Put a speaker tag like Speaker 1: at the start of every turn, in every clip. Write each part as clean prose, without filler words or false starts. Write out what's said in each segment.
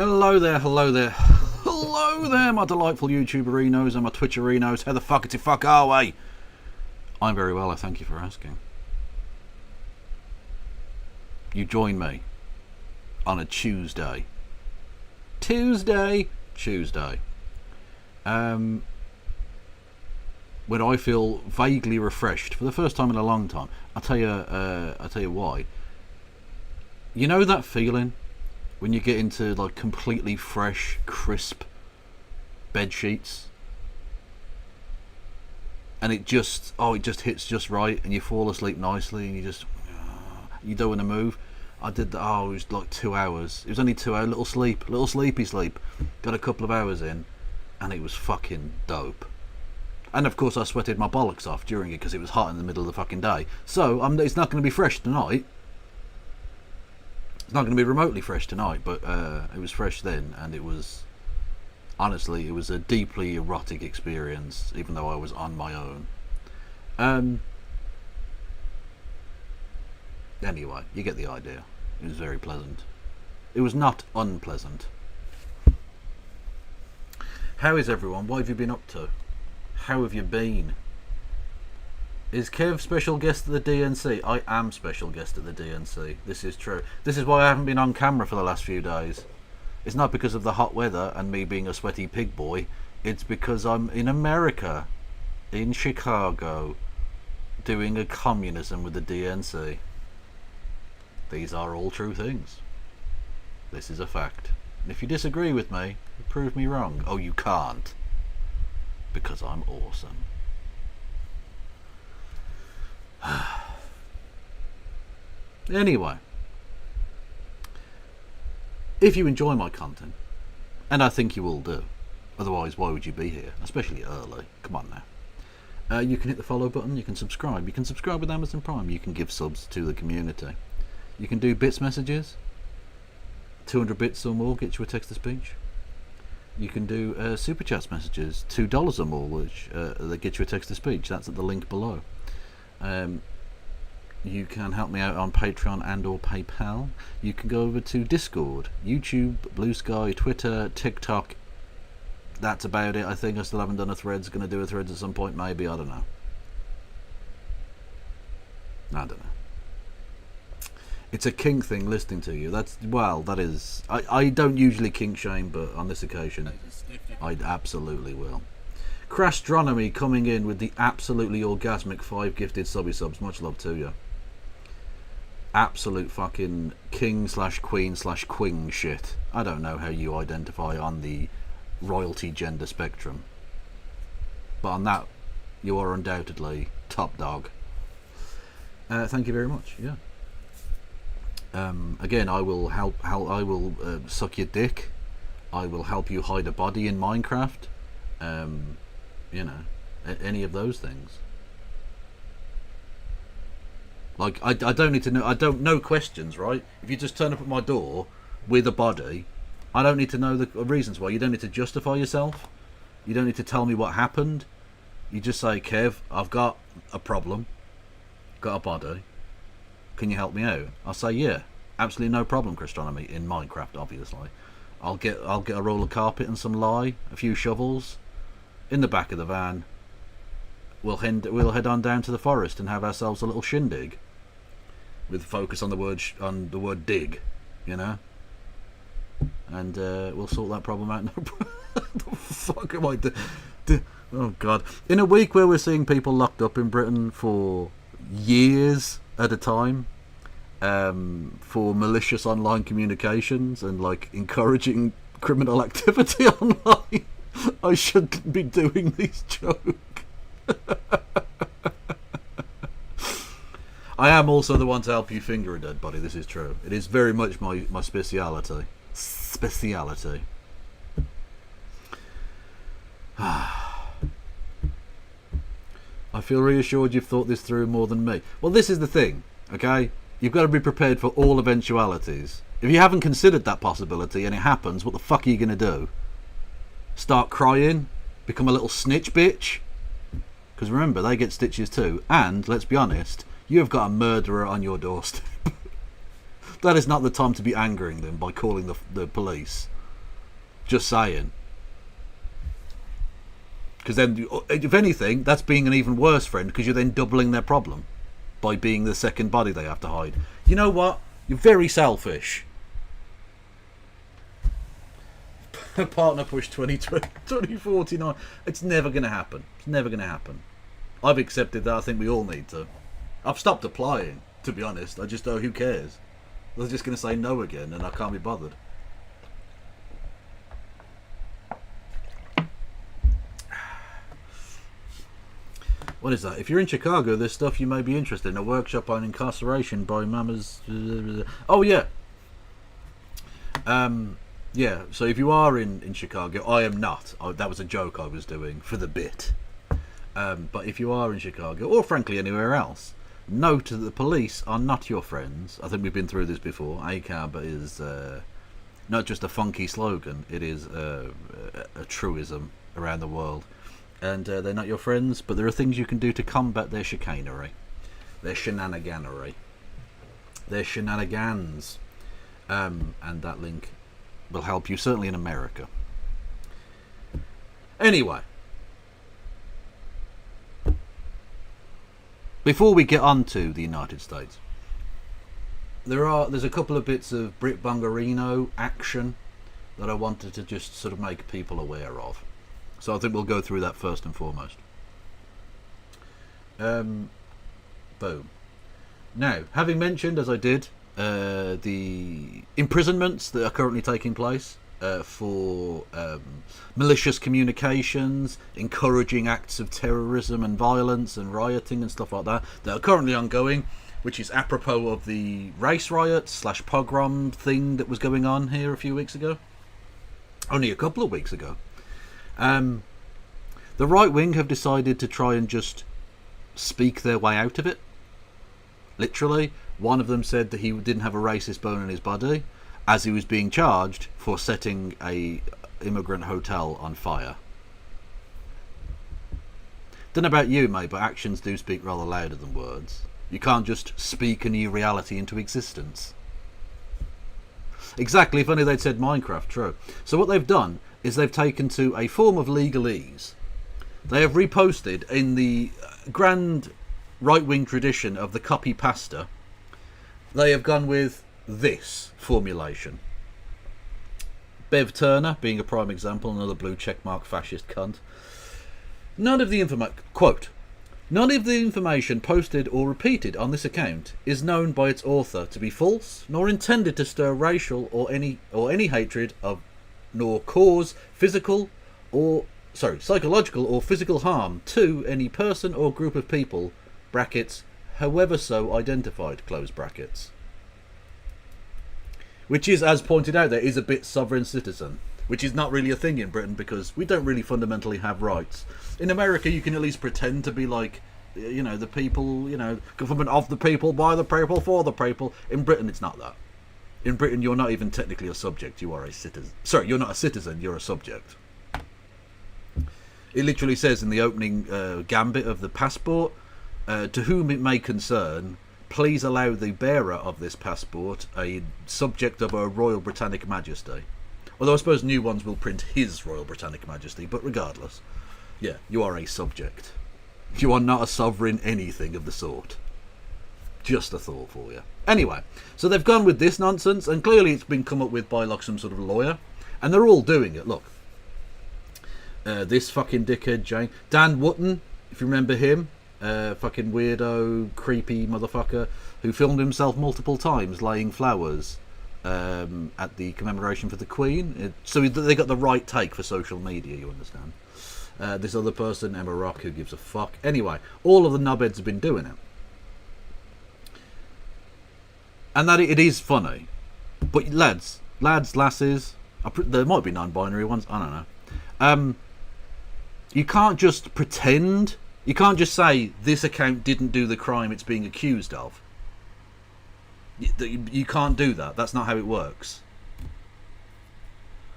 Speaker 1: Hello there, hello there, hello there, my delightful YouTuberinos and my Twitcherinos. How the fuckity fuck are we? I'm very well, I thank you for asking. You join me on a Tuesday. Tuesday. When I feel vaguely refreshed for the first time in a long time. I'll tell you why. You know that feeling when you get into like completely fresh, crisp bed sheets, and it just hits just right, and you fall asleep nicely, and you don't want to move. I did that. It was like 2 hours. It was only 2 hours, little sleepy sleep. Got a couple of hours in, and it was fucking dope. And of course, I sweated my bollocks off during it because it was hot in the middle of the fucking day. So it's not going to be fresh tonight. It's not going to be remotely fresh tonight, but it was fresh then, and it was, honestly, it was a deeply erotic experience, even though I was on my own. Anyway, you get the idea. It was very pleasant. It was not unpleasant. How is everyone? What have you been up to? How have you been? Is Kev special guest at the DNC? I am special guest at the DNC. This is true. This is why I haven't been on camera for the last few days. It's not because of the hot weather and me being a sweaty pig boy. It's because I'm in America, in Chicago, doing a communism with the DNC. These are all true things. This is a fact. And if you disagree with me, prove me wrong. Oh, you can't. Because I'm awesome. Anyway, if you enjoy my content, and I think you all do, otherwise why would you be here, especially early? Come on now. You can hit the follow button, you can subscribe with Amazon Prime, you can give subs to the community, you can do bits messages, 200 bits or more gets you a text to speech. You can do super chats messages, $2 or more, which that get you a text to speech. That's at the link below. You can help me out on Patreon and or PayPal. You can go over to Discord, YouTube, Blue Sky, Twitter, TikTok. That's about it. I think I still haven't done a Threads. Going to do a Threads at some point, maybe. I don't know. It's a kink thing listening to you. That is. I don't usually kink shame, but on this occasion, I absolutely will. Crastronomy coming in with the absolutely orgasmic 5 gifted subs. Much love to you. Absolute fucking king/queen/queen shit. I don't know how you identify on the royalty gender spectrum, but on that, you are undoubtedly top dog. Thank you very much. Yeah. Again, I will I will suck your dick. I will help you hide a body in Minecraft. You know, any of those things. Like, I don't need to know. I don't know questions, right? If you just turn up at my door with a body, I don't need to know the reasons why. You don't need to justify yourself. You don't need to tell me what happened. You just say, Kev, I've got a problem. Got a body. Can you help me out? I'll say, yeah, absolutely no problem, Crastronomy, in Minecraft, obviously. I'll get a roll of carpet and some lye, a few shovels, in the back of the van. We'll head on down to the forest and have ourselves a little shindig, with focus on the word dig, you know. And we'll sort that problem out. No the fuck am I doing? Oh God! In a week where we're seeing people locked up in Britain for years at a time, for malicious online communications and like encouraging criminal activity online, I shouldn't be doing these jokes. I am also the one to help you finger a dead body. This is true. It is very much my speciality. I feel reassured you've thought this through more than me. Well, this is the thing, okay? You've got to be prepared for all eventualities. If you haven't considered that possibility and it happens, what the fuck are you going to do? Start crying? Become a little snitch bitch? Because remember, they get stitches too. And, let's be honest, you have got a murderer on your doorstep. That is not the time to be angering them by calling the police. Just saying. Because then, if anything, that's being an even worse friend, because you're then doubling their problem by being the second body they have to hide. You know what? You're very selfish. Partner push 2049. It's never going to happen. It's never going to happen. I've accepted that. I think we all need to. I've stopped applying, to be honest. I just, who cares? They're just going to say no again, and I can't be bothered. What is that? If you're in Chicago, there's stuff you may be interested in. A workshop on incarceration by Mama's... Oh, yeah. Yeah, so if you are in Chicago, I am not. That was a joke I was doing for the bit. But if you are in Chicago, or frankly anywhere else, note that the police are not your friends. I think we've been through this before. ACAB is not just a funky slogan, it is a truism around the world. And they're not your friends, but there are things you can do to combat their chicanery, their shenaniganery, their shenanigans. And that link will help you, certainly in America. Anyway, before we get on to the United States, there's a couple of bits of Brit Bungarino action that I wanted to just sort of make people aware of. So I think we'll go through that first and foremost. Boom. Now, having mentioned, as I did, the imprisonments that are currently taking place for malicious communications, encouraging acts of terrorism and violence and rioting and stuff like that are currently ongoing, which is apropos of the race riots / pogrom thing that was going on here a few weeks ago. Only a couple of weeks ago. The right wing have decided to try and just speak their way out of it. Literally, one of them said that he didn't have a racist bone in his body, as he was being charged for setting a immigrant hotel on fire. Don't know about you, mate, but actions do speak rather louder than words. You can't just speak a new reality into existence. Exactly, if only they'd said Minecraft, true. So what they've done is they've taken to a form of legalese. They have reposted, in the grand right-wing tradition of the copy pasta, they have gone with this formulation. Bev Turner being a prime example, another blue checkmark fascist cunt. None of the information posted or repeated on this account is known by its author to be false, nor intended to stir racial or any hatred of, nor cause psychological or physical harm to any person or group of people, brackets, however so identified, close brackets. Which is, as pointed out there, is a bit sovereign citizen, which is not really a thing in Britain because we don't really fundamentally have rights. In America, you can at least pretend to be like, you know, the people, you know, government of the people, by the people, for the people. In Britain, it's not that. In Britain, you're not even technically a subject, you are a citizen. Sorry, you're not a citizen, you're a subject. It literally says in the opening gambit of the passport, to whom it may concern, please allow the bearer of this passport a subject of her Royal Britannic Majesty. Although I suppose new ones will print His Royal Britannic Majesty, but regardless, yeah, you are a subject. You are not a sovereign anything of the sort. Just a thought for you. Anyway, so they've gone with this nonsense, and clearly it's been come up with by like some sort of lawyer, and they're all doing it. Look, this fucking dickhead Jane, Dan Wootton, if you remember him, fucking weirdo, creepy motherfucker who filmed himself multiple times laying flowers at the commemoration for the Queen. So they got the right take for social media, you understand. This other person, Emma Rock, who gives a fuck. Anyway, all of the knobheads have been doing it. And that it is funny. But lads, lasses, there might be non-binary ones, I don't know. You can't just pretend. You can't just say this account didn't do the crime it's being accused of. You can't do that. That's not how it works.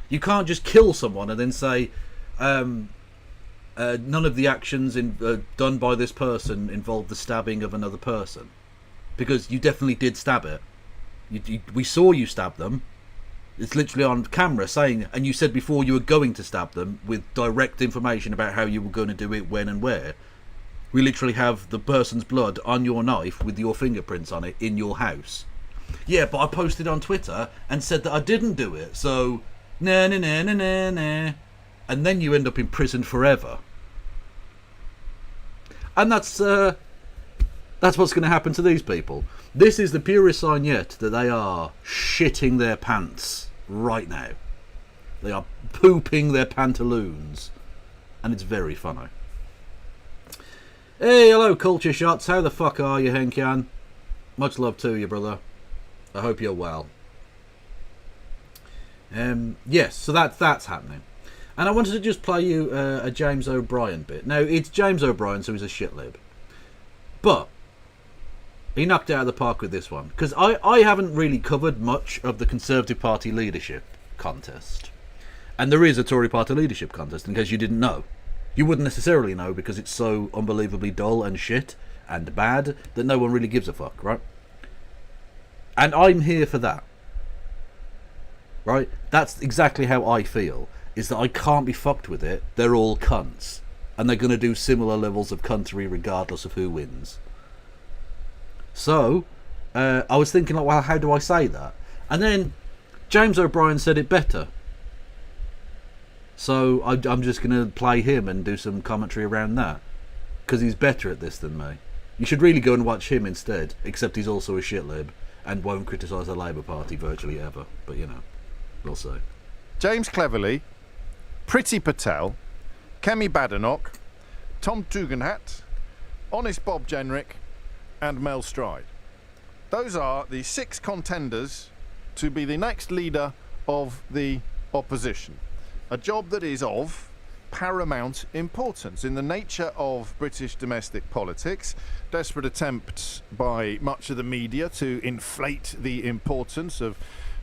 Speaker 1: You can't just kill someone and then say none of the actions done by this person involved the stabbing of another person. Because you definitely did stab it. We saw you stab them. It's literally on camera saying, and you said before you were going to stab them with direct information about how you were going to do it, when and where. We literally have the person's blood on your knife with your fingerprints on it in your house. Yeah, but I posted on Twitter and said that I didn't do it, so nah. And then you end up in prison forever. And that's what's going to happen to these people. This is the purest sign yet that they are shitting their pants right now. They are pooping their pantaloons. And it's very funny. Hey, hello, Culture Shots. How the fuck are you, Henkian? Much love to you, brother. I hope you're well. Yes, so that's happening. And I wanted to just play you a James O'Brien bit. Now, it's James O'Brien, so he's a shitlib. But he knocked it out of the park with this one. Because I haven't really covered much of the Conservative Party leadership contest. And there is a Tory Party leadership contest, in case you didn't know. You wouldn't necessarily know because it's so unbelievably dull and shit and bad that no one really gives a fuck, right? And I'm here for that. Right? That's exactly how I feel. Is that I can't be fucked with it. They're all cunts. And they're going to do similar levels of cuntery regardless of who wins. So, I was thinking, like, well, how do I say that? And then James O'Brien said it better. So I'm just going to play him and do some commentary around that. Because he's better at this than me. You should really go and watch him instead. Except he's also a shitlib and won't criticise the Labour Party virtually ever. But, you know, we'll see.
Speaker 2: James Cleverly, Priti Patel, Kemi Badenoch, Tom Tugendhat, Honest Bob Jenrick, and Mel Stride. Those are the 6 contenders to be the next leader of the opposition. A job that is of paramount importance in the nature of British domestic politics. Desperate attempts by much of the media to inflate the importance of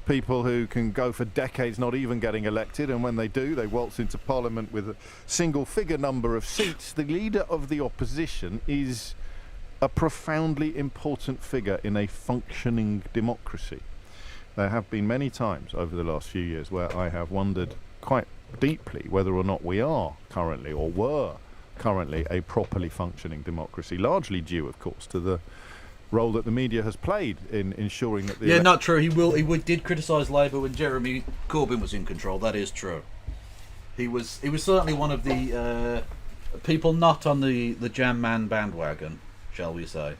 Speaker 2: people who can go for decades not even getting elected, and when they do, they waltz into Parliament with a single figure number of seats. The leader of the opposition is a profoundly important figure in a functioning democracy. There have been many times over the last few years where I have wondered quite deeply whether or not we are currently, or were currently, a properly functioning democracy, largely due, of course, to the role that the media has played in ensuring that the
Speaker 1: not true. He did criticise Labour when Jeremy Corbyn was in control. That is true. He was certainly one of the people not on the Jam Man bandwagon, shall we say.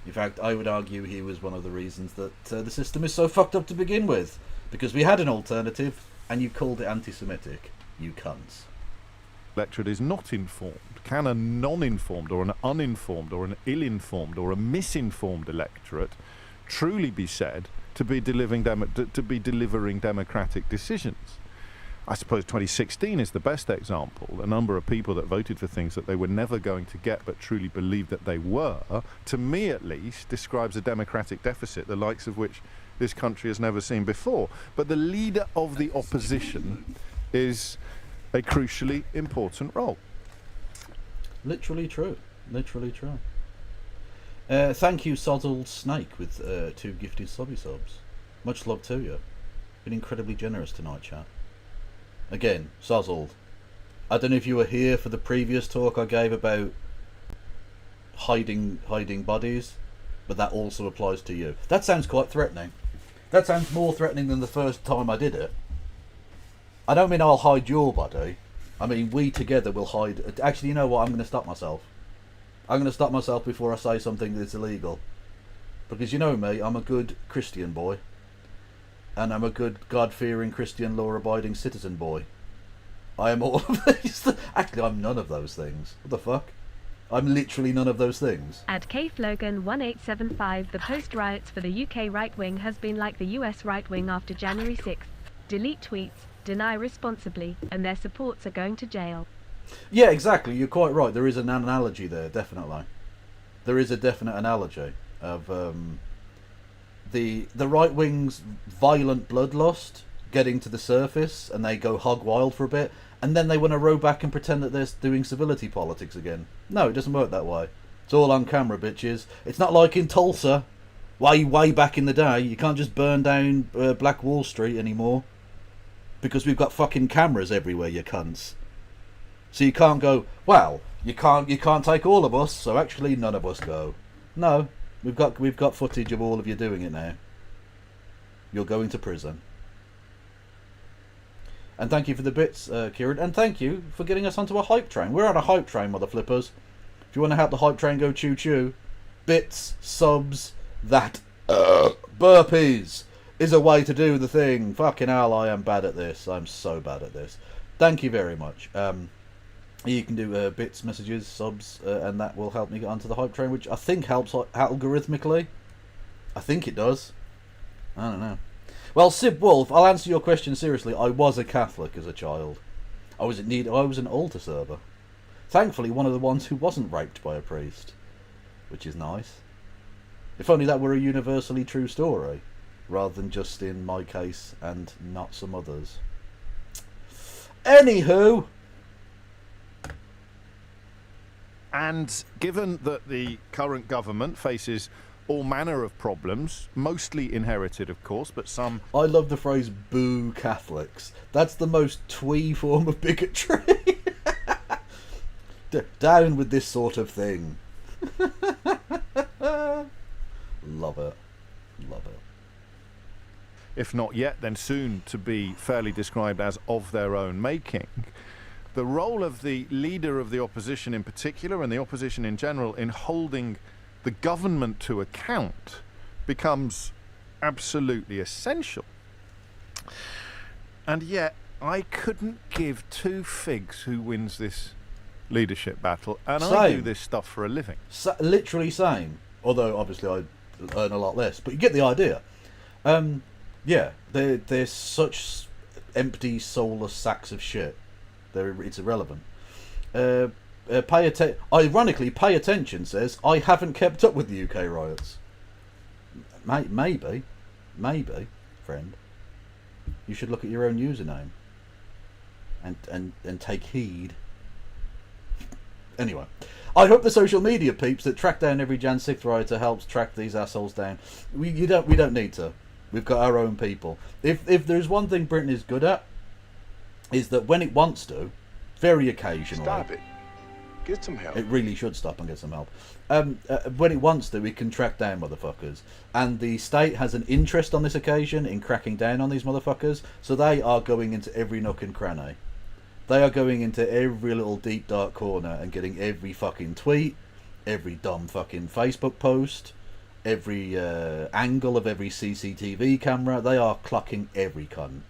Speaker 1: In fact, I would argue he was one of the reasons that the system is so fucked up to begin with, because we had an alternative and you called it anti-Semitic, you cunts.
Speaker 2: Electorate is not informed. Can a non-informed or an uninformed or an ill-informed or a misinformed electorate truly be said to be delivering democratic decisions? I suppose 2016 is the best example. A number of people that voted for things that they were never going to get but truly believed that they were, to me at least, describes a democratic deficit, the likes of which this country has never seen before. But the leader of the opposition is a crucially important role.
Speaker 1: Literally true. Literally true. Thank you, Sozzled Snake, with 2 gifted subs. Much love to you. Been incredibly generous tonight, chat. Again, Sozzled. I don't know if you were here for the previous talk I gave about hiding bodies, but that also applies to you. That sounds quite threatening. That sounds more threatening than the first time I did it. I don't mean I'll hide your body. I mean, we together will hide... Actually, you know what? I'm going to stop myself. I'm going to stop myself before I say something that's illegal. Because you know me, I'm a good Christian boy. And I'm a good God-fearing Christian law-abiding citizen boy. I am all of these... Actually, I'm none of those things. What the fuck? I'm literally none of those things.
Speaker 3: At KFlogan1875, the post-riots for the UK right-wing has been like the US right-wing after January 6th. Delete tweets, deny responsibly, and their supports are going to jail.
Speaker 1: Yeah, exactly. You're quite right. There is an analogy there, definitely. There is a definite analogy of the right wing's violent bloodlust getting to the surface, and they go hog wild for a bit, and then they want to row back and pretend that they're doing civility politics again. No, it doesn't work that way. It's all on camera, bitches. It's not like in Tulsa. way back in the day. You can't just burn down Black Wall Street anymore because we've got fucking cameras everywhere, you cunts. So you can't go, well, you can't take all of us, so actually none of us go. No, we've got footage of all of you doing it now. You're going to prison. And thank you for the bits, Kieran, and thank you for getting us onto a hype train. We're on a hype train, mother flippers. If you want to help the hype train go choo choo, bits, subs, that burpees is a way to do the thing. Fucking hell, I am bad at this. I'm so bad at this. Thank you very much. You can do bits, messages, subs, and that will help me get onto the hype train, which I think helps algorithmically. I think it does. I don't know. Well, Sib Wolf, I'll answer your question seriously. I was a Catholic as a child. I was an altar server. Thankfully, one of the ones who wasn't raped by a priest, which is nice. If only that were a universally true story, rather than just in my case and not some others. Anywho.
Speaker 2: And given that the current government faces all manner of problems, mostly inherited, of course, but some...
Speaker 1: I love the phrase, boo Catholics. That's the most twee form of bigotry. Down with this sort of thing. Love it. Love it.
Speaker 2: if not yet, then soon to be fairly described as of their own making. The role of the leader of the opposition in particular, and the opposition in general, in holding the government to account becomes absolutely essential. And yet, I couldn't give two figs who wins this leadership battle, and
Speaker 1: Same.
Speaker 2: I do this stuff for a living.
Speaker 1: Literally same. Although, obviously, I earn a lot less. But you get the idea. Yeah, they're such empty, soulless sacks of shit. It's irrelevant. Ironically, pay attention says, I haven't kept up with the UK riots. Maybe, friend. You should look at your own username. And take heed. Anyway, I hope the social media peeps that track down every Jan 6th rioter helps track these assholes down. We don't need to. We've got our own people. If there's one thing Britain is good at, is that when it wants to, very occasionally...
Speaker 4: Stop it. Get some help.
Speaker 1: It really should stop and get some help. When it wants to, it can track down motherfuckers. And the state has an interest on this occasion in cracking down on these motherfuckers, so they are going into every nook and cranny. They are going into every little deep dark corner and getting every fucking tweet, every dumb fucking Facebook post, every angle of every CCTV camera. They are clocking every cunt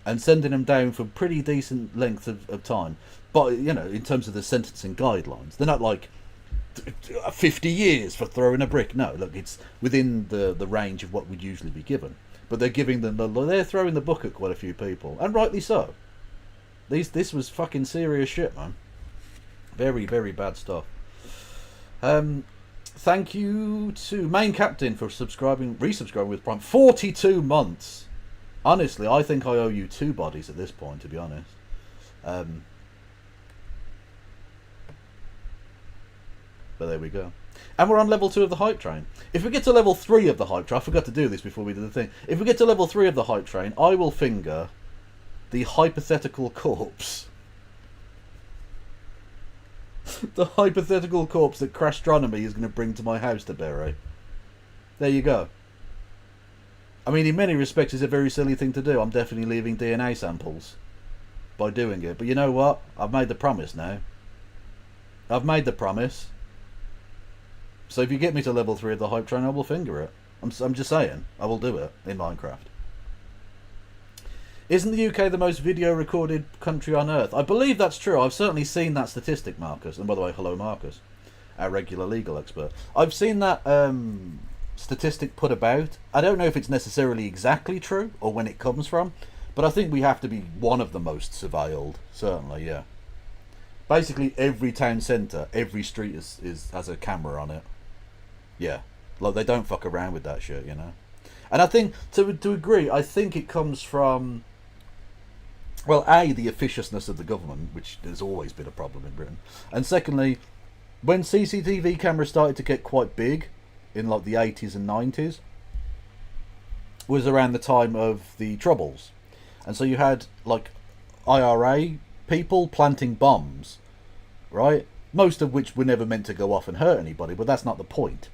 Speaker 1: and sending them down for pretty decent length of time. But, you know, in terms of the sentencing guidelines, they're not like 50 years for throwing a brick. No, look, it's within the range of what would usually be given. But they're giving them they're throwing the book at quite a few people, and rightly so. This was fucking serious shit, man. Very, very bad stuff. Thank you to Main Captain for resubscribing with Prime. 42 months. Honestly, I think I owe you 2 bodies at this point, to be honest. But there we go. And we're on level 2 of the hype train. If we get to level 3 of the hype train, I forgot to do this before we did the thing. If we get to level 3 of the hype train, I will finger the hypothetical corpse. The hypothetical corpse that Crastronomy is going to bring to my house to bury. There you go. I mean, in many respects, it's a very silly thing to do. I'm definitely leaving DNA samples by doing it. But you know what? I've made the promise now. I've made the promise. So if you get me to level 3 of the hype train, I will finger it. I'm just saying. I will do it in Minecraft. Isn't the UK the most video recorded country on earth? I believe that's true. I've certainly seen that statistic, Marcus. And by the way, hello, Marcus, our regular legal expert. I've seen that statistic put about. I don't know if it's necessarily exactly true or when it comes from, but I think we have to be one of the most surveilled. Certainly, yeah. Basically, every town centre, every street has a camera on it. Yeah, like they don't fuck around with that shit, you know. And I think to agree, I think it comes from, well, A, the officiousness of the government, which has always been a problem in Britain. And secondly, when CCTV cameras started to get quite big in like the 80s and 90s was around the time of the Troubles. And so you had like IRA people planting bombs, right? Most of which were never meant to go off and hurt anybody, but that's not the point.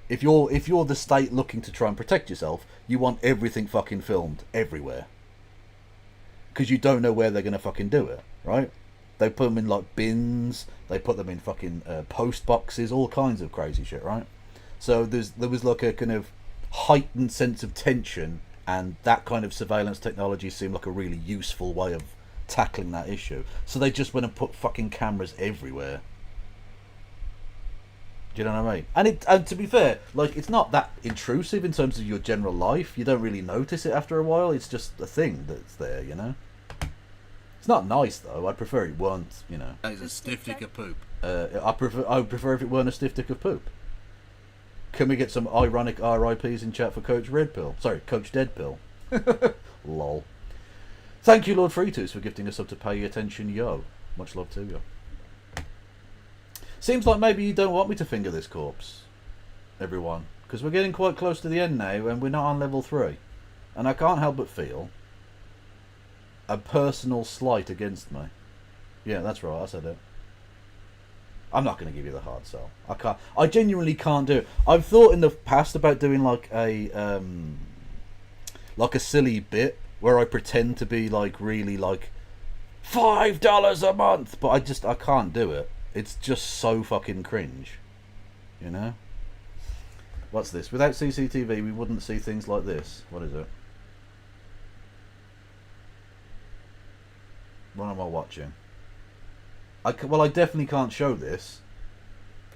Speaker 1: If you're the state looking to try and protect yourself, you want everything fucking filmed everywhere. Because you don't know where they're going to fucking do it, right? They put them in like bins, they put them in fucking post boxes, all kinds of crazy shit, right? So there was like a kind of heightened sense of tension, and that kind of surveillance technology seemed like a really useful way of tackling that issue. So they just went and put fucking cameras everywhere. Do you know what I mean? And to be fair, like, it's not that intrusive in terms of your general life. You don't really notice it after a while. It's just a thing that's there, you know? It's not nice, though. I'd prefer it weren't, you know.
Speaker 5: That is a stiff dick of poop.
Speaker 1: I would prefer if it weren't a stiff dick of poop. Can we get some ironic RIPs in chat for Coach Red Pill? Sorry, Coach Dead Pill. Lol. Thank you, Lord Freetus, for gifting us up to pay attention, yo. Much love to you. Seems like maybe you don't want me to finger this corpse, everyone. Because we're getting quite close to the end now, and we're not on level 3. And I can't help but feel a personal slight against me. Yeah, that's right, I said it. I'm not going to give you the hard sell. I can't. I genuinely can't do it. I've thought in the past about doing like a silly bit where I pretend to be like really like $5 a month, but I can't do it. It's just so fucking cringe, you know. What's this? Without CCTV, we wouldn't see things like this. What is it? What am I watching? Well, I definitely can't show this.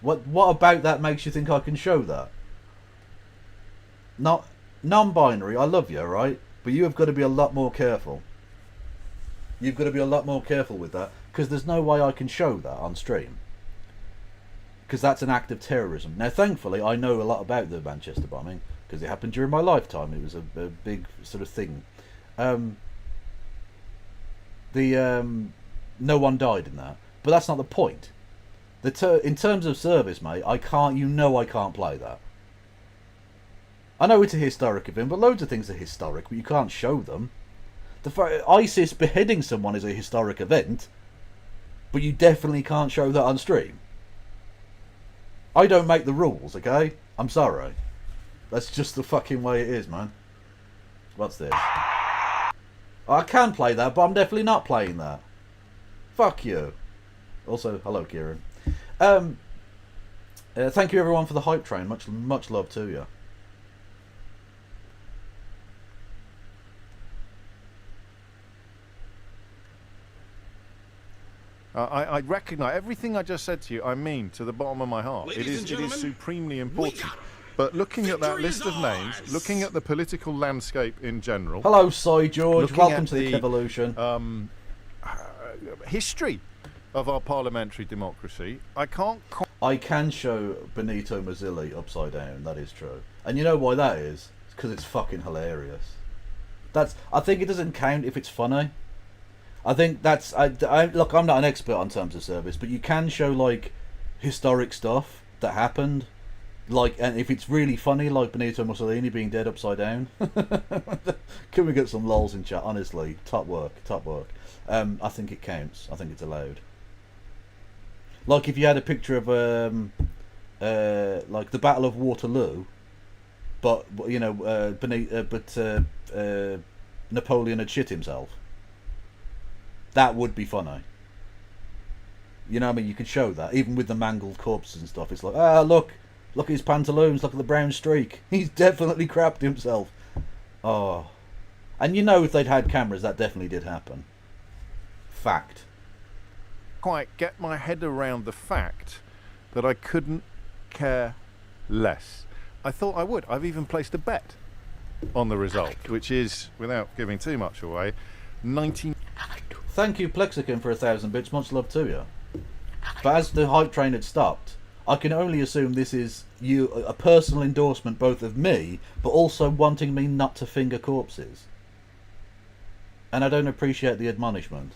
Speaker 1: What about that makes you think I can show that? Not non-binary. I love you, right? But you have got to be a lot more careful. You've got to be a lot more careful with that, because there's no way I can show that on stream. Because that's an act of terrorism. Now, thankfully, I know a lot about the Manchester bombing, because it happened during my lifetime. It was a big sort of thing. No one died in that. But that's not the point. In terms of service, mate, I can't play that. I know it's a historic event, but loads of things are historic, but you can't show them. ISIS beheading someone is a historic event, but you definitely can't show that on stream. I don't make the rules, okay? I'm sorry. That's just the fucking way it is, man. What's this? I can play that, but I'm definitely not playing that. Fuck you. Also, hello, Kieran. Thank you, everyone, for the hype train. Much love to you.
Speaker 2: I recognise everything I just said to you. I mean, to the bottom of my heart, it is supremely important. But looking at that list of names, looking at the political landscape in general.
Speaker 1: Hello, Soy George. Welcome to the Evolution.
Speaker 2: History of our parliamentary democracy. I can
Speaker 1: show Benito Mazzilli upside down. That is true. And you know why that is? It's because it's fucking hilarious. I think it doesn't count if it's funny. I think that's... look, I'm not an expert on terms of service, but you can show, like, historic stuff that happened. Like, and if it's really funny, like Benito Mussolini being dead upside down. Can we get some lols in chat? Honestly, top work. I think it counts. I think it's allowed. Like, if you had a picture of, like, the Battle of Waterloo, but, you know, Napoleon had shit himself. That would be funny. You know what I mean? You could show that, even with the mangled corpses and stuff. It's like, look at his pantaloons, look at the brown streak. He's definitely crapped himself. Oh. And you know, if they'd had cameras, that definitely did happen. Fact.
Speaker 2: Quite get my head around the fact that I couldn't care less. I thought I would. I've even placed a bet on the result, which is, without giving too much away, 19...
Speaker 1: Thank you, Plexicon, for 1,000 bits. Much love to you. But as the hype train had stopped, I can only assume this is a personal endorsement both of me, but also wanting me not to finger corpses. And I don't appreciate the admonishment.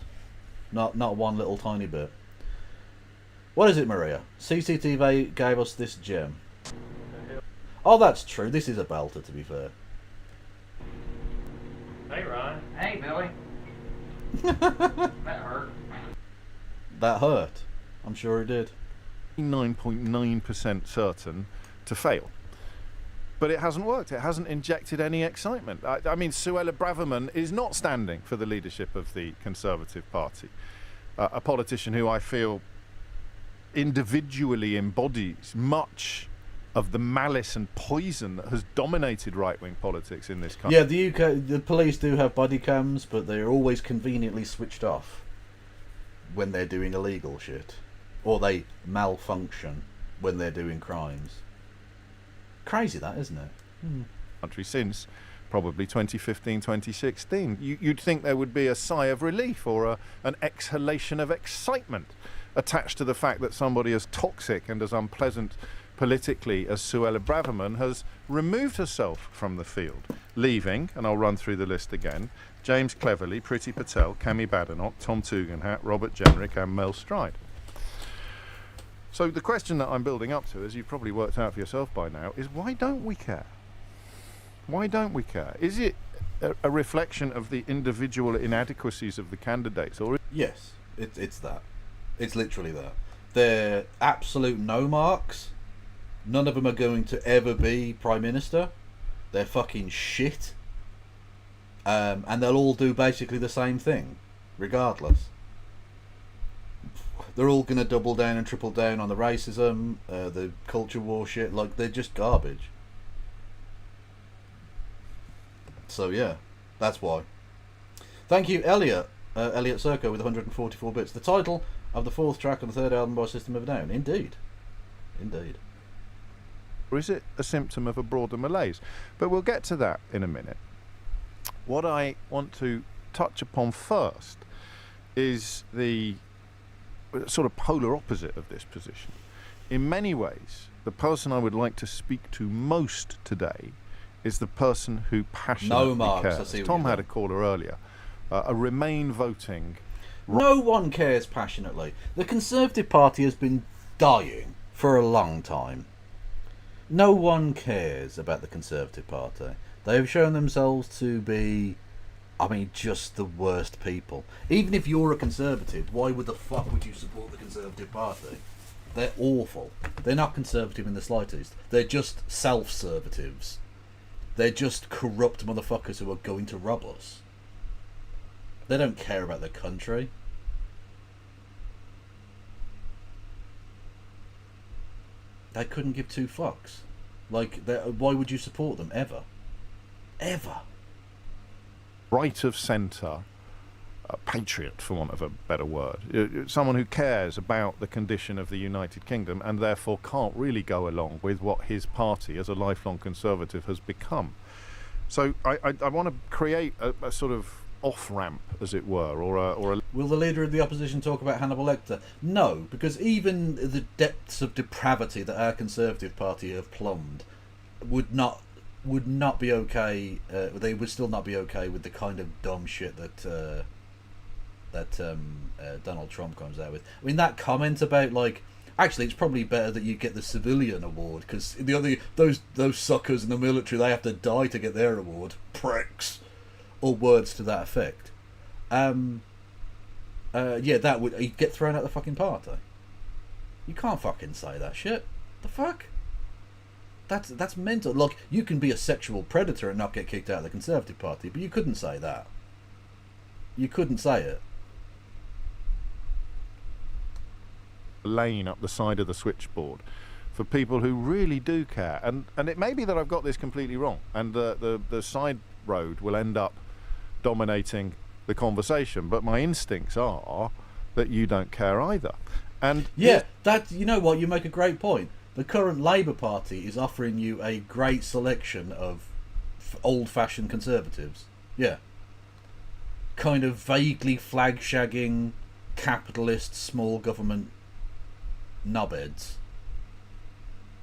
Speaker 1: Not one little tiny bit. What is it, Maria? CCTV gave us this gem. Oh, that's true. This is a belter, to be fair.
Speaker 5: Hey, Ryan.
Speaker 6: Hey, Billy. That hurt.
Speaker 1: That hurt. I'm sure it did.
Speaker 2: 9.9% certain to fail. But it hasn't worked. It hasn't injected any excitement. I mean, Suella Braverman is not standing for the leadership of the Conservative Party. A politician who I feel individually embodies much of the malice and poison that has dominated right-wing politics in this country.
Speaker 1: Yeah, the UK, the police do have body cams, but they're always conveniently switched off when they're doing illegal shit. Or they malfunction when they're doing crimes. Crazy that, isn't it?
Speaker 2: Country since probably 2015, 2016. You'd think there would be a sigh of relief or an exhalation of excitement attached to the fact that somebody as toxic and as unpleasant politically as Suella Braverman has removed herself from the field, leaving, and I'll run through the list again, James Cleverly, Priti Patel, Kemi Badenoch, Tom Tugendhat, Robert Jenrick and Mel Stride. So the question that I'm building up to, as you've probably worked out for yourself by now, is why don't we care? Why don't we care? Is it a reflection of the individual inadequacies of the candidates, or
Speaker 1: Yes, it's that. It's literally that. They're absolute no marks. None of them are going to ever be Prime Minister. They're fucking shit. And they'll all do basically the same thing, regardless. They're all going to double down and triple down on the racism, the culture war shit. Like, they're just garbage. So, yeah, that's why. Thank you, Elliot. Elliot Serco with 144 bits. The title of the fourth track on the third album by System of a Down. Indeed. Indeed.
Speaker 2: or is it a symptom of a broader malaise? But we'll get to that in a minute. What I want to touch upon first is the sort of polar opposite of this position. In many ways, the person I would like to speak to most today is the person who passionately cares. Tom had a caller earlier, a Remain voting.
Speaker 1: No one cares passionately. The Conservative Party has been dying for a long time. No one cares about the Conservative Party. They have shown themselves to be, I mean, just the worst people. Even if you're a Conservative, why would the fuck would you support the Conservative Party? They're awful. They're not Conservative in the slightest. They're just self-servatives. They're just corrupt motherfuckers who are going to rob us. They don't care about the country. They couldn't give two fucks. Like, why would you support them ever? Ever.
Speaker 2: Right of centre, a patriot, for want of a better word. Someone who cares about the condition of the United Kingdom and therefore can't really go along with what his party, as a lifelong Conservative, has become. So I want to create a sort of off-ramp, as it were, or a...
Speaker 1: Will the leader of the opposition talk about Hannibal Lecter? No, because even the depths of depravity that our Conservative Party have plumbed would not be okay. They would still not be okay with the kind of dumb shit that Donald Trump comes out with. I mean, that comment about, like, actually, it's probably better that you get the civilian award, because those suckers in the military, they have to die to get their award. Pricks. Or words to that effect. Yeah, that would... He'd get thrown out the fucking party. You can't fucking say that shit. The fuck? That's mental. Look, you can be a sexual predator and not get kicked out of the Conservative Party, but you couldn't say that. You couldn't say it.
Speaker 2: Lane up the side of the switchboard for people who really do care. And it may be that I've got this completely wrong, and the side road will end up dominating the conversation, but my instincts are that you don't care either. And
Speaker 1: yeah, that, you know what, you make a great point. The current Labour Party is offering you a great selection of old-fashioned Conservatives. Yeah. Kind of vaguely flag-shagging, capitalist, small government knobheads.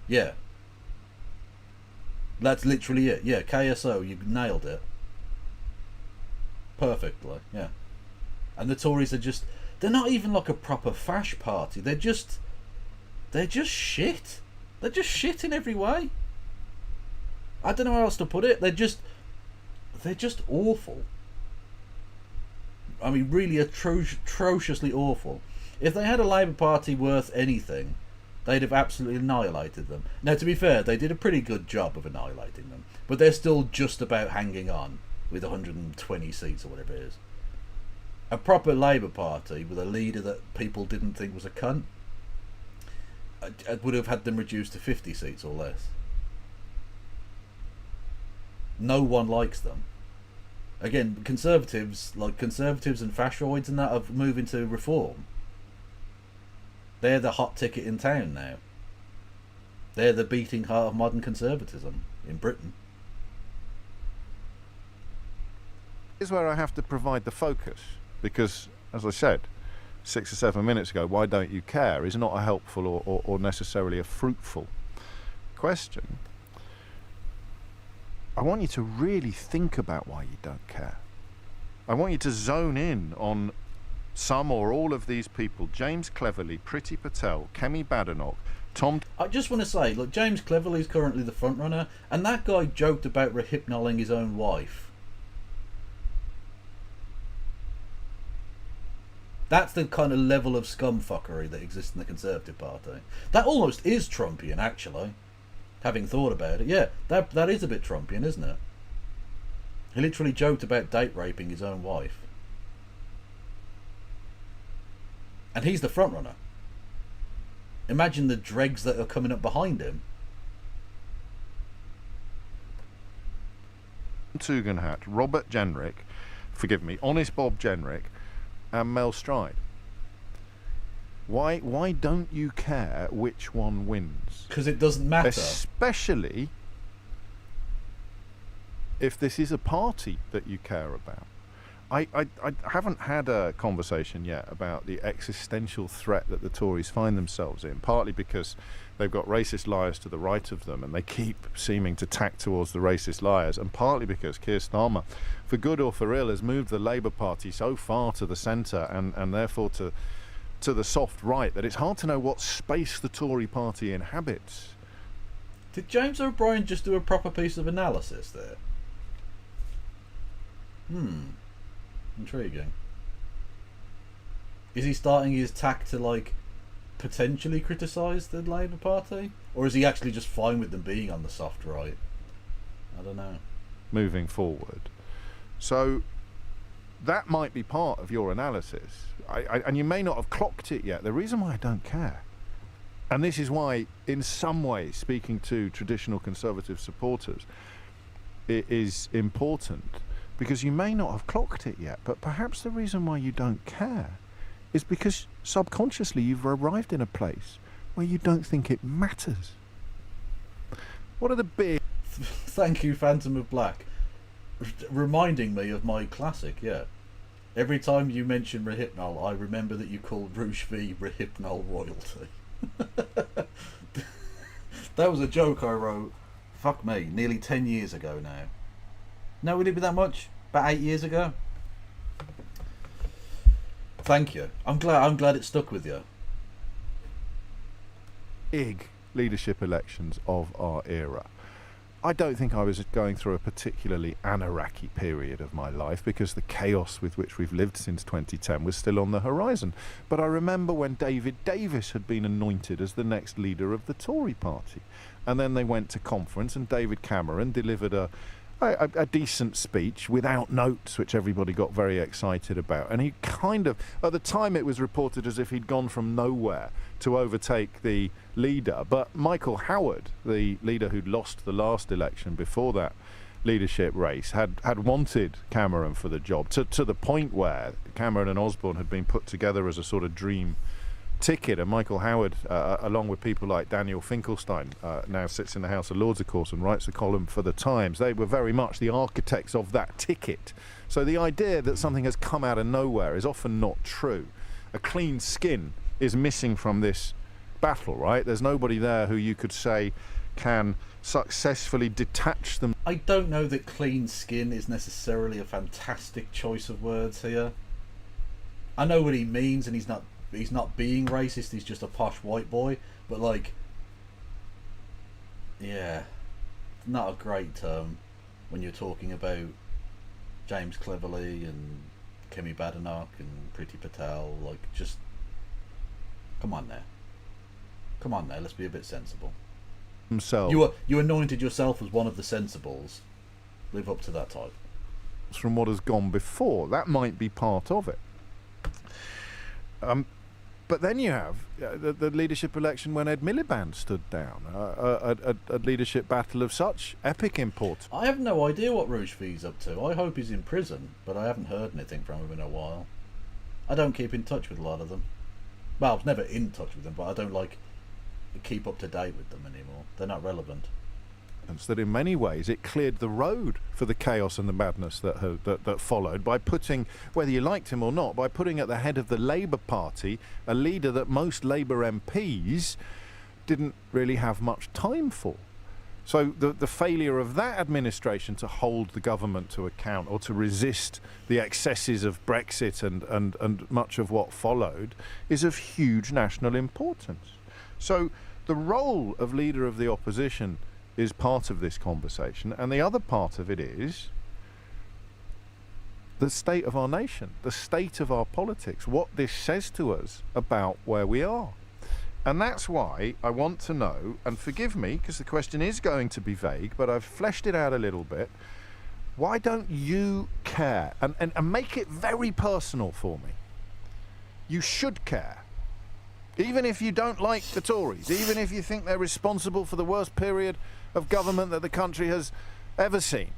Speaker 1: Yeah. That's literally it. Yeah, KSO, you nailed it. Perfectly, yeah. And the Tories are just... They're not even like a proper fash party. They're just shit. They're just shit in every way. I don't know how else to put it. They're just awful. I mean, really atrociously awful. If they had a Labour Party worth anything, they'd have absolutely annihilated them. Now, to be fair, they did a pretty good job of annihilating them, but they're still just about hanging on with 120 seats or whatever it is. A proper Labour Party with a leader that people didn't think was a cunt would have had them reduced to 50 seats or less. No one likes them. Again, conservatives and fascioids and that are moving to reform. They're the hot ticket in town now. They're the beating heart of modern conservatism in Britain.
Speaker 2: Here's where I have to provide the focus, because, as I said 6 or 7 minutes ago, why don't you care is not a helpful or necessarily a fruitful question. I want you to really think about why you don't care. I want you to zone in on some or all of these people: James Cleverly, Priti Patel, Kemi Badenoch, Tom...
Speaker 1: I just want to say, look, James Cleverly is currently the front runner, and that guy joked about rehypnoling his own wife. That's the kind of level of scumfuckery that exists in the Conservative Party. That almost is Trumpian, actually. Having thought about it, yeah, that is a bit Trumpian, isn't it? He literally joked about date raping his own wife. And he's the front runner. Imagine the dregs that are coming up behind him.
Speaker 2: Tugendhat, Robert Jenrick, forgive me, Honest Bob Jenrick, and Mel Stride. Why don't you care which one wins?
Speaker 1: Because it doesn't matter.
Speaker 2: Especially if this is a party that you care about. I haven't had a conversation yet about the existential threat that the Tories find themselves in, partly because they've got racist liars to the right of them and they keep seeming to tack towards the racist liars, and partly because Keir Starmer, for good or for ill, has moved the Labour Party so far to the centre and therefore to the soft right that it's hard to know what space the Tory party inhabits.
Speaker 1: Did James O'Brien just do a proper piece of analysis there? Intriguing. Is he starting his tack to, like, potentially criticise the Labour Party? Or is he actually just fine with them being on the soft right? I don't know.
Speaker 2: Moving forward. So that might be part of your analysis. And you may not have clocked it yet. The reason why I don't care, and this is why, in some ways, speaking to traditional Conservative supporters, it is important, because you may not have clocked it yet, but perhaps the reason why you don't care is because subconsciously you've arrived in a place where you don't think it matters. What are the big...
Speaker 1: Thank you, Phantom of Black. Reminding me of my classic, yeah. Every time you mention Rehypnol, I remember that you called Rouge V Rehypnol royalty. That was a joke I wrote, fuck me, nearly 10 years ago now. No, would it be that much? About 8 years ago? Thank you. I'm glad it stuck with you.
Speaker 2: Big leadership elections of our era. I don't think I was going through a particularly anarchy period of my life, because the chaos with which we've lived since 2010 was still on the horizon. But I remember when David Davis had been anointed as the next leader of the Tory party. And then they went to conference and David Cameron delivered a decent speech without notes, which everybody got very excited about. And he kind of, at the time it was reported as if he'd gone from nowhere to overtake the leader. But Michael Howard, the leader who'd lost the last election before that leadership race, had wanted Cameron for the job, to the point where Cameron and Osborne had been put together as a sort of dream ticket, and Michael Howard, along with people like Daniel Finkelstein, now sits in the House of Lords, of course, and writes a column for the Times. They were very much the architects of that ticket. So the idea that something has come out of nowhere is often not true. A clean skin is missing from this battle, right? There's nobody there who you could say can successfully detach them.
Speaker 1: I don't know that clean skin is necessarily a fantastic choice of words here. I know what he means, and he's not being racist, he's just a posh white boy, but, like, yeah, not a great term when you're talking about James Cleverly and Kemi Badenoch and Priti Patel. Like, just come on there. Come on there. Let's be a bit sensible.
Speaker 2: Himself.
Speaker 1: You anointed yourself as one of the sensibles. Live up to that type.
Speaker 2: From what has gone before. That might be part of it. But then you have the leadership election when Ed Miliband stood down, a leadership battle of such epic importance.
Speaker 1: I have no idea what Rochevi's up to. I hope he's in prison, but I haven't heard anything from him in a while. I don't keep in touch with a lot of them. Well, I was never in touch with them, but I don't keep up to date with them anymore. They're not relevant.
Speaker 2: That in many ways it cleared the road for the chaos and the madness that followed by putting, whether you liked him or not, by putting at the head of the Labour Party a leader that most Labour MPs didn't really have much time for. So the failure of that administration to hold the government to account or to resist the excesses of Brexit and much of what followed is of huge national importance. So the role of leader of the opposition is part of this conversation, and the other part of it is the state of our nation, the state of our politics, what this says to us about where we are. And that's why I want to know, and forgive me because the question is going to be vague, but I've fleshed it out a little bit. Why don't you care? And make it very personal for me. You should care. Even if you don't like the Tories, even if you think they're responsible for the worst period of government that the country has ever seen,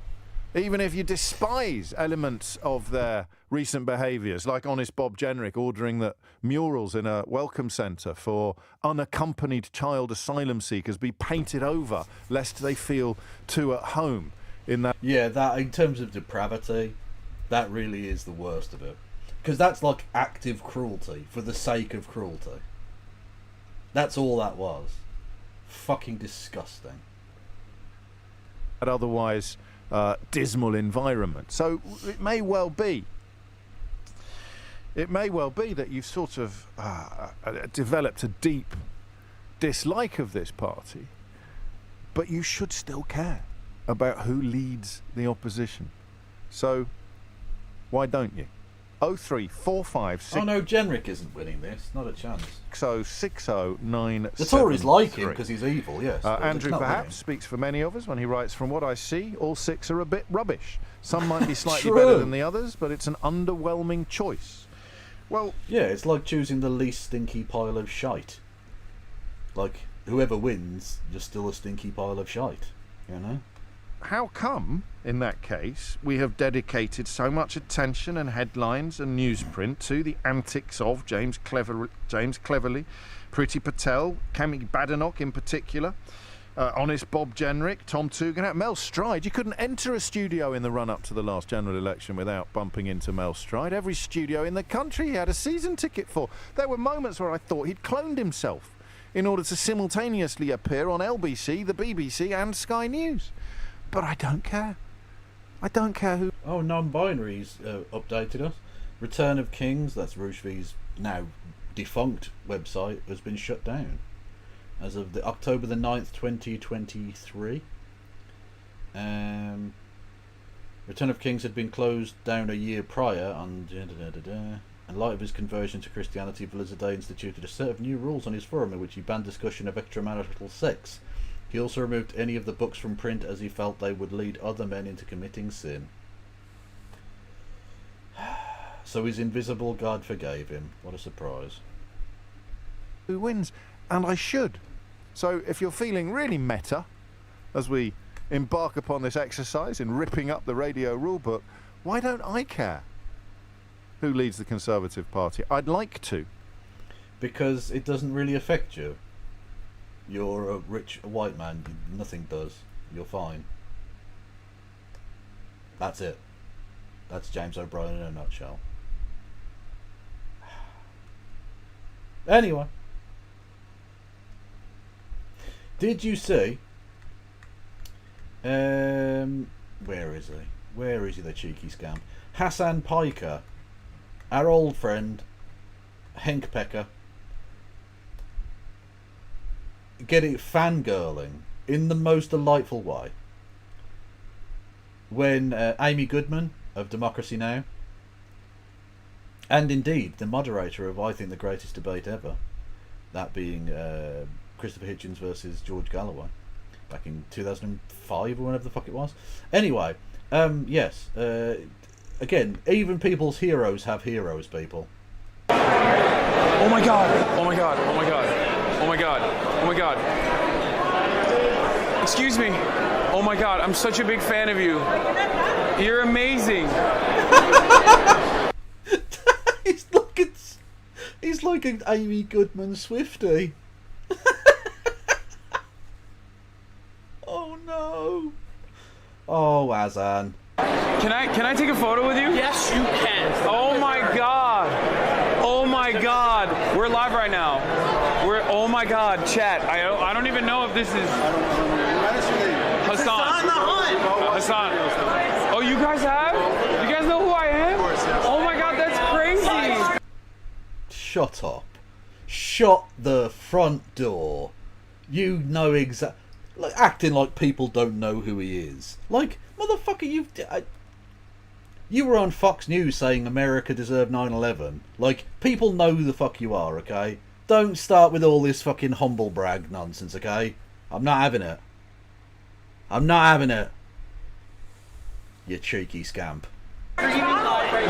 Speaker 2: even if you despise elements of their recent behaviours, like honest Bob Jenrick ordering that murals in a welcome centre for unaccompanied child asylum seekers be painted over lest they feel too at home in that.
Speaker 1: Yeah, that in terms of depravity, that really is the worst of it. Because that's like active cruelty for the sake of cruelty. That's all that was. Fucking disgusting.
Speaker 2: Otherwise dismal environment. So it may well be that you've sort of developed a deep dislike of this party, but you should still care about who leads the opposition. So why don't you? 03456.
Speaker 1: Oh no, Jenrick isn't winning this. Not a chance.
Speaker 2: 606097.
Speaker 1: The Tories like him because he's evil, yes.
Speaker 2: Andrew perhaps speaks for many of us when he writes, from what I see, all six are a bit rubbish. Some might be slightly better than the others, but it's an underwhelming choice. Well,
Speaker 1: yeah, it's like choosing the least stinky pile of shite. Like, whoever wins, you're still a stinky pile of shite, you know?
Speaker 2: How come, in that case, we have dedicated so much attention and headlines and newsprint to the antics of James Cleverly, Priti Patel, Kemi Badenoch in particular, honest Bob Jenrick, Tom Tugendhat, Mel Stride? You couldn't enter a studio in the run-up to the last general election without bumping into Mel Stride. Every studio in the country he had a season ticket for. There were moments where I thought he'd cloned himself in order to simultaneously appear on LBC, the BBC and Sky News. But I don't care. I don't care who.
Speaker 1: Oh, non-binaries updated us. Return of Kings, that's Rochevi's now defunct website, has been shut down as of October the 9th, 2023. Return of Kings had been closed down a year prior on in light of his conversion to Christianity. Blizzarday instituted a set of new rules on his forum in which he banned discussion of extramarital sex. He also removed any of the books from print as he felt they would lead other men into committing sin. So his invisible God forgave him. What a surprise.
Speaker 2: Who wins? And I should. So if you're feeling really meta as we embark upon this exercise in ripping up the radio rulebook, why don't I care who leads the Conservative Party? I'd like to.
Speaker 1: Because it doesn't really affect you. You're a rich white man. Nothing does. You're fine. That's it. That's James O'Brien in a nutshell. Anyway. Did you see... where is he? Where is he, the cheeky scamp? Hasan Piker. Our old friend. Henk Pecker. Get it fangirling in the most delightful way when Amy Goodman of Democracy Now! And indeed the moderator of, I think, the greatest debate ever, that being Christopher Hitchens versus George Galloway, back in 2005 or whenever the fuck it was. Anyway, yes, again, even people's heroes have heroes, people.
Speaker 5: Oh my god, oh my god, oh my god, oh my god, oh my god. Excuse me. Oh my god, I'm such a big fan of you. You're amazing.
Speaker 1: He's like an Amy Goodman Swiftie. Oh no. Oh, Hasan.
Speaker 5: Can I take a photo with you?
Speaker 6: Yes, you can.
Speaker 5: Oh my god. Oh my god. We're live right now. Oh my god, chat. I don't even know if this is Hasan.
Speaker 6: Hasan the Hunt.
Speaker 5: Hasan. Oh, you guys have? You guys know who I am? Oh my god, that's crazy.
Speaker 1: Shut up. Shut the front door. You know exactly. Like, acting like people don't know who he is. Like, motherfucker, you were on Fox News saying America deserved 9/11. Like, people know who the fuck you are, okay? Don't start with all this fucking humble brag nonsense, okay? I'm not having it. I'm not having it. You cheeky scamp.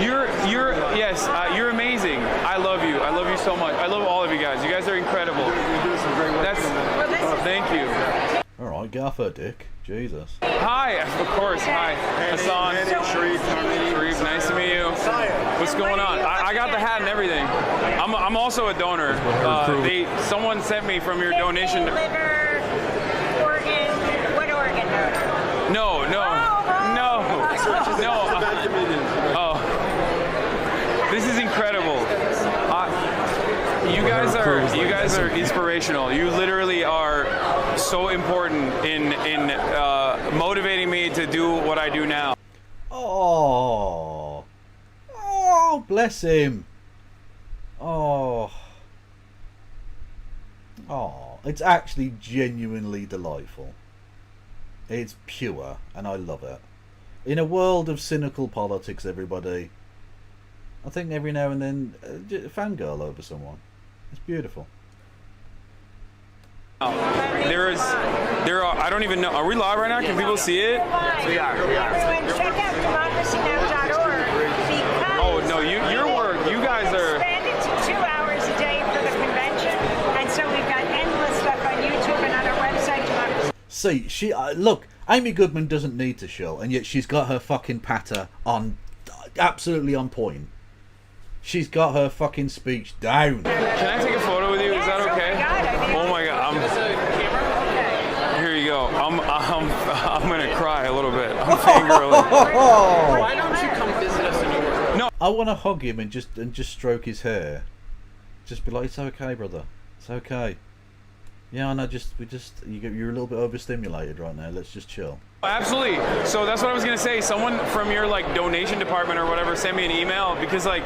Speaker 5: You're amazing. I love you. I love you so much. I love all of you guys. You guys are incredible. Thank you.
Speaker 1: Alright, get off her dick. Jesus.
Speaker 5: Hi, of course. Hi, Hasan. Sharif, nice to meet you. What's going on? I got the hat and everything. I'm also a donor. Someone sent me from your donation.
Speaker 7: Liver, organ, what organ?
Speaker 5: No. Oh, this is incredible. You guys are inspirational. You literally are so important in motivating me to do what I do now.
Speaker 1: Oh, bless him. Oh, it's actually genuinely delightful. It's pure, and I love it. In a world of cynical politics, everybody, I think every now and then, fangirl over someone. It's beautiful.
Speaker 5: There are. I don't even know. Are we live right now? Can people see it?
Speaker 7: We are. Everyone, check out democracynow.org because
Speaker 5: Oh no, your work. You guys are.
Speaker 7: expanded to 2 hours a day for the convention, and so we've got endless stuff on YouTube and on our website.
Speaker 1: See, look. Amy Goodman doesn't need to shill, and yet she's got her fucking patter on, absolutely on point. She's got her fucking speech down.
Speaker 5: Can I take a photo with you? Is that okay? Oh my god. Here you go. I'm gonna cry a little bit. I'm fangirling.
Speaker 6: Why don't you come visit us in New York?
Speaker 5: No.
Speaker 1: I want to hug him and just stroke his hair. Just be like, it's okay, brother. It's okay. Yeah, I know. You're a little bit overstimulated right now. Let's just chill.
Speaker 5: Absolutely. So that's what I was gonna say. Someone from your donation department or whatever sent me an email because they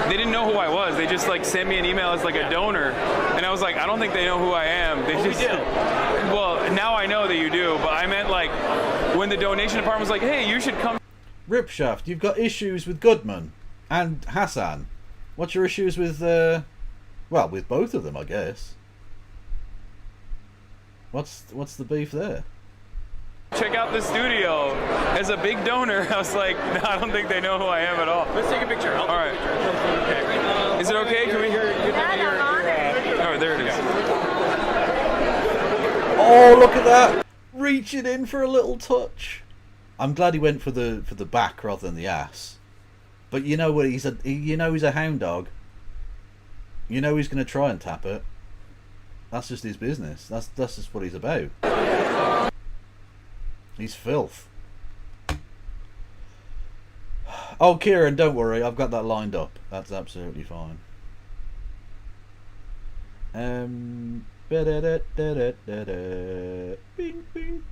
Speaker 5: didn't know who I was. They just sent me an email as a donor, and I was like, I don't think they know who I am. They just. Well, now I know that you do, but I meant when the donation department was like, hey, you should come.
Speaker 1: Ripshaft, you've got issues with Goodman and Hasan. What's your issues with? With both of them, I guess. What's the beef there?
Speaker 5: Check out the studio. As a big donor, I was like, no, I don't think they know who I am at all.
Speaker 6: Let's take a picture.
Speaker 5: All right. Okay. Is it okay? Can we hear? Oh, there it is.
Speaker 1: Oh, look at that! Reaching in for a little touch. I'm glad he went for the back rather than the ass. But you know what? He's a hound dog. You know he's going to try and tap it. That's just his business. That's just what he's about. He's filth. Oh, Kieran, don't worry. I've got that lined up. That's absolutely fine. Bing, bing.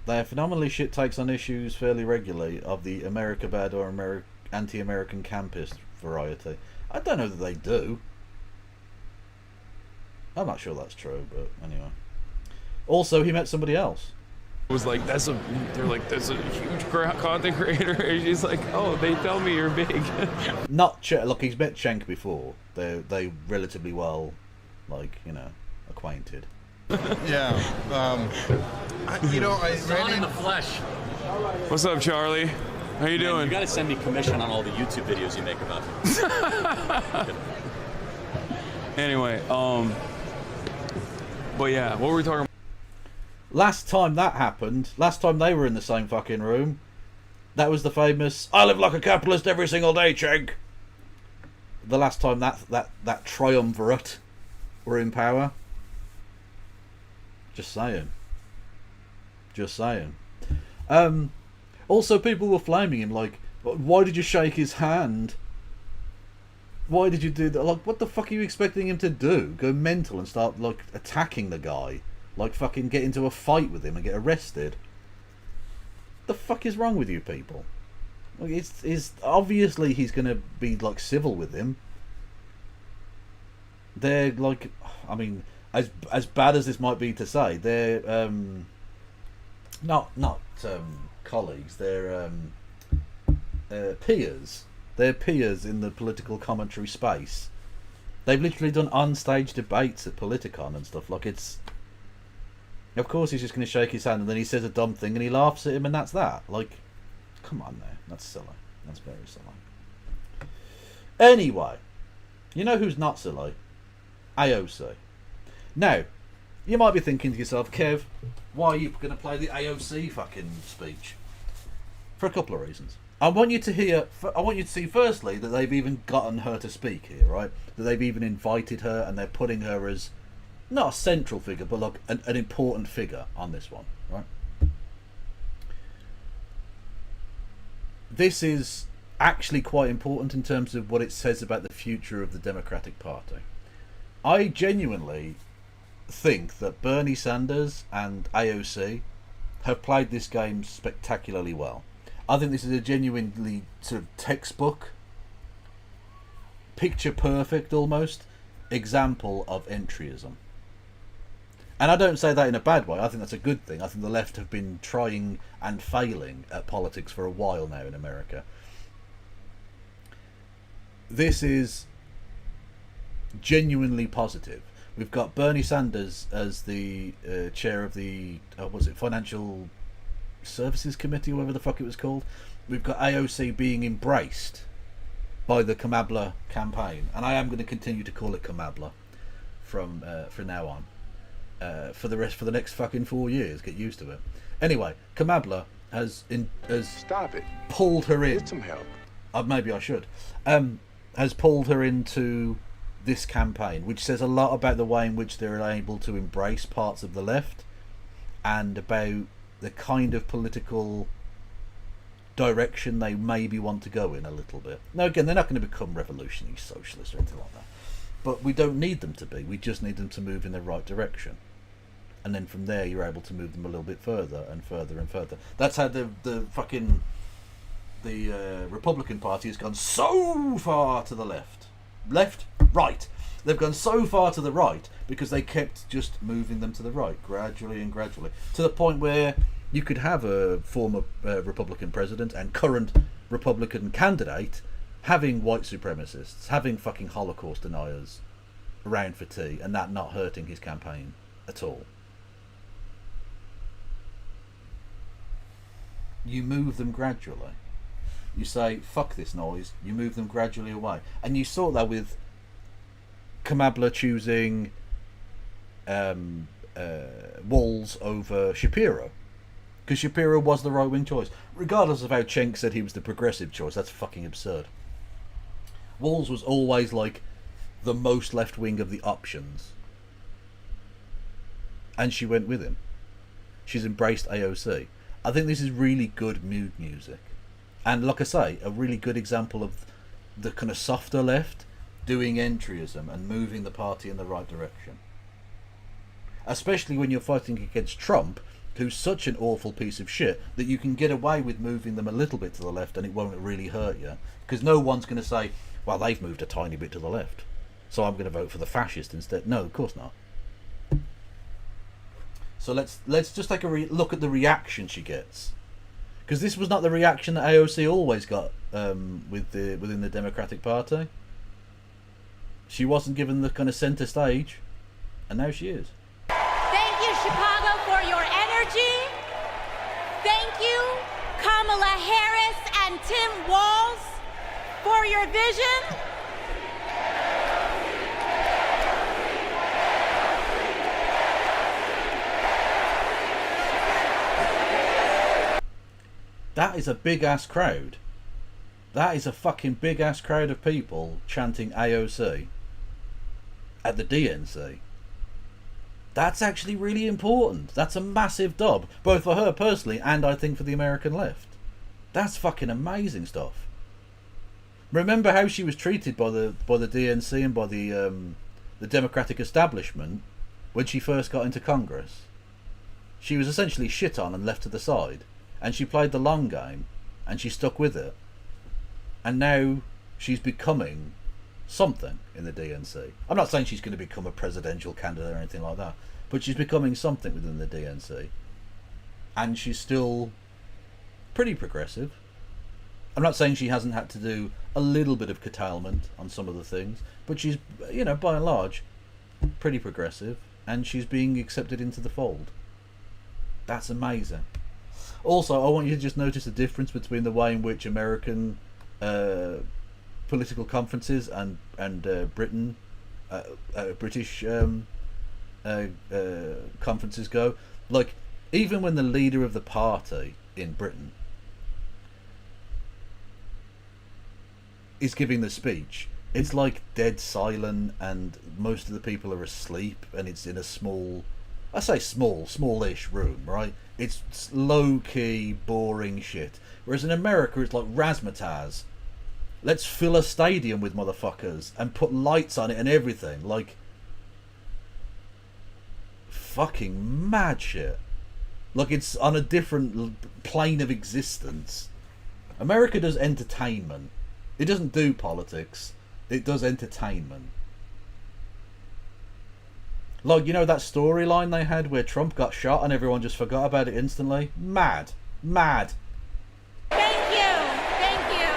Speaker 1: They have phenomenally shit takes on issues fairly regularly of the America bad or anti-American campist variety. I don't know that they do. I'm not sure that's true, but anyway. Also, he met somebody else.
Speaker 5: was like, they're like, that's a huge content creator. And she's like, oh, they tell me you're big.
Speaker 1: Not look, he's met Cenk before. They relatively well, like, you know, acquainted.
Speaker 2: Yeah. I
Speaker 8: Hasan in the
Speaker 2: really.
Speaker 8: flesh.
Speaker 5: What's up, Charlie? How you
Speaker 8: Man,
Speaker 5: doing?
Speaker 8: you gotta send me commission on all the YouTube videos you make about him.
Speaker 5: Anyway, but yeah, what were we talking about?
Speaker 1: Last time that happened, last time they were in the same fucking room, that was the famous "I live like a capitalist every single day" Cenk. The last time that triumvirate were in power. Just saying. Just saying. Also, people were flaming him like, why did you shake his hand? Why did you do that? Like, what the fuck are you expecting him to do? Go mental and start, like, attacking the guy? Like, fucking get into a fight with him and get arrested? The fuck is wrong with you people? Like, it's obviously he's gonna be, like, civil with him. They're, like, I mean, as bad as this might be to say, they're, not colleagues, they're peers. They're peers in the political commentary space. They've literally done on-stage debates at Politicon and stuff. Like, it's... Of course he's just going to shake his hand and then he says a dumb thing and he laughs at him and that's that. Like, come on now. That's silly. That's very silly. Anyway, you know who's not silly? AOC. Now, you might be thinking to yourself, Kev, why are you going to play the AOC fucking speech? For a couple of reasons. I want you to see firstly that they've even gotten her to speak here, right? That they've even invited her and they're putting her as not a central figure, but like an important figure on this one, right? This is actually quite important in terms of what it says about the future of the Democratic Party. I genuinely think that Bernie Sanders and AOC have played this game spectacularly well. I think this is a genuinely sort of textbook, picture perfect almost, example of entryism. And I don't say that in a bad way. I think that's a good thing. I think the left have been trying and failing at politics for a while now in America. This is genuinely positive. We've got Bernie Sanders as the chair of the Financial Services Committee, or whatever the fuck it was called. We've got AOC being embraced by the Kamala campaign, and I am going to continue to call it Kamala from now on, for the next fucking 4 years. Get used to it. Anyway, Kamala has
Speaker 4: Stop it.
Speaker 1: pulled her in.
Speaker 4: Get some help.
Speaker 1: Maybe I should. Has pulled her into this campaign, which says a lot about the way in which they're able to embrace parts of the left and about the kind of political direction they maybe want to go in a little bit. Now, again, they're not going to become revolutionary socialists or anything like that, but we don't need them to be. We just need them to move in the right direction, and then from there you're able to move them a little bit further and further and further. That's how the Republican Party has gone so far to the left, right. They've gone so far to the right because they kept just moving them to the right gradually and gradually, to the point where you could have a former Republican president and current Republican candidate having white supremacists, having fucking Holocaust deniers around for tea, and that not hurting his campaign at all. You move them gradually. You say, fuck this noise, you move them gradually away. And you saw that with Kamala choosing Walz over Shapiro, because Shapiro was the right-wing choice, regardless of how Cenk said he was the progressive choice. That's fucking absurd. Walz was always like the most left-wing of the options, and she went with him. She's embraced AOC. I think this is really good mood music, and like I say, a really good example of the kind of softer left doing entryism and moving the party in the right direction. Especially when you're fighting against Trump, who's such an awful piece of shit that you can get away with moving them a little bit to the left and it won't really hurt you, because no one's going to say, well, they've moved a tiny bit to the left, so I'm going to vote for the fascist instead. No, of course not. So let's just take a look at the reaction she gets, because this was not the reaction that AOC always got within the Democratic Party. She wasn't given the kind of centre stage, and now she is.
Speaker 9: Thank you, Chicago, for your energy. Thank you, Kamala Harris and Tim Walz, for your vision.
Speaker 1: That is a big ass crowd. That is a fucking big ass crowd of people chanting AOC at the DNC. That's actually really important. That's a massive dub, both for her personally and I think for the American left. That's fucking amazing stuff. Remember how she was treated by the DNC and by the Democratic establishment when she first got into Congress? She was essentially shit on and left to the side, and she played the long game and she stuck with it. And now she's becoming something in the DNC. I'm not saying she's going to become a presidential candidate or anything like that, but she's becoming something within the DNC. And she's still pretty progressive. I'm not saying she hasn't had to do a little bit of curtailment on some of the things, but she's, you know, by and large, pretty progressive, and she's being accepted into the fold. That's amazing. Also, I want you to just notice the difference between the way in which American political conferences and British conferences go. Like, even when the leader of the party in Britain is giving the speech, it's like dead silent and most of the people are asleep, and it's in a small, I say smallish room, right? It's low-key, boring shit. Whereas in America, it's like razzmatazz. Let's fill a stadium with motherfuckers and put lights on it and everything. Like, fucking mad shit. Like, it's on a different plane of existence. America does entertainment. It doesn't do politics. It does entertainment. Like, you know that storyline they had where Trump got shot and everyone just forgot about it instantly? Mad. Mad.
Speaker 9: Thank you. Thank you.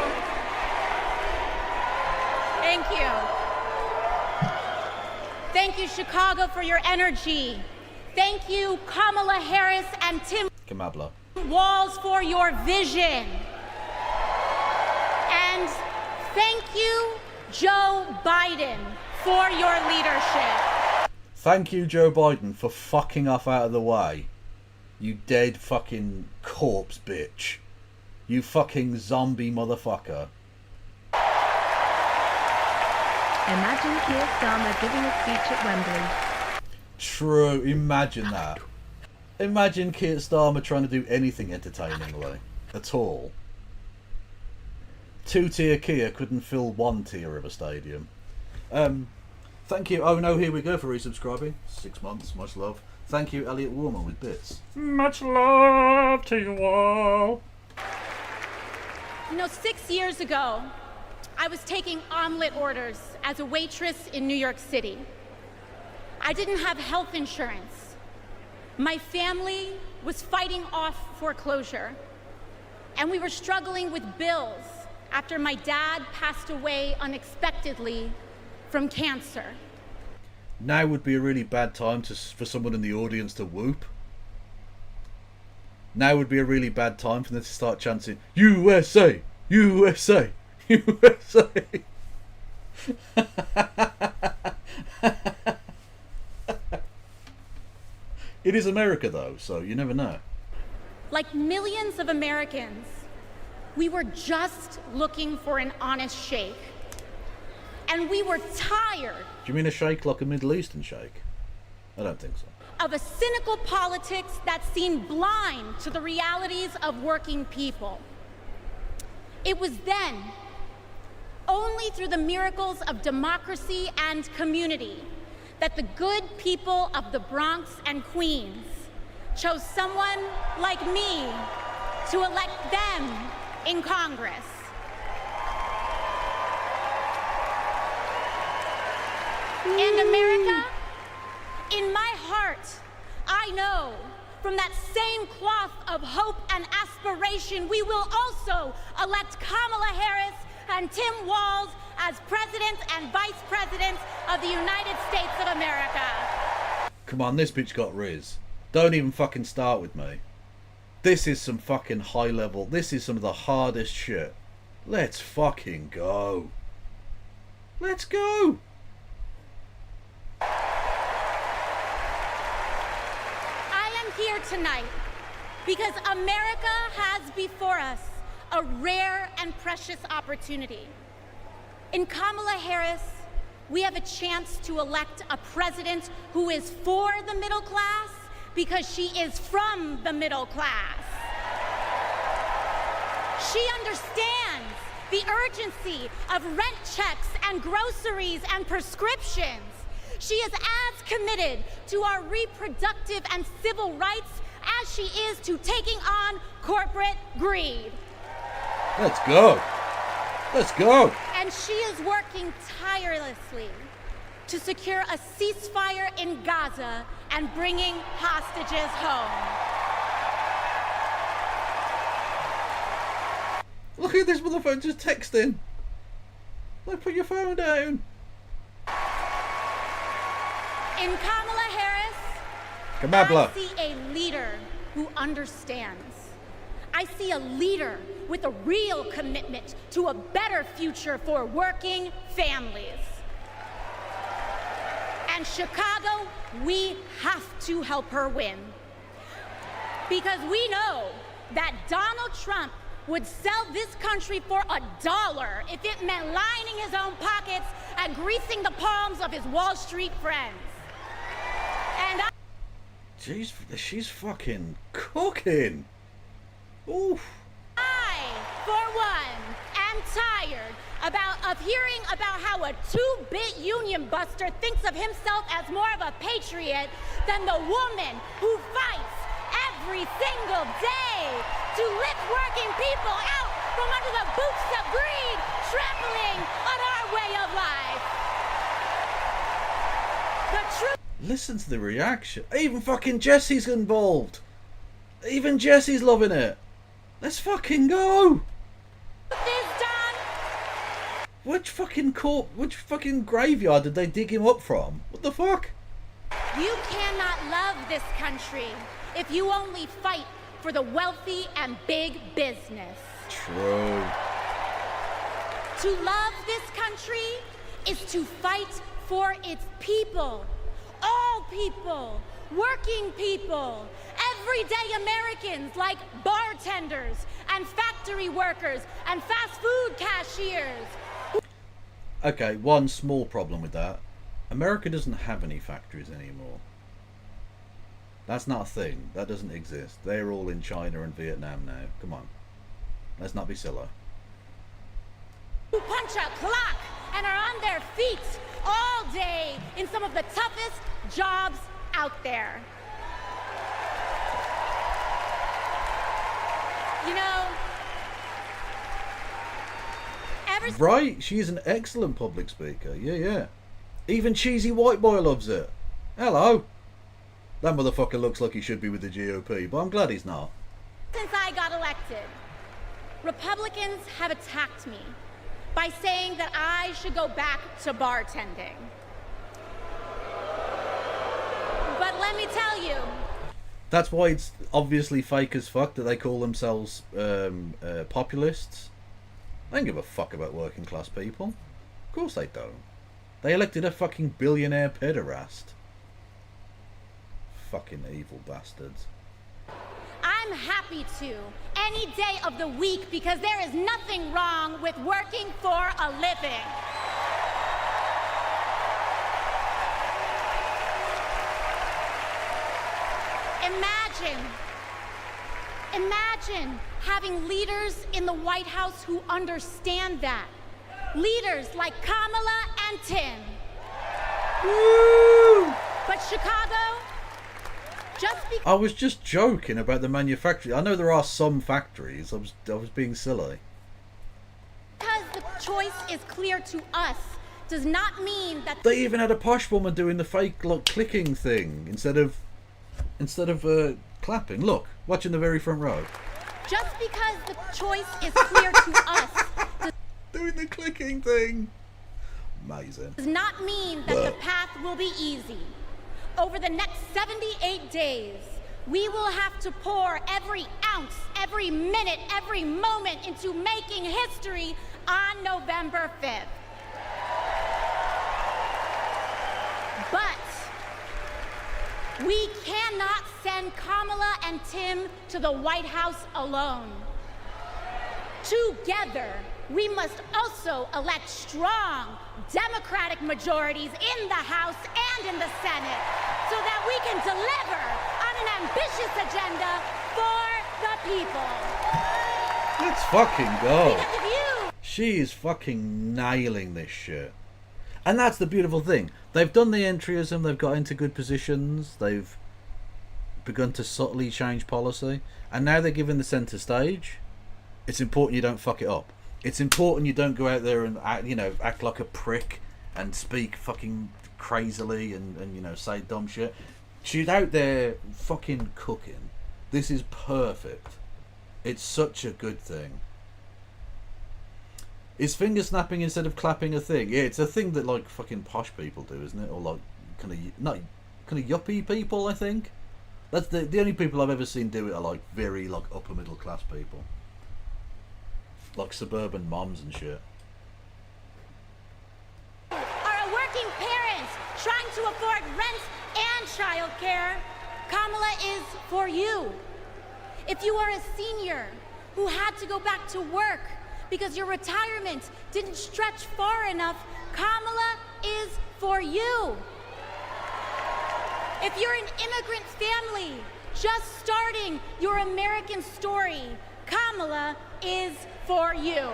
Speaker 9: Thank you. Thank you, Chicago, for your energy. Thank you, Kamala Harris and Tim
Speaker 1: Kamala
Speaker 9: Walz, for your vision. And thank you, Joe Biden, for your leadership.
Speaker 1: Thank you, Joe Biden, for fucking off out of the way. You dead fucking corpse bitch. You fucking zombie motherfucker.
Speaker 3: Imagine Keir Starmer giving a speech at Wembley.
Speaker 1: True, imagine that. Imagine Keir Starmer trying to do anything entertainingly. At all. 2-tier Keir couldn't fill 1 tier of a stadium. Thank you. Oh no, here we go for resubscribing. 6 months, much love. Thank you, Elliot Warmer with bits.
Speaker 10: Much love to you all.
Speaker 9: You know, 6 years ago, I was taking omelet orders as a waitress in New York City. I didn't have health insurance. My family was fighting off foreclosure, and we were struggling with bills after my dad passed away unexpectedly from cancer.
Speaker 1: Now would be a really bad time for someone in the audience to whoop. Now would be a really bad time for them to start chanting, USA! USA! USA! It is America though, so you never know.
Speaker 9: Like millions of Americans, we were just looking for an honest shake. And we were tired.
Speaker 1: Do you mean a shake like a Middle Eastern shake? I don't think so.
Speaker 9: Of a cynical politics that seemed blind to the realities of working people. It was then, only through the miracles of democracy and community, that the good people of the Bronx and Queens chose someone like me to elect them in Congress. And America, in my heart, I I know from that same cloth of hope and aspiration, we will also elect Kamala Harris and Tim Walz as President and Vice President of the United States of America.
Speaker 1: Come on, this bitch got riz. Don't even fucking start with me. This is some fucking high level. This is some of the hardest shit. Let's fucking go. Let's go.
Speaker 9: I am here tonight because America has before us a rare and precious opportunity. In Kamala Harris, we have a chance to elect a president who is for the middle class because she is from the middle class. She understands the urgency of rent checks and groceries and prescriptions. She is as committed to our reproductive and civil rights as she is to taking on corporate greed.
Speaker 1: Let's go. Let's go.
Speaker 9: And she is working tirelessly to secure a ceasefire in Gaza and bringing hostages home.
Speaker 1: Look at this motherfucker just texting. Like, put your phone down.
Speaker 9: In Kamala Harris,
Speaker 1: Kamala.
Speaker 9: I see a leader who understands. I see a leader with a real commitment to a better future for working families. And Chicago, we have to help her win. Because we know that Donald Trump would sell this country for $1 if it meant lining his own pockets and greasing the palms of his Wall Street friends. And
Speaker 1: Jeez, she's fucking cooking. Oof.
Speaker 9: I, for one, am tired of hearing about how a two-bit union buster thinks of himself as more of a patriot than the woman who fights every single day to lift working people out from under the boots of greed, trampling on our way of life. The truth.
Speaker 1: Listen to the reaction. Even fucking Jesse's involved. Even Jesse's loving it. Let's fucking go.
Speaker 9: Is done.
Speaker 1: Which fucking graveyard did they dig him up from? What the fuck?
Speaker 9: You cannot love this country if you only fight for the wealthy and big business.
Speaker 1: True.
Speaker 9: To love this country is to fight for its people. All people, working people, everyday Americans like bartenders and factory workers and fast food cashiers.
Speaker 1: Okay, one small problem with that. America doesn't have any factories anymore. That's not a thing. That doesn't exist. They're all in China and Vietnam now. Come on. Let's not be silly.
Speaker 9: Who punch a clock and are on their feet all day in some of the toughest jobs out there. You know,
Speaker 1: right? She's an excellent public speaker. Yeah. Even cheesy white boy loves it. Hello. That motherfucker looks like he should be with the GOP, but I'm glad he's not.
Speaker 9: Since I got elected, Republicans have attacked me by saying that I should go back to bartending. But let me tell you,
Speaker 1: that's why it's obviously fake as fuck that they call themselves populists. They don't give a fuck about working class people. Of course they don't. They elected a fucking billionaire pederast. Fucking evil bastards.
Speaker 9: I'm happy to any day of the week because there is nothing wrong with working for a living. Imagine having leaders in the White House who understand that. Leaders like Kamala and Tim.
Speaker 1: Woo!
Speaker 9: But Chicago, just because...
Speaker 1: I was just joking about the manufacturing. I know there are some factories. I was being silly.
Speaker 9: Because the choice is clear to us does not mean that...
Speaker 1: They even had a posh woman doing the fake clicking thing instead of instead of clapping. Look, watch in the very front row.
Speaker 9: Just because the choice is clear to us
Speaker 1: Doing the clicking thing. Amazing.
Speaker 9: does not mean that the path will be easy. Over the next 78 days, we will have to pour every ounce, every minute, every moment into making history on November 5th. But we cannot send Kamala and Tim to the White House alone. Together, we must also elect strong Democratic majorities in the House and in the Senate so that we can deliver on an ambitious agenda for the people.
Speaker 1: Let's fucking go.
Speaker 9: Because of you.
Speaker 1: She is fucking nailing this shit. And that's the beautiful thing. They've done the entryism, they've got into good positions, they've begun to subtly change policy, and now they're given the centre stage. It's important you don't fuck it up. It's important you don't go out there and act like a prick and speak fucking crazily and say dumb shit. She's out there fucking cooking. This is perfect. It's such a good thing. Is finger snapping instead of clapping a thing? Yeah, it's a thing that like fucking posh people do, isn't it? Or like kind of yuppie people, I think. That's the only people I've ever seen do it are like very like upper middle class people. Like suburban moms and shit.
Speaker 9: Are a working parent trying to afford rent and childcare? Kamala is for you. If you are a senior who had to go back to work because your retirement didn't stretch far enough, Kamala is for you. If you're an immigrant family just starting your American story, Kamala is for you.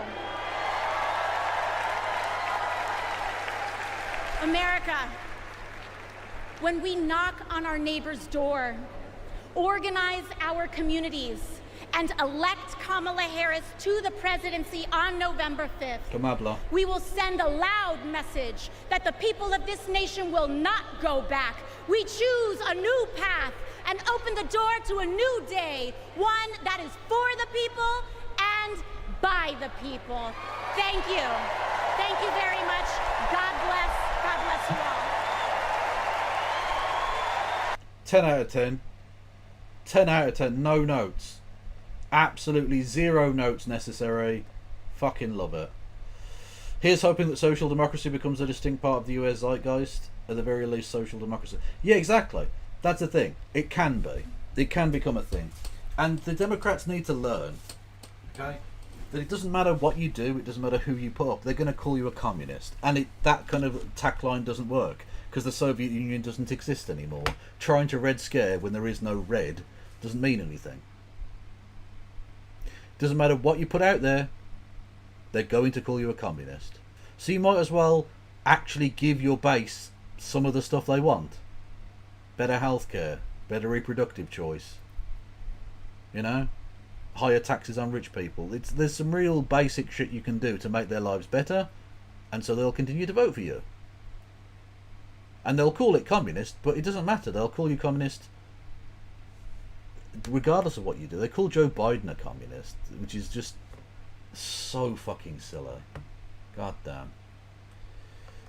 Speaker 9: America, when we knock on our neighbor's door, organize our communities, and elect Kamala Harris to the presidency on November 5th,
Speaker 1: Kamala.
Speaker 9: we will send a loud message that the people of this nation will not go back. We choose a new path and open the door to a new day, one that is for the people and by the people. Thank you. Thank you very much. God bless. God bless you all.
Speaker 1: 10 out of 10. 10 out of 10. No notes. Absolutely zero notes necessary. Fucking love it. Here's hoping that social democracy becomes a distinct part of the US zeitgeist. At the very least, social democracy. Yeah, exactly. That's the thing. It can be. It can become a thing. And the Democrats need to learn, okay, that it doesn't matter what you do, it doesn't matter who you put up, they're going to call you a communist. And that kind of tackline doesn't work, because the Soviet Union doesn't exist anymore. Trying to red scare when there is no red doesn't mean anything. Doesn't matter what you put out there, they're going to call you a communist. So you might as well actually give your base some of the stuff they want. Better healthcare, better reproductive choice, higher taxes on rich people. There's some real basic shit you can do to make their lives better, and so they'll continue to vote for you. And they'll call it communist, but it doesn't matter. They'll call you communist regardless of what you do. They call Joe Biden a communist, which is just so fucking silly. God damn.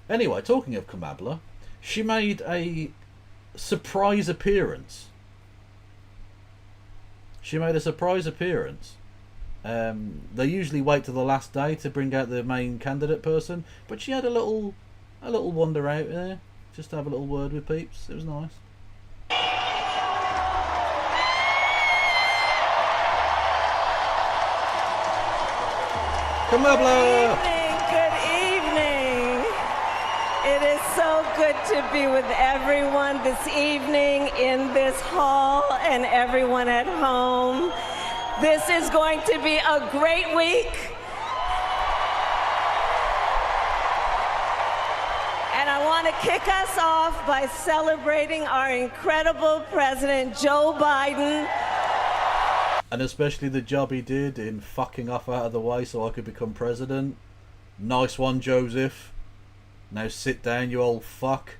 Speaker 1: Anyway, talking of Kamala, she made a surprise appearance. They usually wait till the last day to bring out the main candidate person, but she had a little wander out there just to have a little word with peeps. It was nice. Kamala!
Speaker 11: Good evening. It is so good to be with everyone this evening in this hall and everyone at home. This is going to be a great week. And I want to kick us off by celebrating our incredible President Joe Biden.
Speaker 1: And especially the job he did in fucking off out of the way so I could become president. Nice one, Joseph. Now sit down, you old fuck.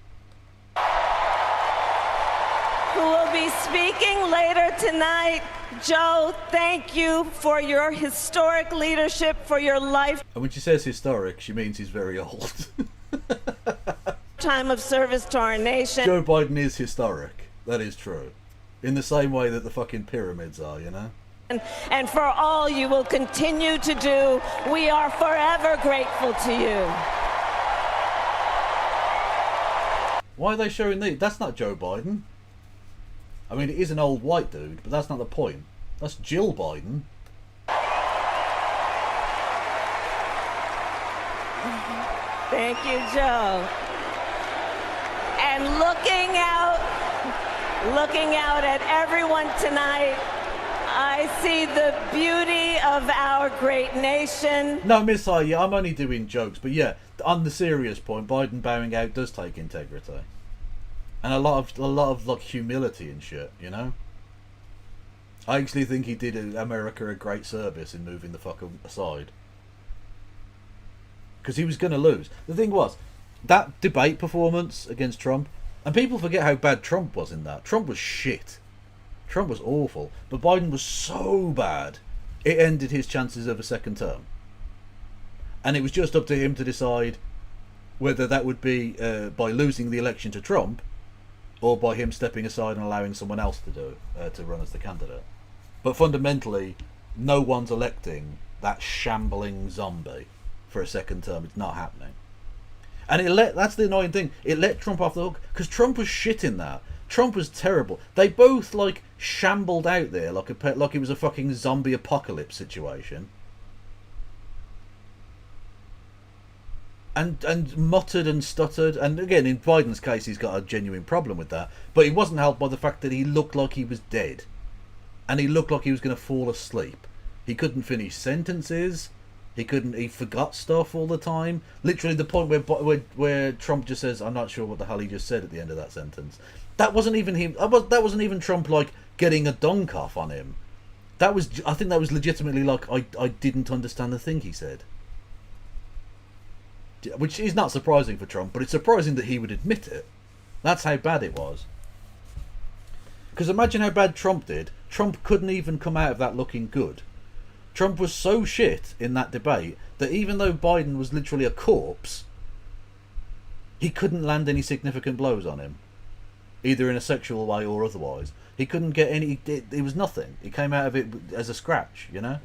Speaker 11: Who will will be speaking later tonight. Joe, thank you for your historic leadership, for your lifetime
Speaker 1: And when she says historic, she means he's very old.
Speaker 11: of service to our nation.
Speaker 1: Joe Biden is historic. That is true. In the same way that the fucking pyramids are, you know?
Speaker 11: And for all you will continue to do, we are forever grateful to you.
Speaker 1: Why are they showing these? That's not Joe Biden. I mean, it is an old white dude, but that's not the point. That's Jill Biden.
Speaker 11: Thank you, Joe. And looking out at everyone tonight, I see the beauty of our great nation.
Speaker 1: No, Miss I, yeah, I'm only doing jokes, but yeah, on the serious point, Biden bowing out does take integrity, and a lot of like humility and shit, you know. I actually think he did America a great service in moving the fuck aside, because he was going to lose. The thing was, that debate performance against Trump, and people forget how bad Trump was in that. Trump was shit. Trump was awful, but Biden was so bad, it ended his chances of a second term. And it was just up to him to decide whether that would be by losing the election to Trump, or by him stepping aside and allowing someone else to run as the candidate. But fundamentally, no one's electing that shambling zombie for a second term. It's not happening. And that's the annoying thing. It let Trump off the hook, because Trump was shit in that. Trump was terrible. They both like shambled out there like it was a fucking zombie apocalypse situation. And muttered and stuttered, and again in Biden's case he's got a genuine problem with that, but he wasn't helped by the fact that he looked like he was dead, and he looked like he was going to fall asleep. He couldn't finish sentences. He forgot stuff all the time. Literally the point where Trump just says, "I'm not sure what the hell he just said" at the end of that sentence. That wasn't even him. That wasn't even Trump like getting a dunk off on him. I think that was legitimately like I didn't understand the thing he said. Which is not surprising for Trump, but it's surprising that he would admit it. That's how bad it was. Because imagine how bad Trump did. Trump couldn't even come out of that looking good. Trump was so shit in that debate that even though Biden was literally a corpse, he couldn't land any significant blows on him, either in a sexual way or otherwise. He couldn't get any. It was nothing. He came out of it as a scratch, you know.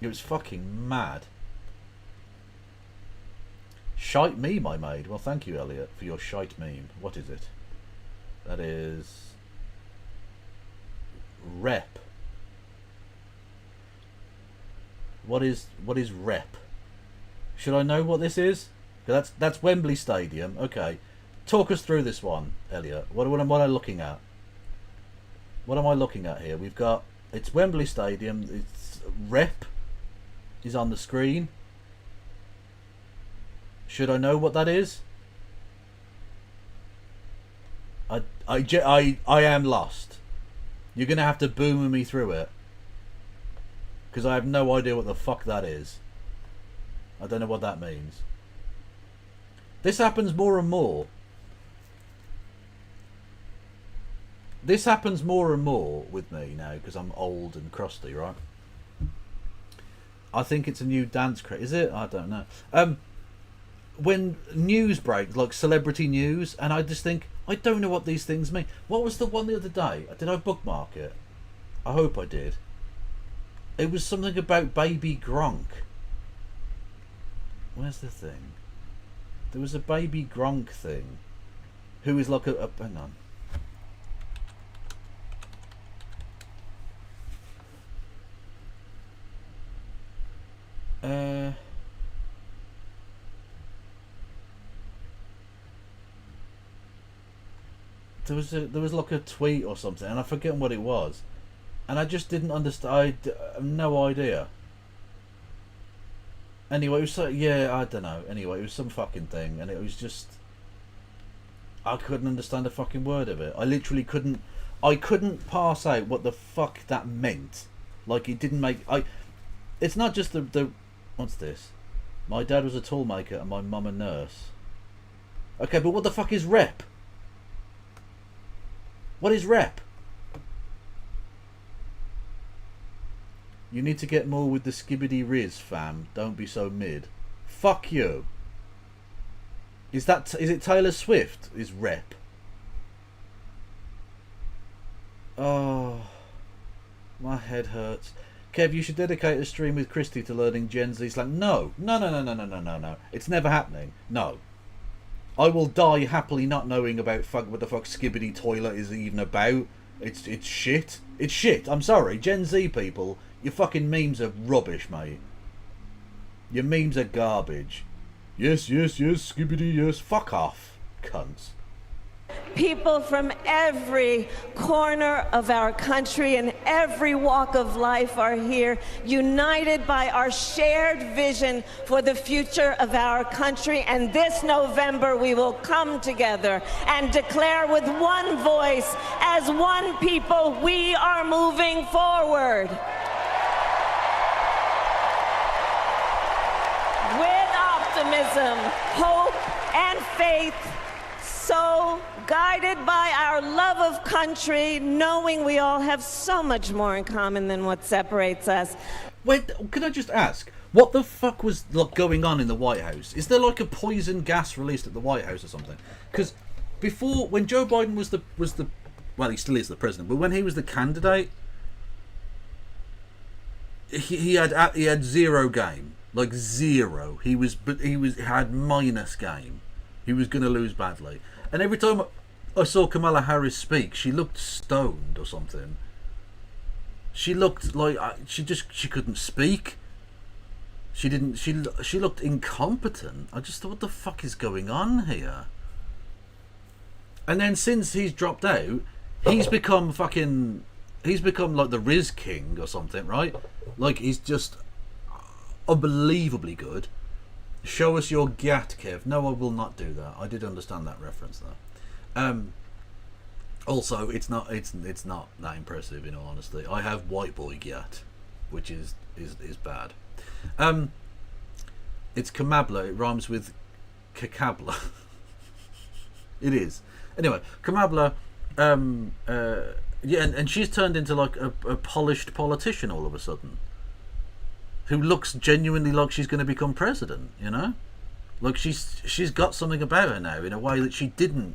Speaker 1: It was fucking mad. Shite meme I made. Well, thank you, Elliot, for your shite meme. What is it? That is rep. What is rep? Should I know what this is? That's Wembley Stadium. Okay, talk us through this one, Elliot. What am I looking at? What am I looking at here? We've got, it's Wembley Stadium. It's rep is on the screen. Should I know what that is? I am lost. You're gonna have to boomer me through it, because I have no idea what the fuck that is. I don't know what that means. This happens more and more. This happens more and more with me now because I'm old and crusty, right? I think it's a new dance craze. Is it? I don't know. When news breaks, like celebrity news, and I just think, I don't know what these things mean. What was the one the other day? Did I bookmark it? I hope I did. It was something about Baby Gronk. Where's the thing? There was a Baby Gronk thing. Who is like a hang on. There was like a tweet or something, and I forget what it was, and I just didn't understand. I have no idea. Anyway, it was so, yeah, I don't know. Anyway, it was some fucking thing, and it was just, I couldn't understand a fucking word of it. I literally couldn't. I couldn't parse out what the fuck that meant. Like, it didn't make. It's not just the. What's this? My dad was a toolmaker and my mum a nurse. Okay, but what the fuck is rep? What is rep? You need to get more with the skibbity riz, fam. Don't be so mid. Fuck you. Is it Taylor Swift? Is rep? Oh, my head hurts. Kev, you should dedicate a stream with Christy to learning Gen Z slang. No. It's never happening. No. I will die happily not knowing about what the fuck skibbity toilet is even about. It's shit. It's shit. I'm sorry. Gen Z people, your fucking memes are rubbish, mate. Your memes are garbage. Yes, skibbity, yes. Fuck off, cunts.
Speaker 11: People from every corner of our country and every walk of life are here, united by our shared vision for the future of our country. And this November, we will come together and declare with one voice, as one people, we are moving forward. With optimism, hope, and faith, so guided by our love of country, knowing we all have so much more in common than what separates us.
Speaker 1: Wait, can I just ask, what the fuck was going on in the White House? Is there like a poison gas released at the White House or something? Because before, when Joe Biden was the well, he still is the president, but when he was the candidate, he had zero game, like zero. He had minus game. He was going to lose badly. And every time I saw Kamala Harris speak, she looked stoned or something. She looked like she couldn't speak. She looked incompetent. I just thought, what the fuck is going on here? And then since he's dropped out, he's become like the Riz King or something, right? Like, he's just unbelievably good. Show us your gat, Kev. No, I will not do that. I did understand that reference though. Also, it's not that impressive, in all honesty. I have white boy gat, which is bad. It's Kamabla. It rhymes with Kakabla. It is. Anyway, Kamabla. Yeah, and she's turned into like a polished politician all of a sudden, who looks genuinely like she's going to become president, you know? Like she's got something about her now in a way that she didn't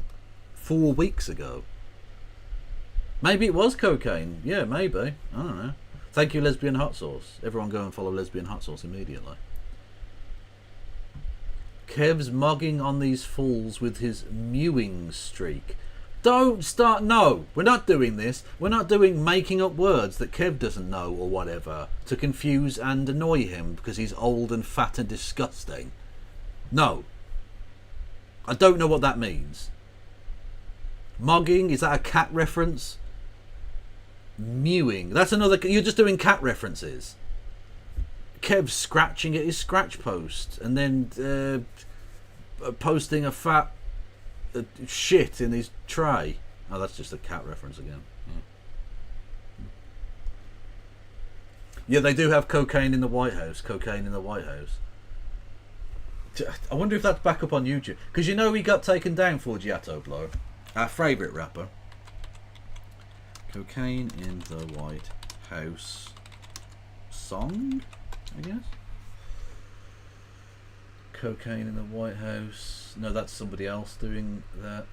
Speaker 1: 4 weeks ago. Maybe it was cocaine. Yeah, maybe. I don't know. Thank you, Lesbian Hot Sauce. Everyone go and follow Lesbian Hot Sauce immediately. Kev's mugging on these fools with his mewing streak. Don't start. No, we're not doing this. We're not doing making up words that Kev doesn't know or whatever to confuse and annoy him because he's old and fat and disgusting. No. I don't know what that means. Mugging, is that a cat reference? Mewing, that's another. You're just doing cat references. Kev's scratching at his scratch post and then posting a fat shit in his tray. Oh, that's just a cat reference again. Yeah, they do have cocaine in the White House. Cocaine in the White House. I wonder if that's back up on YouTube. Because you know he got taken down for Giatto Blow. Our favourite rapper. Cocaine in the White House song, I guess. Cocaine in the White House. No, that's somebody else doing that.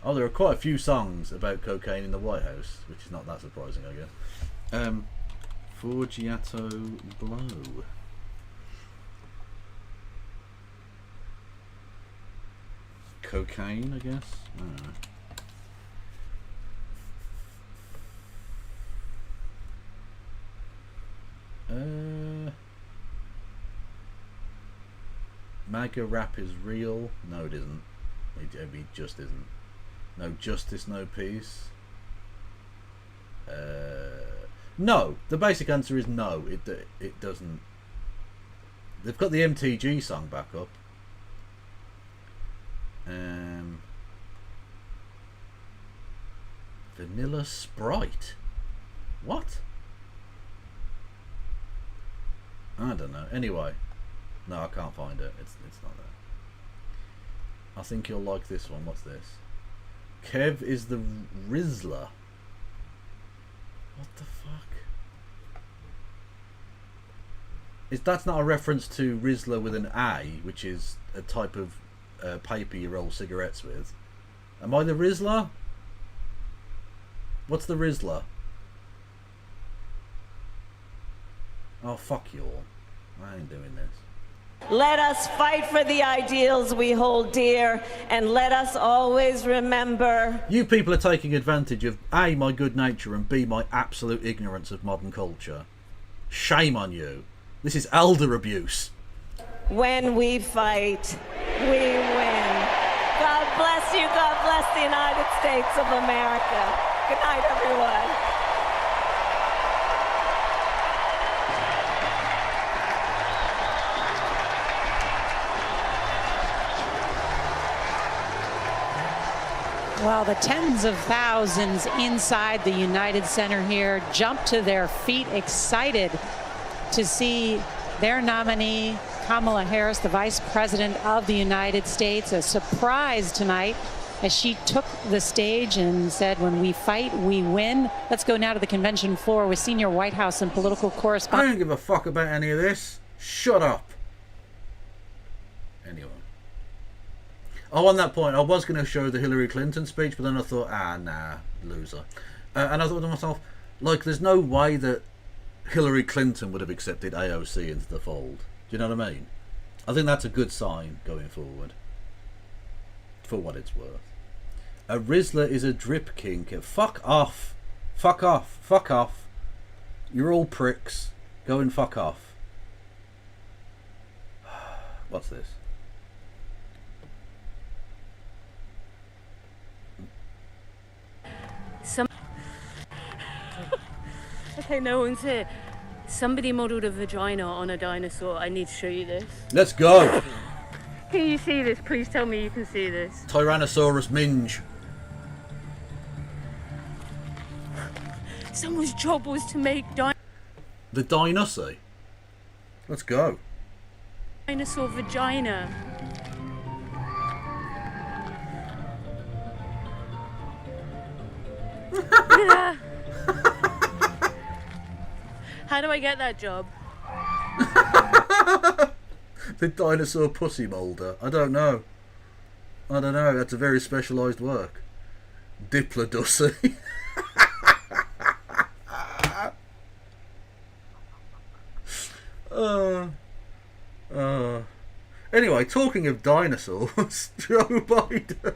Speaker 1: Oh, there are quite a few songs about cocaine in the White House, which is not that surprising, I guess. Forgiato Blow. Cocaine, I guess. I don't know. MAGA rap is real. No, it isn't. It just isn't. No justice, no peace. No. The basic answer is no. It doesn't. They've got the MTG song back up. Vanilla Sprite. What? I don't know. Anyway, no, I can't find it. It's not there. I think you'll like this one. What's this? Kev is the Rizzler. What the fuck? That's not a reference to Rizzler with an A, which is a type of paper you roll cigarettes with. Am I the Rizzler? What's the Rizzler? Oh, fuck you all. I ain't doing this.
Speaker 11: Let us fight for the ideals we hold dear, and let us always remember.
Speaker 1: You people are taking advantage of A, my good nature, and B, my absolute ignorance of modern culture. Shame on you. This is elder abuse.
Speaker 11: When we fight, we win. God bless you. God bless the United States of America. Good night, everyone.
Speaker 12: Well, the tens of thousands inside the United Center here jump to their feet, excited to see their nominee, Kamala Harris, the Vice President of the United States. A surprise tonight as she took the stage and said, when we fight, we win. Let's go now to the convention floor with senior White House and political correspondent.
Speaker 1: I don't give a fuck about any of this. Shut up. Anyway. Oh, on that point, I was going to show the Hillary Clinton speech, but then I thought, nah, loser. And I thought to myself, like, there's no way that Hillary Clinton would have accepted AOC into the fold. Do you know what I mean? I think that's a good sign going forward. For what it's worth. A Rizzler is a drip king. Fuck off. Fuck off. Fuck off. You're all pricks. Go and fuck off. What's this?
Speaker 13: Okay, no one's here. Somebody modelled a vagina on a dinosaur. I need to show you this.
Speaker 1: Let's go.
Speaker 13: Can you see this? Please tell me you can see this.
Speaker 1: Tyrannosaurus minge.
Speaker 13: Someone's job was to make
Speaker 1: The dinosaur. Let's go.
Speaker 13: Dinosaur vagina. How do I get that job?
Speaker 1: The dinosaur pussy moulder. I don't know. That's a very specialised work. Diplodocus. Anyway, talking of dinosaurs, Joe Biden.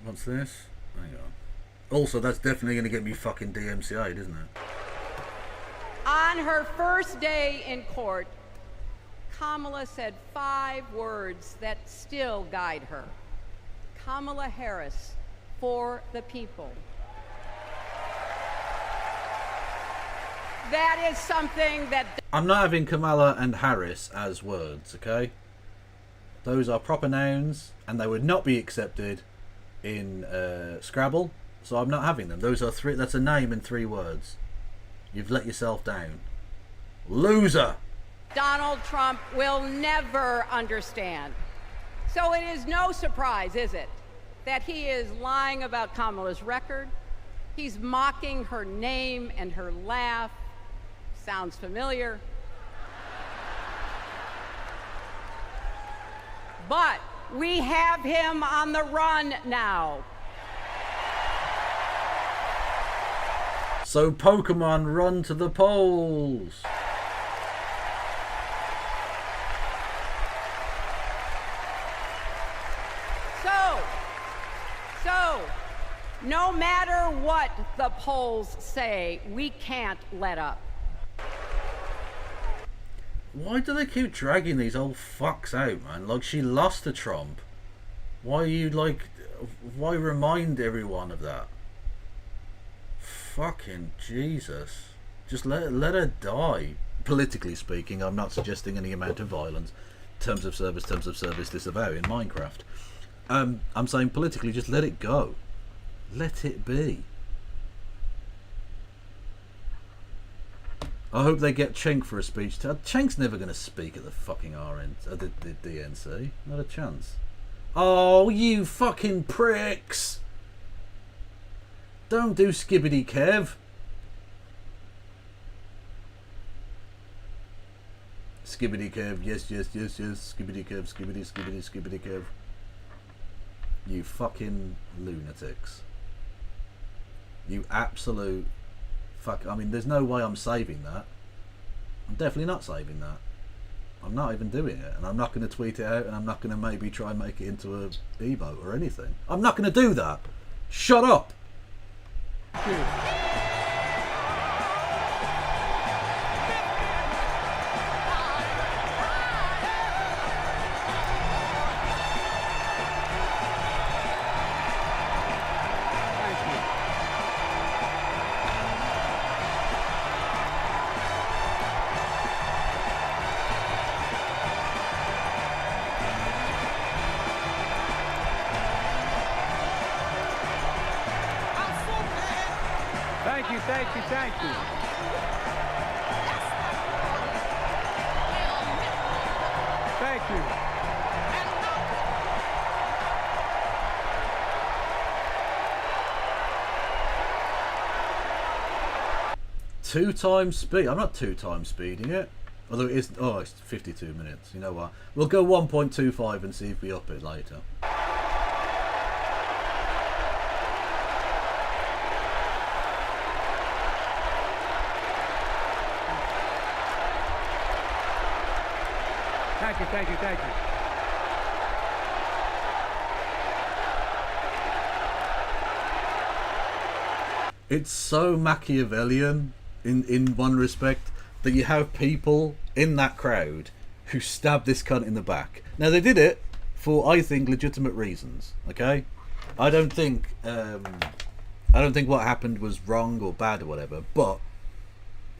Speaker 1: What's this? Hang on. Also, that's definitely going to get me fucking DMCA'd, isn't it?
Speaker 14: On her first day in court, Kamala said 5 words that still guide her. Kamala Harris, for the people. That is something that...
Speaker 1: I'm not having Kamala and Harris as words, okay? Those are proper nouns, and they would not be accepted in Scrabble, so I'm not having them. Those are 3. That's a name in 3 words. You've let yourself down. Loser!
Speaker 14: Donald Trump will never understand. So it is no surprise, is it, that he is lying about Kamala's record. He's mocking her name and her laugh. Sounds familiar. But we have him on the run now.
Speaker 1: So Pokemon run to the polls.
Speaker 14: So, no matter what the polls say, we can't let up.
Speaker 1: Why do they keep dragging these old fucks out, man? Like, she lost to Trump. Why are you like? Why remind everyone of that? Fucking Jesus! Just let her die. Politically speaking, I'm not suggesting any amount of violence. Terms of service, disavow in Minecraft. I'm saying politically, just let it go. Let it be. I hope they get Cenk for a speech. Cenk's never going to speak at the fucking the DNC. Not a chance. Oh, you fucking pricks! Don't do skibbity Kev. Skibbity Kev, yes. Skibbity Kev, skibbity Kev. You fucking lunatics. You absolute fuck. I mean, there's no way I'm saving that. I'm definitely not saving that. I'm not even doing it, and I'm not going to tweet it out, and I'm not going to maybe try and make it into a emote or anything. I'm not going to do that. Shut up.
Speaker 15: Thank you. Thank you.
Speaker 1: Two times speed. I'm not 2 times speeding it. Although it is. Oh, it's 52 minutes. You know what? We'll go 1.25 and see if we up it later.
Speaker 15: Thank you.
Speaker 1: It's so Machiavellian in one respect that you have people in that crowd who stab this cunt in the back. Now they did it for, I think, legitimate reasons. Okay, I don't think what happened was wrong or bad or whatever, but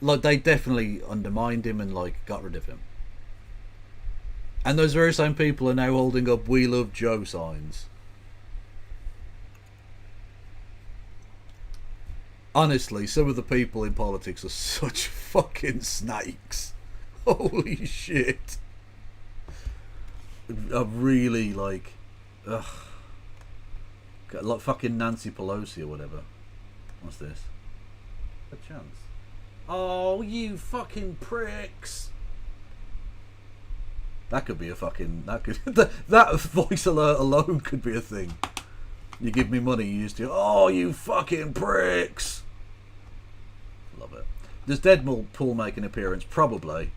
Speaker 1: like they definitely undermined him and like got rid of him. And those very same people are now holding up "We Love Joe" signs. Honestly, some of the people in politics are such fucking snakes. Holy shit. I'm really like, ugh. Like fucking Nancy Pelosi or whatever. What's this? A chance. Oh, you fucking pricks. That could be a fucking... That voice alert alone could be a thing. You give me money, you used to... Oh, you fucking pricks! Love it. Does Deadpool make an appearance? Probably.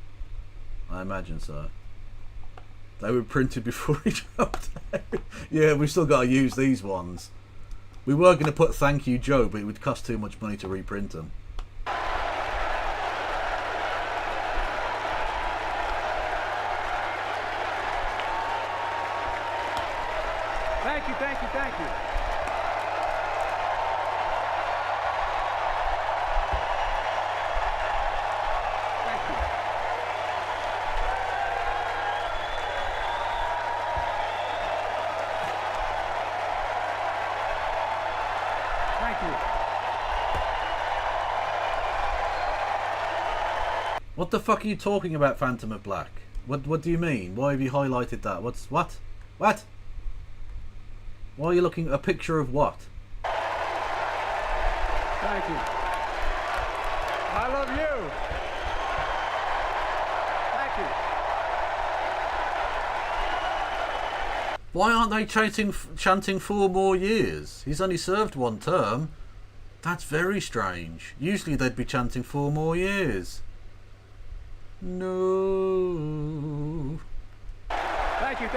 Speaker 1: I imagine so. They were printed before he dropped out. Yeah, we've still got to use these ones. We were going to put "Thank You Joe," but it would cost too much money to reprint them.
Speaker 15: Thank you.
Speaker 1: What the fuck are you talking about, Phantom of Black? What do you mean? Why have you highlighted that? What? Why are you looking at a picture of what?
Speaker 15: Thank you. I love you. Thank you.
Speaker 1: Why aren't they chanting 4 more years? He's only served 1 term. That's very strange. Usually they'd be chanting 4 more years. No.
Speaker 15: Thank you.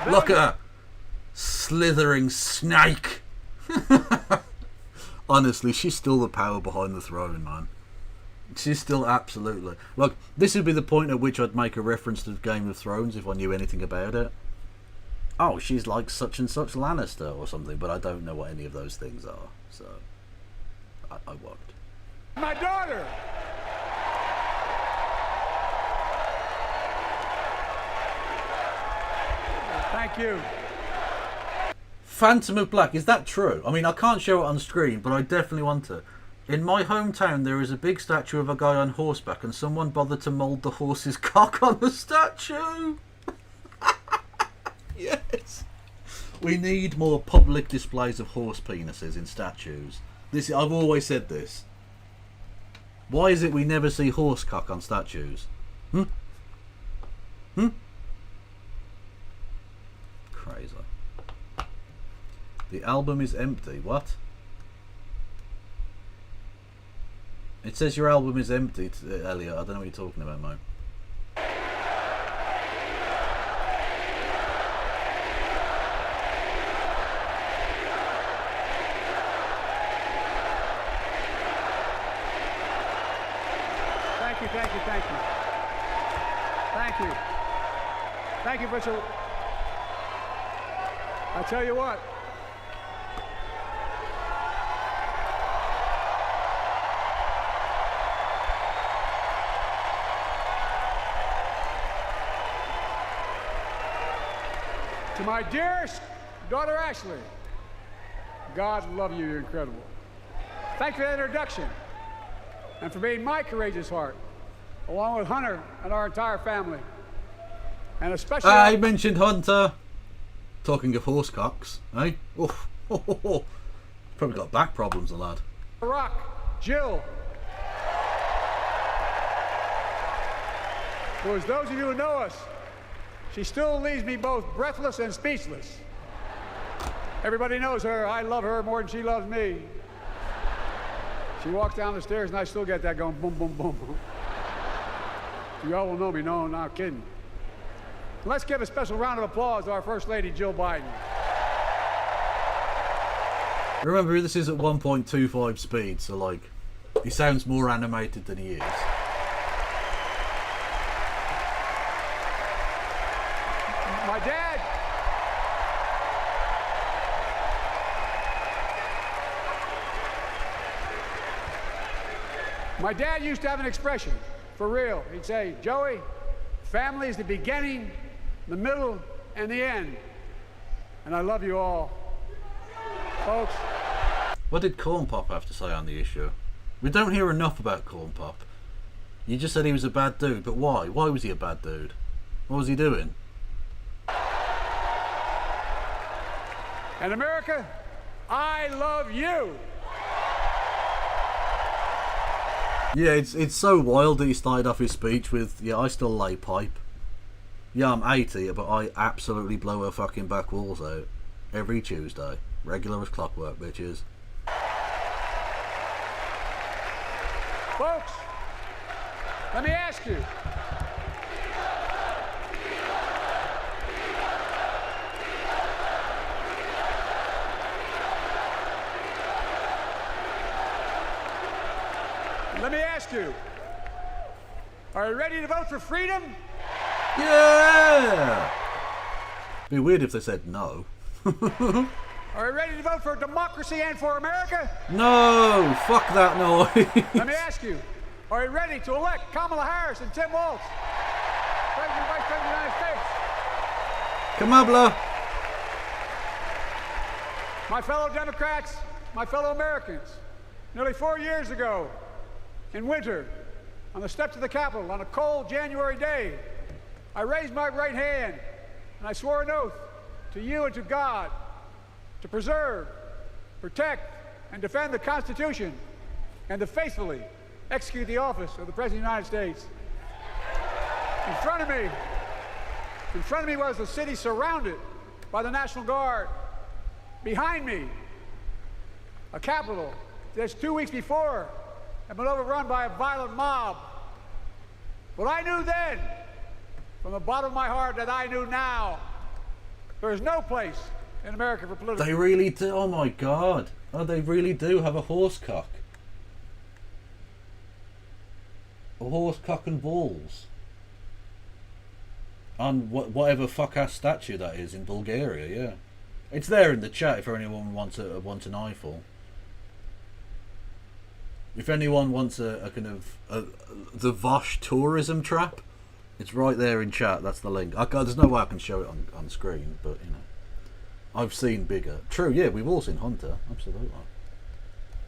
Speaker 1: Look at her. Slithering snake. Honestly, she's still the power behind the throne, man. She's still absolutely... Look, this would be the point at which I'd make a reference to Game of Thrones if I knew anything about it. Oh, she's like such and such Lannister or something, but I don't know what any of those things are, so I won't.
Speaker 15: My daughter! Thank you.
Speaker 1: Phantom of Black, is that true? I mean, I can't show it on screen, but I definitely want to. In my hometown, there is a big statue of a guy on horseback, and someone bothered to mould the horse's cock on the statue. Yes. We need more public displays of horse penises in statues. I've always said this. Why is it we never see horse cock on statues? Crazy. The album is empty. What? It says your album is empty, Elliot. I don't know what you're talking about, mate.
Speaker 15: Thank you, thank you, thank you. Thank you. Thank you, Bishop. I tell you what. To my dearest daughter Ashley, God love you, you're incredible. Thank you for that introduction and for being my courageous heart, along with Hunter and our entire family. And especially...
Speaker 1: I mentioned Hunter. Talking of horse cocks, eh? Oof. Probably got back problems, the lad.
Speaker 15: Rock, Jill. For as those of you who know us, she still leaves me both breathless and speechless. Everybody knows her. I love her more than she loves me. She walks down the stairs and I still get that going boom, boom, boom, boom. You all will know me. No, I'm not kidding. Let's give a special round of applause to our First Lady, Jill Biden.
Speaker 1: Remember, this is at 1.25 speed, so like, he sounds more animated than he is.
Speaker 15: My dad. My dad used to have an expression, for real. He'd say, Joey, family is the beginning, the middle, and the end. And I love you all. Folks.
Speaker 1: What did Corn Pop have to say on the issue? We don't hear enough about Corn Pop. You just said he was a bad dude, but why? Why was he a bad dude? What was he doing?
Speaker 15: And America, I love you.
Speaker 1: Yeah, it's so wild that he started off his speech with, yeah, I still lay pipe. Yeah, I'm 80, but I absolutely blow her fucking back walls out. Every Tuesday. Regular as clockwork, bitches.
Speaker 15: Folks, let me ask you. Let me ask you. Are you ready to vote for freedom?
Speaker 1: Yeah! Be weird if they said no.
Speaker 15: Are you ready to vote for democracy and for America?
Speaker 1: No! Fuck that noise!
Speaker 15: Let me ask you. Are you ready to elect Kamala Harris and Tim Walz, President and Vice President of the United States?
Speaker 1: Kamala!
Speaker 15: My fellow Democrats, my fellow Americans, nearly 4 years ago, in winter, on the steps of the Capitol, on a cold January day, I raised my right hand and I swore an oath to you and to God to preserve, protect, and defend the Constitution and to faithfully execute the office of the President of the United States. In front of me was the city surrounded by the National Guard. Behind me, a Capitol just 2 weeks before had been overrun by a violent mob. But I knew then, from the bottom of my heart, that I knew now, there is no place in America for political...
Speaker 1: They really do. Oh my god. Oh, they really do have a horse cock. A horse, cock and balls. On whatever fuck-ass statue that is in Bulgaria, yeah. It's there in the chat if anyone wants an eyeful. If anyone wants a kind of the Vosh tourism trap, it's right there in chat. That's the link. There's no way I can show it on screen, but you know, I've seen bigger. True, yeah, we've all seen Hunter, absolutely.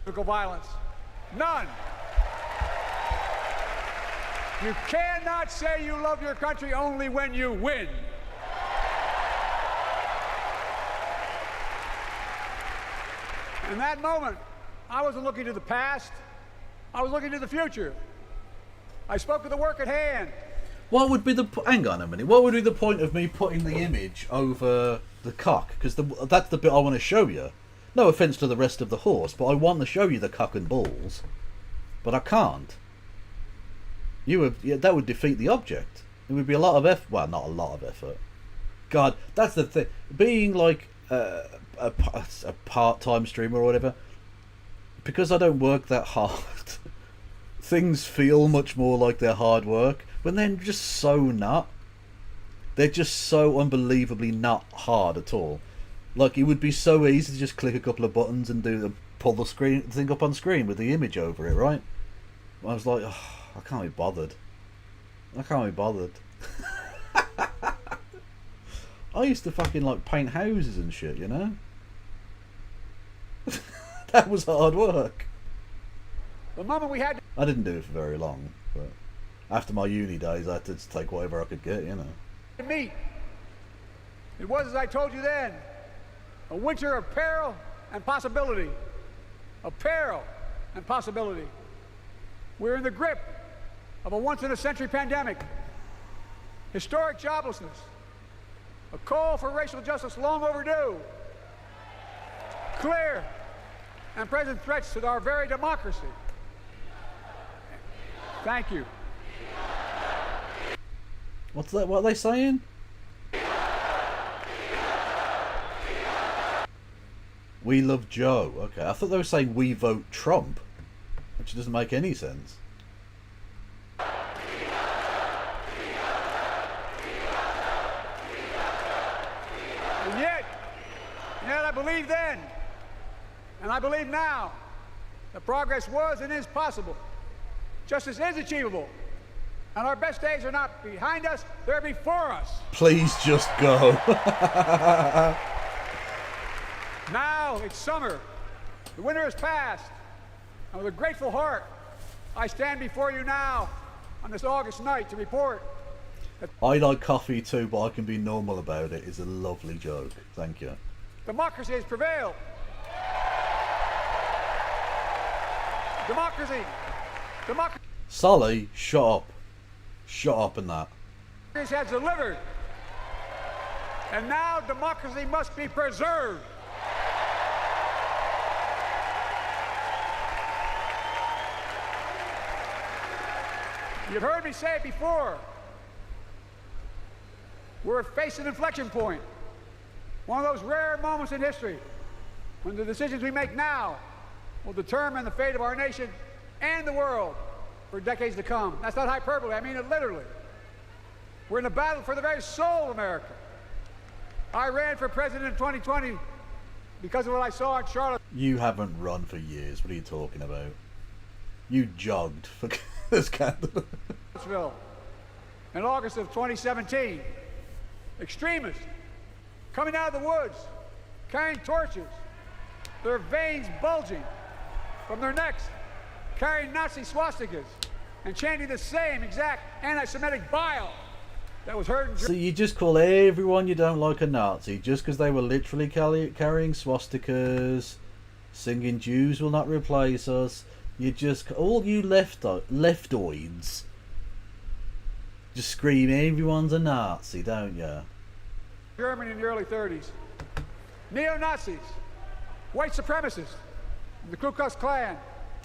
Speaker 15: Physical violence, none. You cannot say you love your country only when you win. In that moment, I wasn't looking to the past. I was looking to the future. I spoke of the work at hand.
Speaker 1: What would be the... Hang on a minute. What would be the point of me putting the image over the cock? Because that's the bit I want to show you. No offence to the rest of the horse, but I want to show you the cock and balls. But I can't. That would defeat the object. It would be a lot of effort. Well, not a lot of effort. God, that's the thing. Being like a part-time streamer or whatever, because I don't work that hard, things feel much more like they're hard work, when they're just so not. They're just so unbelievably not hard at all. Like, it would be so easy to just click a couple of buttons and pull the thing up on screen with the image over it, right? I was like, oh, I can't be bothered. I can't be bothered. I used to fucking like paint houses and shit, you know? That was hard work.
Speaker 15: The moment we had to...
Speaker 1: I didn't do it for very long, but after my uni days I had to take whatever I could get, you know.
Speaker 15: meet. It was, as I told you then, a winter of peril and possibility. Of peril and possibility. We're in the grip of a once-in-a-century pandemic, historic joblessness, a call for racial justice long overdue, clear and present threats to our very democracy. Thank you.
Speaker 1: What's that? What are they saying? We love Joe. Okay, I thought they were saying we vote Trump, which doesn't make any sense.
Speaker 15: And yet I believe then, and I believe now, that progress was and is possible. Justice is achievable. And our best days are not behind us, they're before us.
Speaker 1: Please just go.
Speaker 15: Now it's summer. The winter has passed. And with a grateful heart, I stand before you now on this August night to report that
Speaker 1: I like coffee too, but I can be normal about it. Is a lovely joke. Thank you.
Speaker 15: democracy has prevailed. Democracy.
Speaker 1: Sully, shut up. Shut up and that.
Speaker 15: Democracy has delivered. And now democracy must be preserved. You've heard me say it before. We're facing an inflection point. One of those rare moments in history when the decisions we make now will determine the fate of our nation and the world for decades to come. That's not hyperbole, I mean it literally. We're in a battle for the very soul of America. I ran for president in 2020 because of what I saw in Charlotte.
Speaker 1: You haven't run for years. What are you talking about? You jogged for this candidate.
Speaker 15: In August of 2017, extremists coming out of the woods, carrying torches, their veins bulging from their necks, carrying Nazi swastikas, and chanting the same exact anti-Semitic bile that was heard in
Speaker 1: So you just call everyone you don't like a Nazi just because they were literally carrying swastikas, singing Jews will not replace us. You just, all you leftoids, just scream everyone's a Nazi, don't you?
Speaker 15: Germany in the early 30s. Neo-Nazis, white supremacists, the Ku Klux Klan.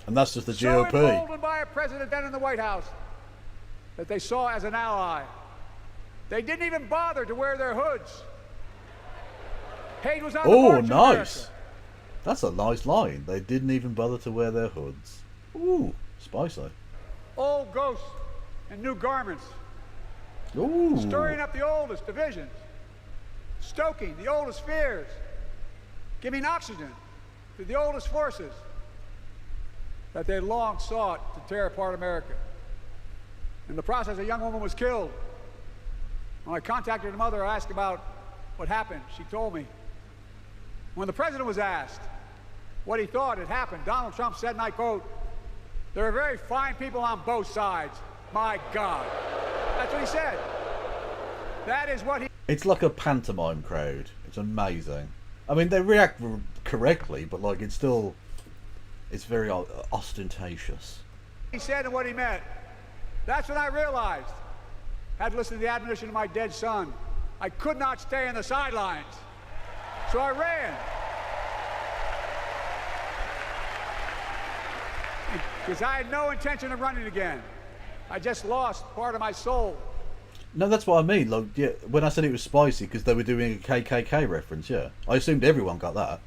Speaker 1: And that's just the
Speaker 15: So
Speaker 1: GOP.
Speaker 15: emboldened by a president then in the White House that they saw as an ally. They didn't even bother to wear their hoods. Hate was on the
Speaker 1: Oh,
Speaker 15: march in
Speaker 1: nice.
Speaker 15: America.
Speaker 1: That's a nice line. They didn't even bother to wear their hoods. Ooh, spicy.
Speaker 15: old ghosts in new garments,
Speaker 1: Ooh.
Speaker 15: stirring up the oldest divisions, stoking the oldest fears, giving oxygen to the oldest forces that they long sought to tear apart America. In the process, a young woman was killed. When I contacted her mother, I asked about what happened. She told me. When the president was asked what he thought had happened, Donald Trump said, and I quote, "There are very fine people on both sides. My God." That's what he said. That is what he...
Speaker 1: It's like a pantomime crowd. It's amazing. I mean, they react correctly, but like it's still... It's very ostentatious.
Speaker 15: He said and what he meant. That's when I realized, had to listen to the admonition of my dead son, I could not stay on the sidelines. So I ran. Because I had no intention of running again. I just lost part of my soul.
Speaker 1: No, that's what I mean. Like, yeah, when I said it was spicy, because they were doing a KKK reference, yeah. I assumed everyone got that.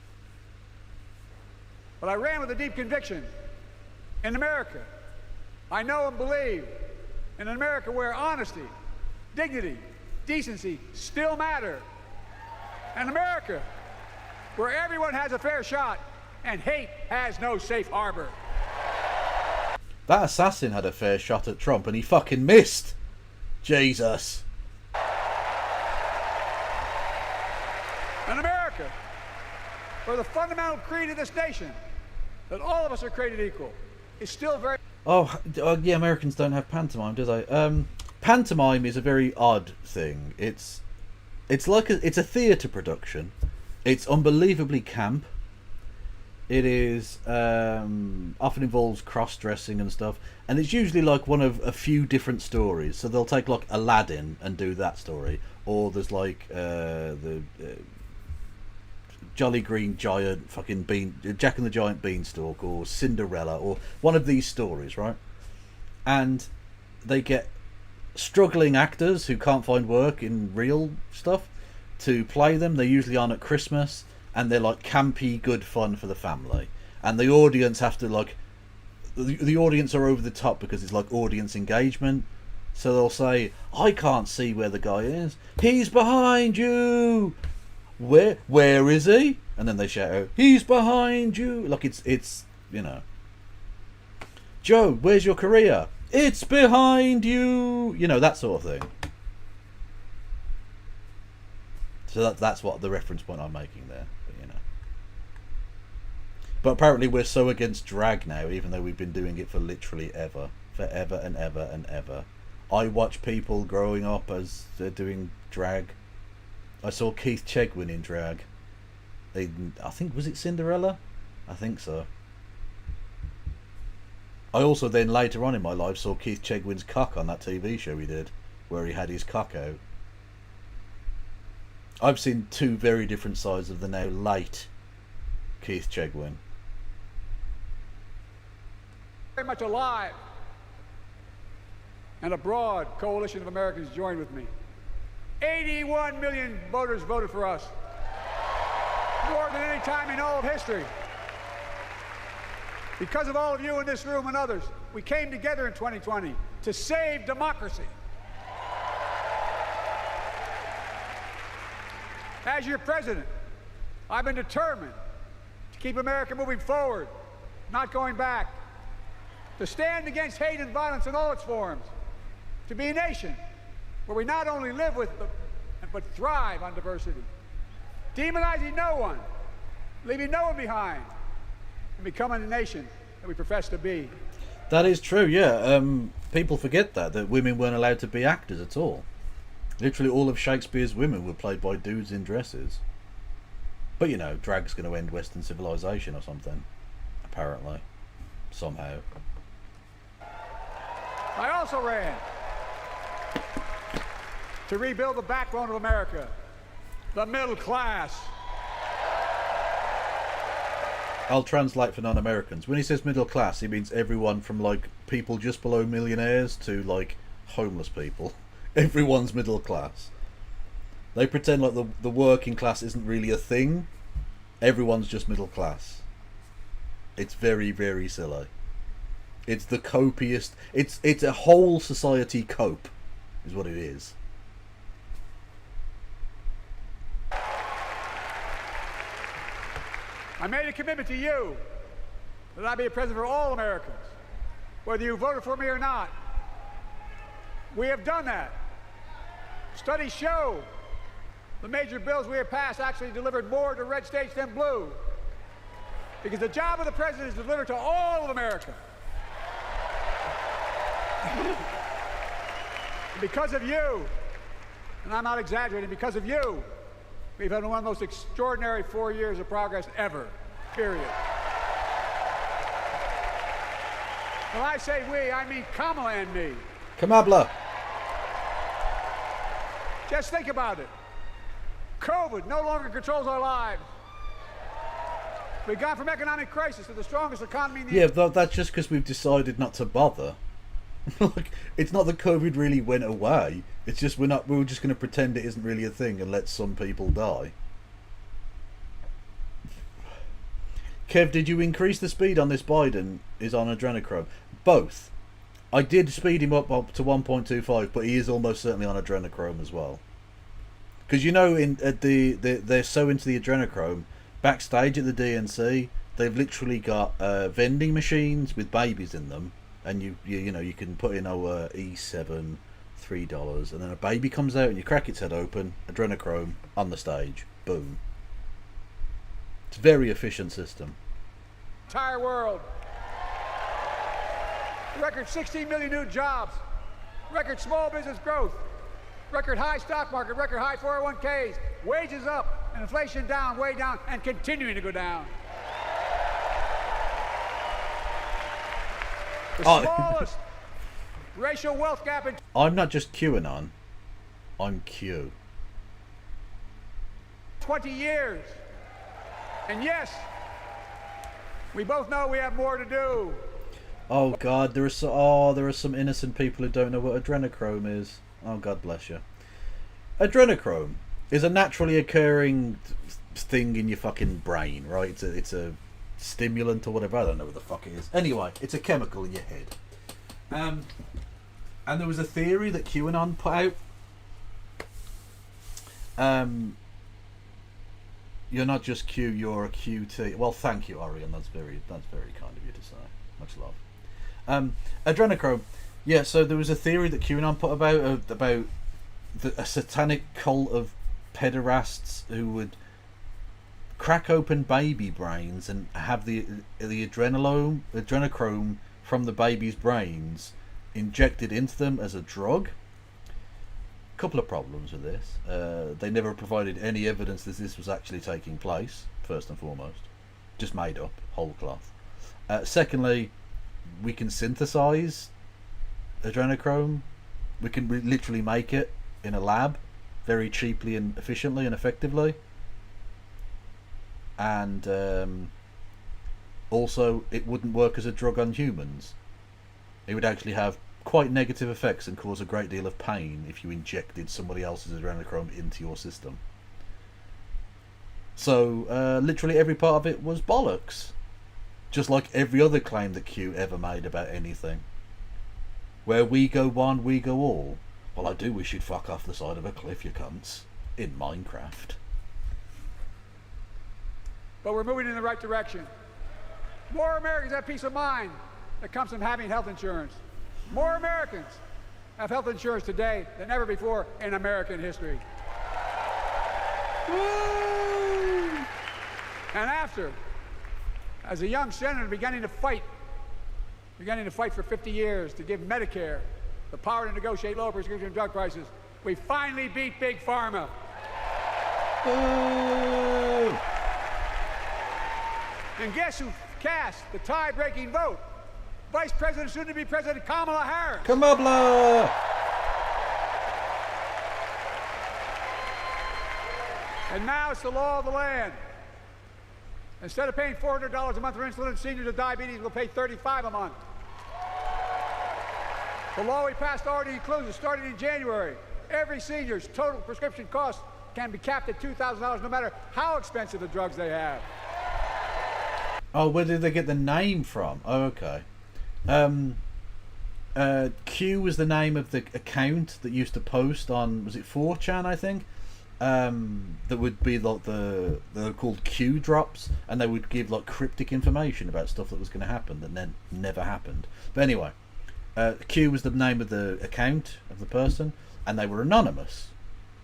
Speaker 15: But I ran with a deep conviction. In America, I know and believe in an America where honesty, dignity, decency still matter. An America where everyone has a fair shot and hate has no safe harbor.
Speaker 1: That assassin had a fair shot at Trump and he fucking missed. Jesus.
Speaker 15: An America where the fundamental creed of this nation, that all of us are created equal, is still very...
Speaker 1: Oh, yeah, Americans don't have pantomime, do they? Pantomime is a very odd thing. It's like it's a theatre production. It's unbelievably camp. It is often involves cross-dressing and stuff, and it's usually like one of a few different stories. So they'll take like Aladdin and do that story, or there's like the Jolly Green Giant fucking Jack and the Giant Beanstalk, or Cinderella, or one of these stories, right? And they get struggling actors who can't find work in real stuff to play them. They're usually on at Christmas, and they're like campy, good fun for the family. And the audience have to like, the audience are over the top because it's like audience engagement. So they'll say, "I can't see where the guy is. He's behind you. Where is he?" And then they shout out, "He's behind you." Like it's you know, "Joe, where's your career?" "It's behind you." You know, that sort of thing. So that's what the reference point I'm making there. But, you know. But apparently we're so against drag now, even though we've been doing it for literally forever and ever and ever. I watch people growing up as they're doing drag. I saw Keith Chegwin in drag. I think, was it Cinderella? I think so. I also then later on in my life saw Keith Chegwin's cock on that TV show he did, where he had his cock out. I've seen two very different sides of the now late Keith Chegwin.
Speaker 15: Very much alive. And a broad coalition of Americans joined with me. 81 million voters voted for us. More than any time in all of history. Because of all of you in this room and others, we came together in 2020 to save democracy. As your president, I've been determined to keep America moving forward, not going back, to stand against hate and violence in all its forms, to be a nation where we not only live with but thrive on diversity, demonizing no one, leaving no one behind, and becoming the nation that we profess to be.
Speaker 1: That is true, yeah. People forget that women weren't allowed to be actors at all. Literally all of Shakespeare's women were played by dudes in dresses. But you know, drag's going to end Western civilization or something, apparently, somehow.
Speaker 15: I also ran to rebuild the backbone of America, the middle class.
Speaker 1: I'll translate for non-Americans. When he says middle class, he means everyone from like people just below millionaires to like homeless people. Everyone's middle class. They pretend like the working class isn't really a thing. Everyone's just middle class. It's very, very silly. It's the copious. It's a whole society cope, is what it is.
Speaker 15: I made a commitment to you that I'd be a president for all Americans, whether you voted for me or not. We have done that. Studies show the major bills we have passed actually delivered more to red states than blue, because the job of the president is to deliver to all of America. Because of you, and I'm not exaggerating, because of you, we've had one of the most extraordinary 4 years of progress ever, period. When I say we, I mean Kamala and me.
Speaker 1: Kamala.
Speaker 15: Just think about it. COVID no longer controls our lives. We've gone from economic crisis to the strongest economy in the
Speaker 1: That's just because we've decided not to bother. Like, it's not that COVID really went away. It's just we're just going to pretend it isn't really a thing and let some people die. Kev, did you increase the speed on this Biden is on adrenochrome? Both. I did speed him up to 1.25, but he is almost certainly on adrenochrome as well. Because you know, they're so into the adrenochrome. Backstage at the DNC, they've literally got vending machines with babies in them, and you can put in E7, $3, and then a baby comes out and you crack its head open, adrenochrome on the stage, boom. It's a very efficient system.
Speaker 15: entire world. Record 16 million new jobs, record small business growth, record high stock market, record high 401ks, wages up, and inflation down, way down, and continuing to go down. The smallest racial wealth gap in...
Speaker 1: I'm not just QAnon, I'm Q.
Speaker 15: 20 years. And yes, we both know we have more to do.
Speaker 1: Oh God, there are some innocent people who don't know what adrenochrome is. Oh, God bless you. Adrenochrome is a naturally occurring thing in your fucking brain, right? It's a stimulant or whatever. I don't know what the fuck it is. Anyway, it's a chemical in your head. And there was a theory that QAnon put out. You're not just Q, you're a QT. Well, thank you, Orion. That's very kind of you to say. Much love. Adrenochrome. Yeah, so there was a theory that QAnon put about a satanic cult of pederasts who would crack open baby brains and have the adrenochrome from the baby's brains injected into them as a drug. Couple of problems with this. They never provided any evidence that this was actually taking place, first and foremost. Just made up, whole cloth. Secondly, we can synthesize adrenochrome. We can literally make it in a lab very cheaply and efficiently and effectively. And also, it wouldn't work as a drug on humans. It would actually have quite negative effects and cause a great deal of pain if you injected somebody else's adrenochrome into your system. So literally every part of it was bollocks, just like every other claim that Q ever made about anything. Where we go one, we go all. Well, I do wish you'd fuck off the side of a cliff, you cunts, in Minecraft.
Speaker 15: But we're moving in the right direction. More Americans have peace of mind that comes from having health insurance. More Americans have health insurance today than ever before in American history. Woo! And after, as a young senator beginning to fight for 50 years to give Medicare the power to negotiate lower prescription drug prices, we finally beat Big Pharma.
Speaker 1: Woo!
Speaker 15: And guess who cast the tie-breaking vote? Vice President, soon-to-be President Kamala Harris.
Speaker 1: Kamala!
Speaker 15: And now it's the law of the land. Instead of paying $400 a month for insulin, seniors with diabetes will pay $35 a month. The law we passed already includes, starting in January, every senior's total prescription cost can be capped at $2,000 no matter how expensive the drugs they have.
Speaker 1: Oh, where did they get the name from? Oh, okay. Q was the name of the account that used to post on, was it 4chan, I think? That would be like they're called Q drops, and they would give like cryptic information about stuff that was going to happen that then never happened. But anyway, Q was the name of the account of the person, and they were anonymous.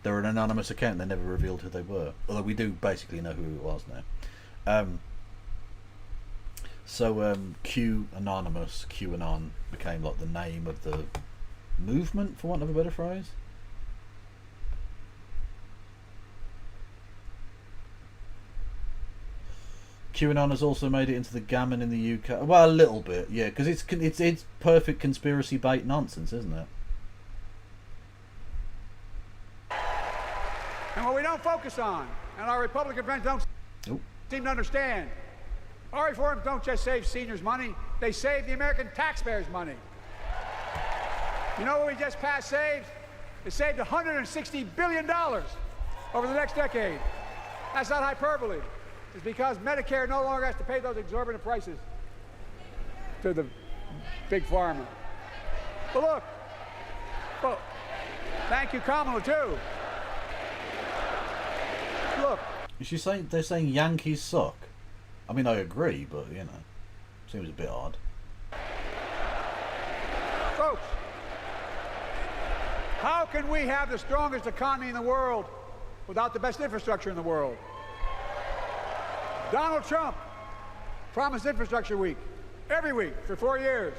Speaker 1: They were an anonymous account. They never revealed who they were, although we do basically know who it was now. So Q Anonymous, QAnon became like the name of the movement, for want of a better phrase. QAnon has also made it into the gammon in the UK. Well, a little bit, yeah, because it's perfect conspiracy bait nonsense, isn't it?
Speaker 15: And what we don't focus on, and our Republican friends don't seem to understand, our reforms don't just save seniors money, they save the American taxpayers money. You know what we just passed saved? It saved $160 billion over the next decade. That's not hyperbole. It's because Medicare no longer has to pay those exorbitant prices to the big pharma. But look, thank you, Kamala, too. Look.
Speaker 1: Is she saying they're saying Yankees suck? I mean, I agree, but you know, seems a bit odd.
Speaker 15: Folks, how can we have the strongest economy in the world without the best infrastructure in the world? Donald Trump promised Infrastructure Week every week for 4 years,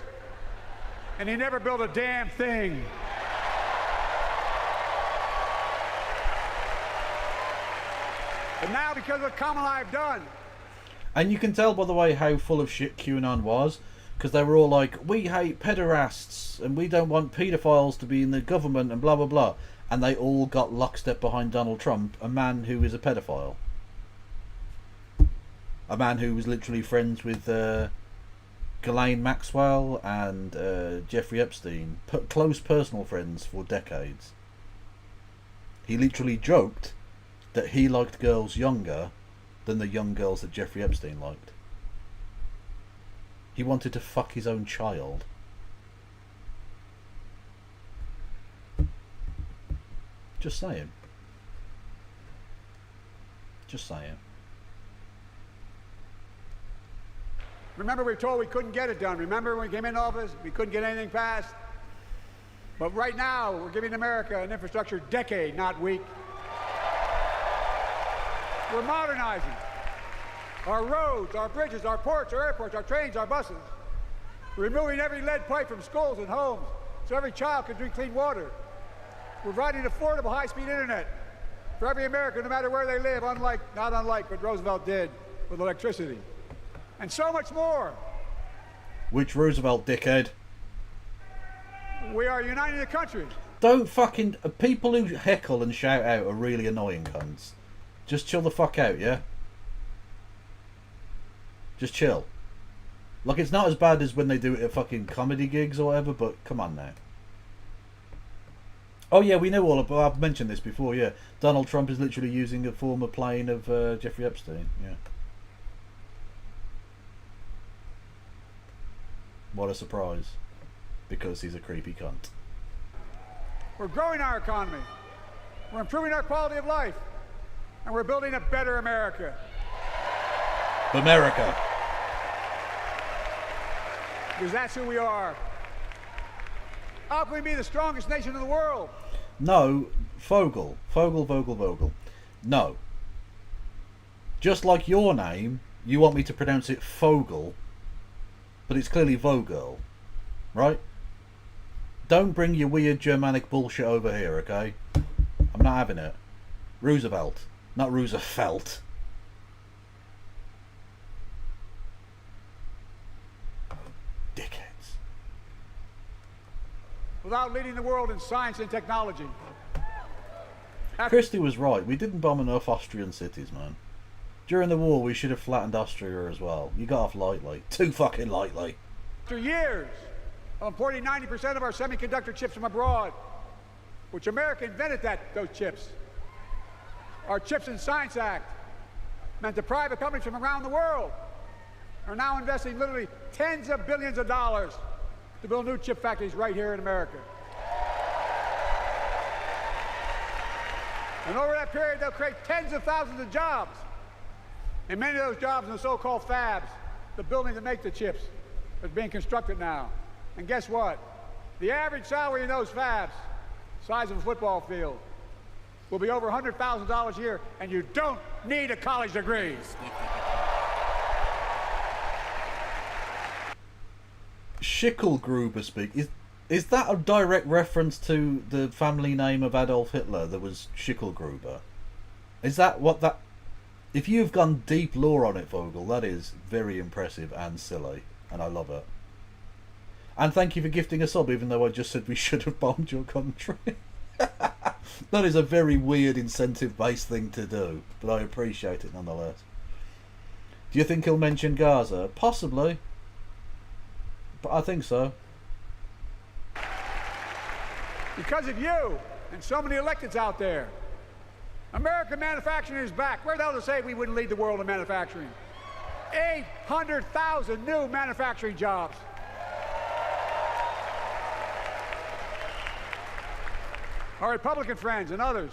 Speaker 15: and he never built a damn thing. And now, because of what Kamala and I have done.
Speaker 1: And you can tell, by the way, how full of shit QAnon was, because they were all like, we hate pederasts, and we don't want paedophiles to be in the government, and blah, blah, blah. And they all got lockstep behind Donald Trump, a man who is a pedophile. A man who was literally friends with Ghislaine Maxwell and Jeffrey Epstein. Close personal friends for decades. He literally joked that he liked girls younger than the young girls that Jeffrey Epstein liked. He wanted to fuck his own child. Just saying. Just saying.
Speaker 15: Remember, we were told we couldn't get it done. Remember when we came into office, we couldn't get anything passed? But right now, we're giving America an infrastructure decade, not week. We're modernizing our roads, our bridges, our ports, our airports, our trains, our buses. We're removing every lead pipe from schools and homes so every child can drink clean water. We're providing affordable high-speed internet for every American, no matter where they live, not unlike what Roosevelt did with electricity. And so much more.
Speaker 1: Which Roosevelt, dickhead?
Speaker 15: We are uniting the country.
Speaker 1: Don't fucking... people who heckle and shout out are really annoying cunts. Just chill the fuck out, yeah? Just chill. Like, it's not as bad as when they do it at fucking comedy gigs or whatever, but come on now. Oh yeah, we know all about... I've mentioned this before, yeah. Donald Trump is literally using a former plane of Jeffrey Epstein, yeah. What a surprise. Because he's a creepy cunt.
Speaker 15: We're growing our economy. We're improving our quality of life. And we're building a better America.
Speaker 1: America.
Speaker 15: Because that's who we are. How can we be the strongest nation in the world?
Speaker 1: No, Vogel. Vogel. No. Just like your name, you want me to pronounce it Fogel, but it's clearly Vogel, right? Don't bring your weird Germanic bullshit over here, okay? I'm not having it. Roosevelt, not Roosevelt. Dickheads.
Speaker 15: Without leading the world in science and technology.
Speaker 1: Christie was right. We didn't bomb enough Austrian cities, man. During the war, we should have flattened Austria as well. You got off lightly. Too fucking lightly.
Speaker 15: After years of importing 90% of our semiconductor chips from abroad, which America invented those chips. Our Chips and Science Act meant that private companies from around the world are now investing literally tens of billions of dollars to build new chip factories right here in America. And over that period, they'll create tens of thousands of jobs. And many of those jobs in the so-called fabs, the buildings that make the chips, are being constructed now. And guess what? The average salary in those fabs, size of a football field, will be over $100,000 a year, and you don't need a college degree.
Speaker 1: Schicklgruber speak. Is that a direct reference to the family name of Adolf Hitler that was Schicklgruber? Is that what that... If you've gone deep lore on it, Vogel, that is very impressive and silly, and I love it. And thank you for gifting a sub, even though I just said we should have bombed your country. That is a very weird incentive-based thing to do, but I appreciate it nonetheless. Do you think he'll mention Gaza? Possibly. But I think so.
Speaker 15: Because of you and so many electeds out there, American manufacturing is back. Where the hell to say we wouldn't lead the world in manufacturing? 800,000 new manufacturing jobs. Our Republican friends and others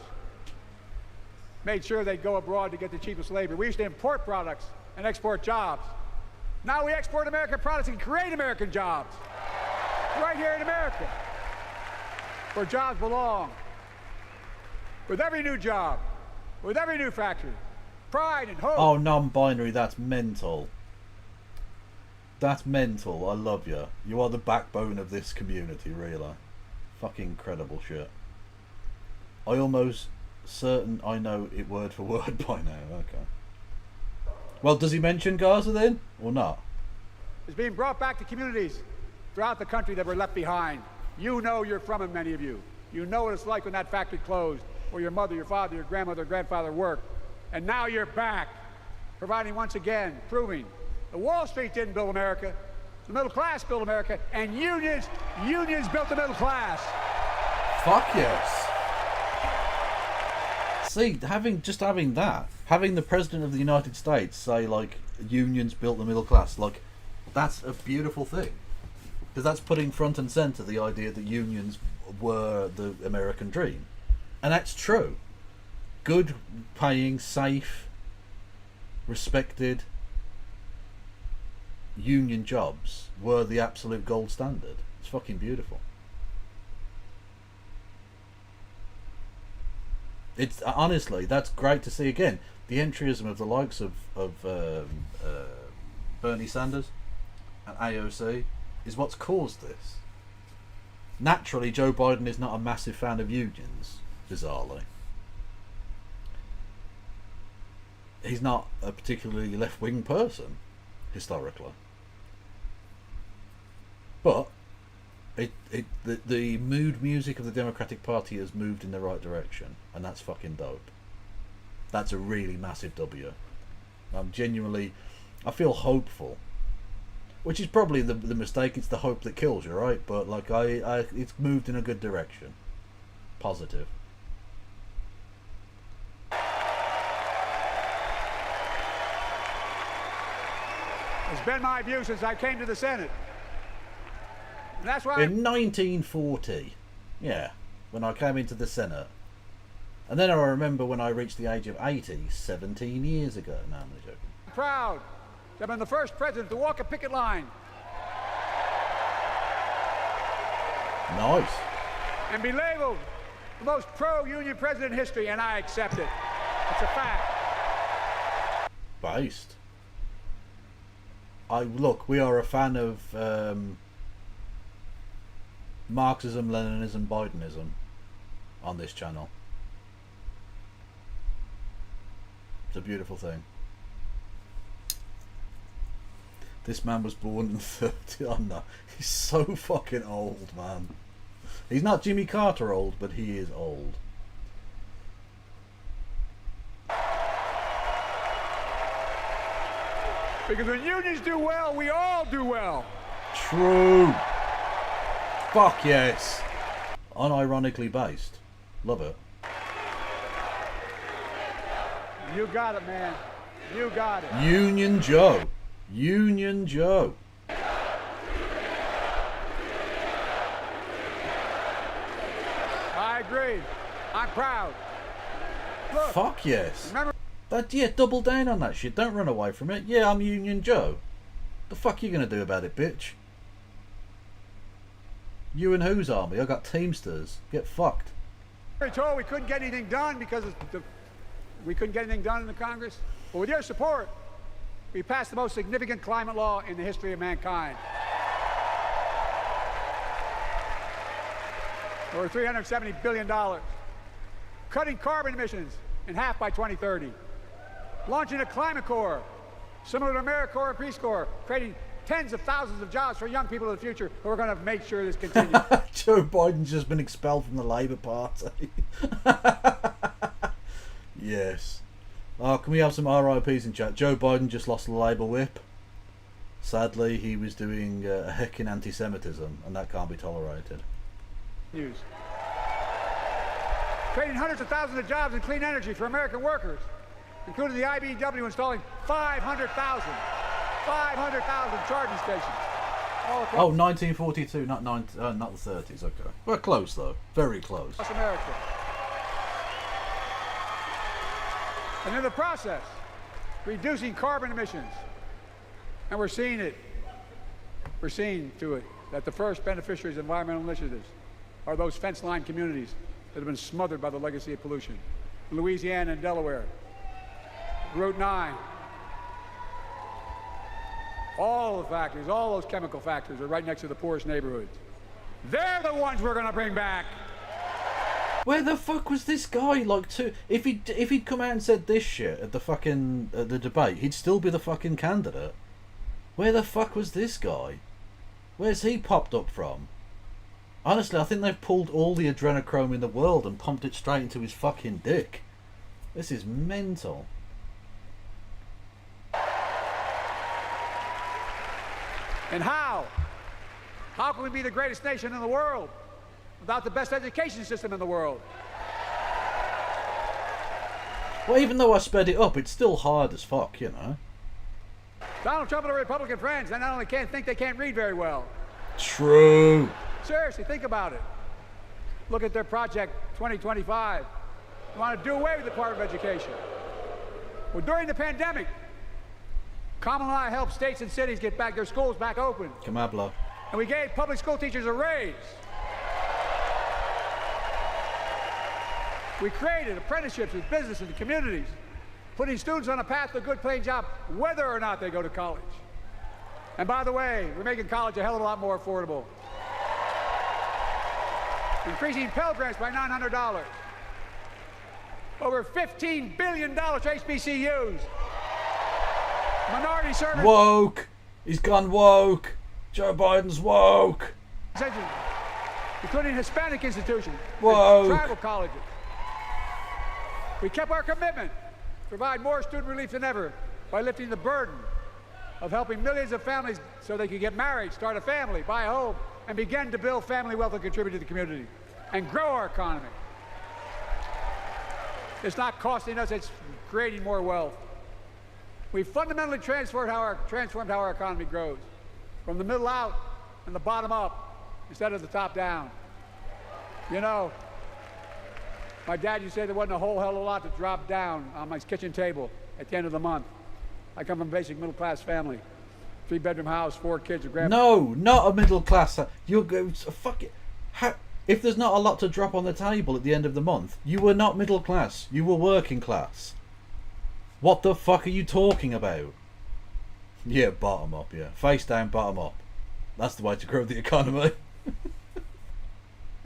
Speaker 15: made sure they'd go abroad to get the cheapest labor. We used to import products and export jobs. Now we export American products and create American jobs right here in America, where jobs belong. With every new job, with every new factory, pride and hope.
Speaker 1: Oh, non-binary, that's mental. That's mental. I love you. You are the backbone of this community, really. Fucking incredible shit. I almost certain I know it word for word by now. Okay. Well, does he mention Gaza then, or not?
Speaker 15: Is being brought back to communities throughout the country that were left behind. You know you're from it, many of you. You know what it's like when that factory closed, where your mother, your father, your grandmother, your grandfather worked. And now you're back, providing once again, proving that Wall Street didn't build America, the middle class built America, and unions built the middle class.
Speaker 1: Fuck yes. See, having the President of the United States say, like, unions built the middle class, like, that's a beautiful thing. Because that's putting front and centre the idea that unions were the American dream. And that's true. Good, paying, safe, respected union jobs were the absolute gold standard. It's fucking beautiful. It's honestly, that's great to see again. The entryism of the likes of Bernie Sanders and AOC is what's caused this. Naturally, Joe Biden is not a massive fan of unions, bizarrely. He's not a particularly left-wing person, historically. But the mood music of the Democratic Party has moved in the right direction, and that's fucking dope. That's a really massive W. I feel hopeful, which is probably the mistake. It's the hope that kills you, right? But like it's moved in a good direction, positive.
Speaker 15: It's been my view since I came to the Senate. And that's why
Speaker 1: in 1940, yeah, when I came into the Senate. And then I remember when I reached the age of 80, 17 years ago. No, I'm only joking.
Speaker 15: I'm proud that I've been the first president to walk a picket line.
Speaker 1: Nice.
Speaker 15: And be labeled the most pro-union president in history, and I accept it. It's a fact.
Speaker 1: Based. Look, we are a fan of Marxism, Leninism, Bidenism on this channel. It's a beautiful thing. This man was born in 30. Oh no, he's so fucking old, man. He's not Jimmy Carter old, but he is old.
Speaker 15: Because when unions do well, we all do well.
Speaker 1: True. Fuck yes. Unironically based. Love it.
Speaker 15: You got it, man. You got it.
Speaker 1: Union Joe. Union Joe.
Speaker 15: I agree. I'm proud. Look,
Speaker 1: Fuck yes.
Speaker 15: remember,
Speaker 1: Yeah, double down on that shit. Don't run away from it. Yeah, I'm Union Joe. The fuck you gonna do about it, bitch? You and whose army? I got Teamsters. Get fucked.
Speaker 15: we were told we couldn't get anything done because we couldn't get anything done in the Congress. But with your support, we passed the most significant climate law in the history of mankind. Over $370 billion. Cutting carbon emissions in half by 2030. Launching a climate corps, similar to AmeriCorps and Peace Corps, creating tens of thousands of jobs for young people of the future who are going to make sure this continues.
Speaker 1: Joe Biden's just been expelled from the Labour Party. Yes. Oh, can we have some RIPs in chat? Joe Biden just lost the Labour whip. Sadly, he was doing a heckin' anti-Semitism, and that can't be tolerated.
Speaker 15: News. Creating hundreds of thousands of jobs in clean energy for American workers, including the IBEW installing 500,000 charging stations.
Speaker 1: Oh, 1942, not the 30s. Okay, we're close though, very close.
Speaker 15: Across America. And in the process, reducing carbon emissions. And we're seeing it. We're seeing to it that the first beneficiaries of environmental initiatives are those fence-line communities that have been smothered by the legacy of pollution. Louisiana and Delaware, Route 9. All the factories, all those chemical factories are right next to the poorest neighborhoods. They're the ones we're going to bring back.
Speaker 1: Where the fuck was this guy? Like, if he'd come out and said this shit at the fucking the debate, he'd still be the fucking candidate. Where the fuck was this guy? Where's he popped up from? Honestly, I think they've pulled all the adrenochrome in the world and pumped it straight into his fucking dick. This is mental.
Speaker 15: And how? How can we be the greatest nation in the world without the best education system in the world?
Speaker 1: Well, even though I sped it up, it's still hard as fuck, you know.
Speaker 15: Donald Trump and the Republican friends, they not only can't think, they can't read very well.
Speaker 1: True.
Speaker 15: Seriously, think about it. Look at their Project 2025. They want to do away with the Department of Education. Well, during the pandemic, Kamala and I helped states and cities get back their schools back open.
Speaker 1: Kamala.
Speaker 15: And we gave public school teachers a raise. We created apprenticeships with businesses and communities, putting students on a path to a good paying job, whether or not they go to college. And by the way, we're making college a hell of a lot more affordable. Increasing Pell Grants by $900. Over $15 billion to HBCUs. Minority service.
Speaker 1: Woke. He's gone woke. Joe Biden's woke.
Speaker 15: Including Hispanic institutions.
Speaker 1: Woke.
Speaker 15: And tribal colleges. We kept our commitment to provide more student relief than ever by lifting the burden of helping millions of families so they could get married, start a family, buy a home, and begin to build family wealth and contribute to the community and grow our economy. It's not costing us, it's creating more wealth. We've fundamentally transformed how our economy grows, from the middle out and the bottom up instead of the top down. You know, my dad used to say there wasn't a whole hell of a lot to drop down on my kitchen table at the end of the month. I come from a basic middle-class family. 3-bedroom house, 4 kids, a grandma.
Speaker 1: No, not a middle class. You're fuck it. If there's not a lot to drop on the table at the end of the month, you were not middle class. You were working class. What the fuck are you talking about? Yeah, bottom up, yeah. Face down, bottom up. That's the way to grow the economy.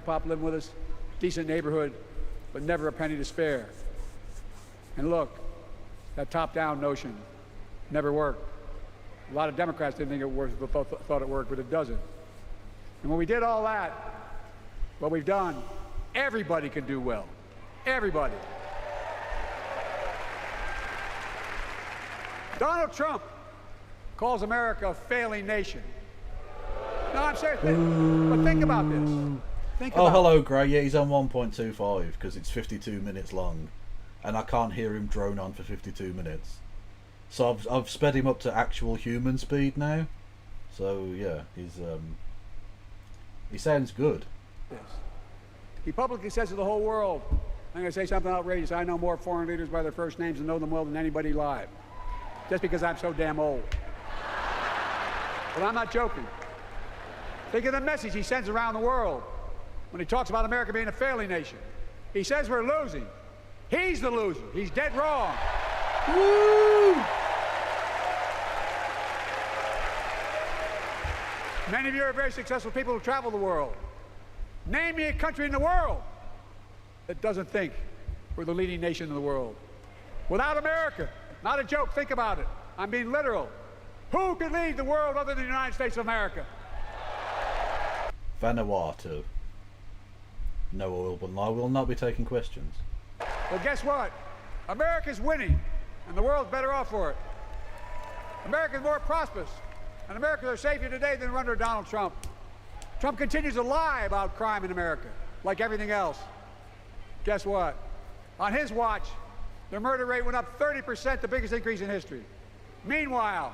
Speaker 15: Pop living with us, decent neighborhood, but never a penny to spare. And look, that top-down notion never worked. A lot of Democrats didn't think it worked, thought it worked, but it doesn't. And when we did all that, what we've done, everybody can do well. Everybody. Donald Trump calls America a failing nation. No, I'm serious. But think about this.
Speaker 1: Hello, Gray. Yeah, he's on 1.25 because it's 52 minutes long, and I can't hear him drone on for 52 minutes. So I've sped him up to actual human speed now. So yeah, he sounds good.
Speaker 15: Yes. He publicly says to the whole world, I'm going to say something outrageous. I know more foreign leaders by their first names and know them well than anybody alive. Just because I'm so damn old. But I'm not joking. Think of the message he sends around the world when he talks about America being a failing nation. He says we're losing. He's the loser. He's dead wrong. Woo! Many of you are very successful people who travel the world. Name me a country in the world that doesn't think we're the leading nation in the world. Without America, not a joke, think about it. I'm being literal. Who could lead the world other than the United States of America?
Speaker 1: Vanuatu. No oil, but I will not be taking questions.
Speaker 15: Well, guess what? America's winning, and the world's better off for it. America's more prosperous, and Americans are safer today than under Donald Trump. Trump continues to lie about crime in America, like everything else. Guess what? On his watch, the murder rate went up 30%, the biggest increase in history. Meanwhile,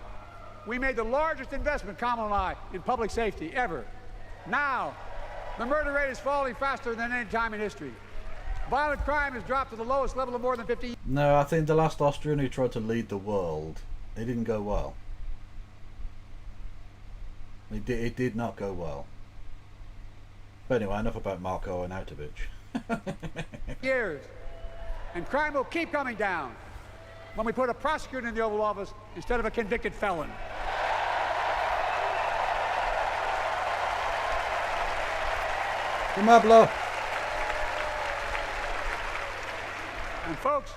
Speaker 15: we made the largest investment, Kamala and I, in public safety ever. Now, the murder rate is falling faster than any time in history. Violent crime has dropped to the lowest level of more than 50 years.
Speaker 1: No, I think the last Austrian who tried to lead the world, it didn't go well. It did not go well. But anyway, enough about Marko Arnautovic.
Speaker 15: Years. And crime will keep coming down when we put a prosecutor in the Oval Office instead of a convicted felon.
Speaker 1: Kamala.
Speaker 15: And folks,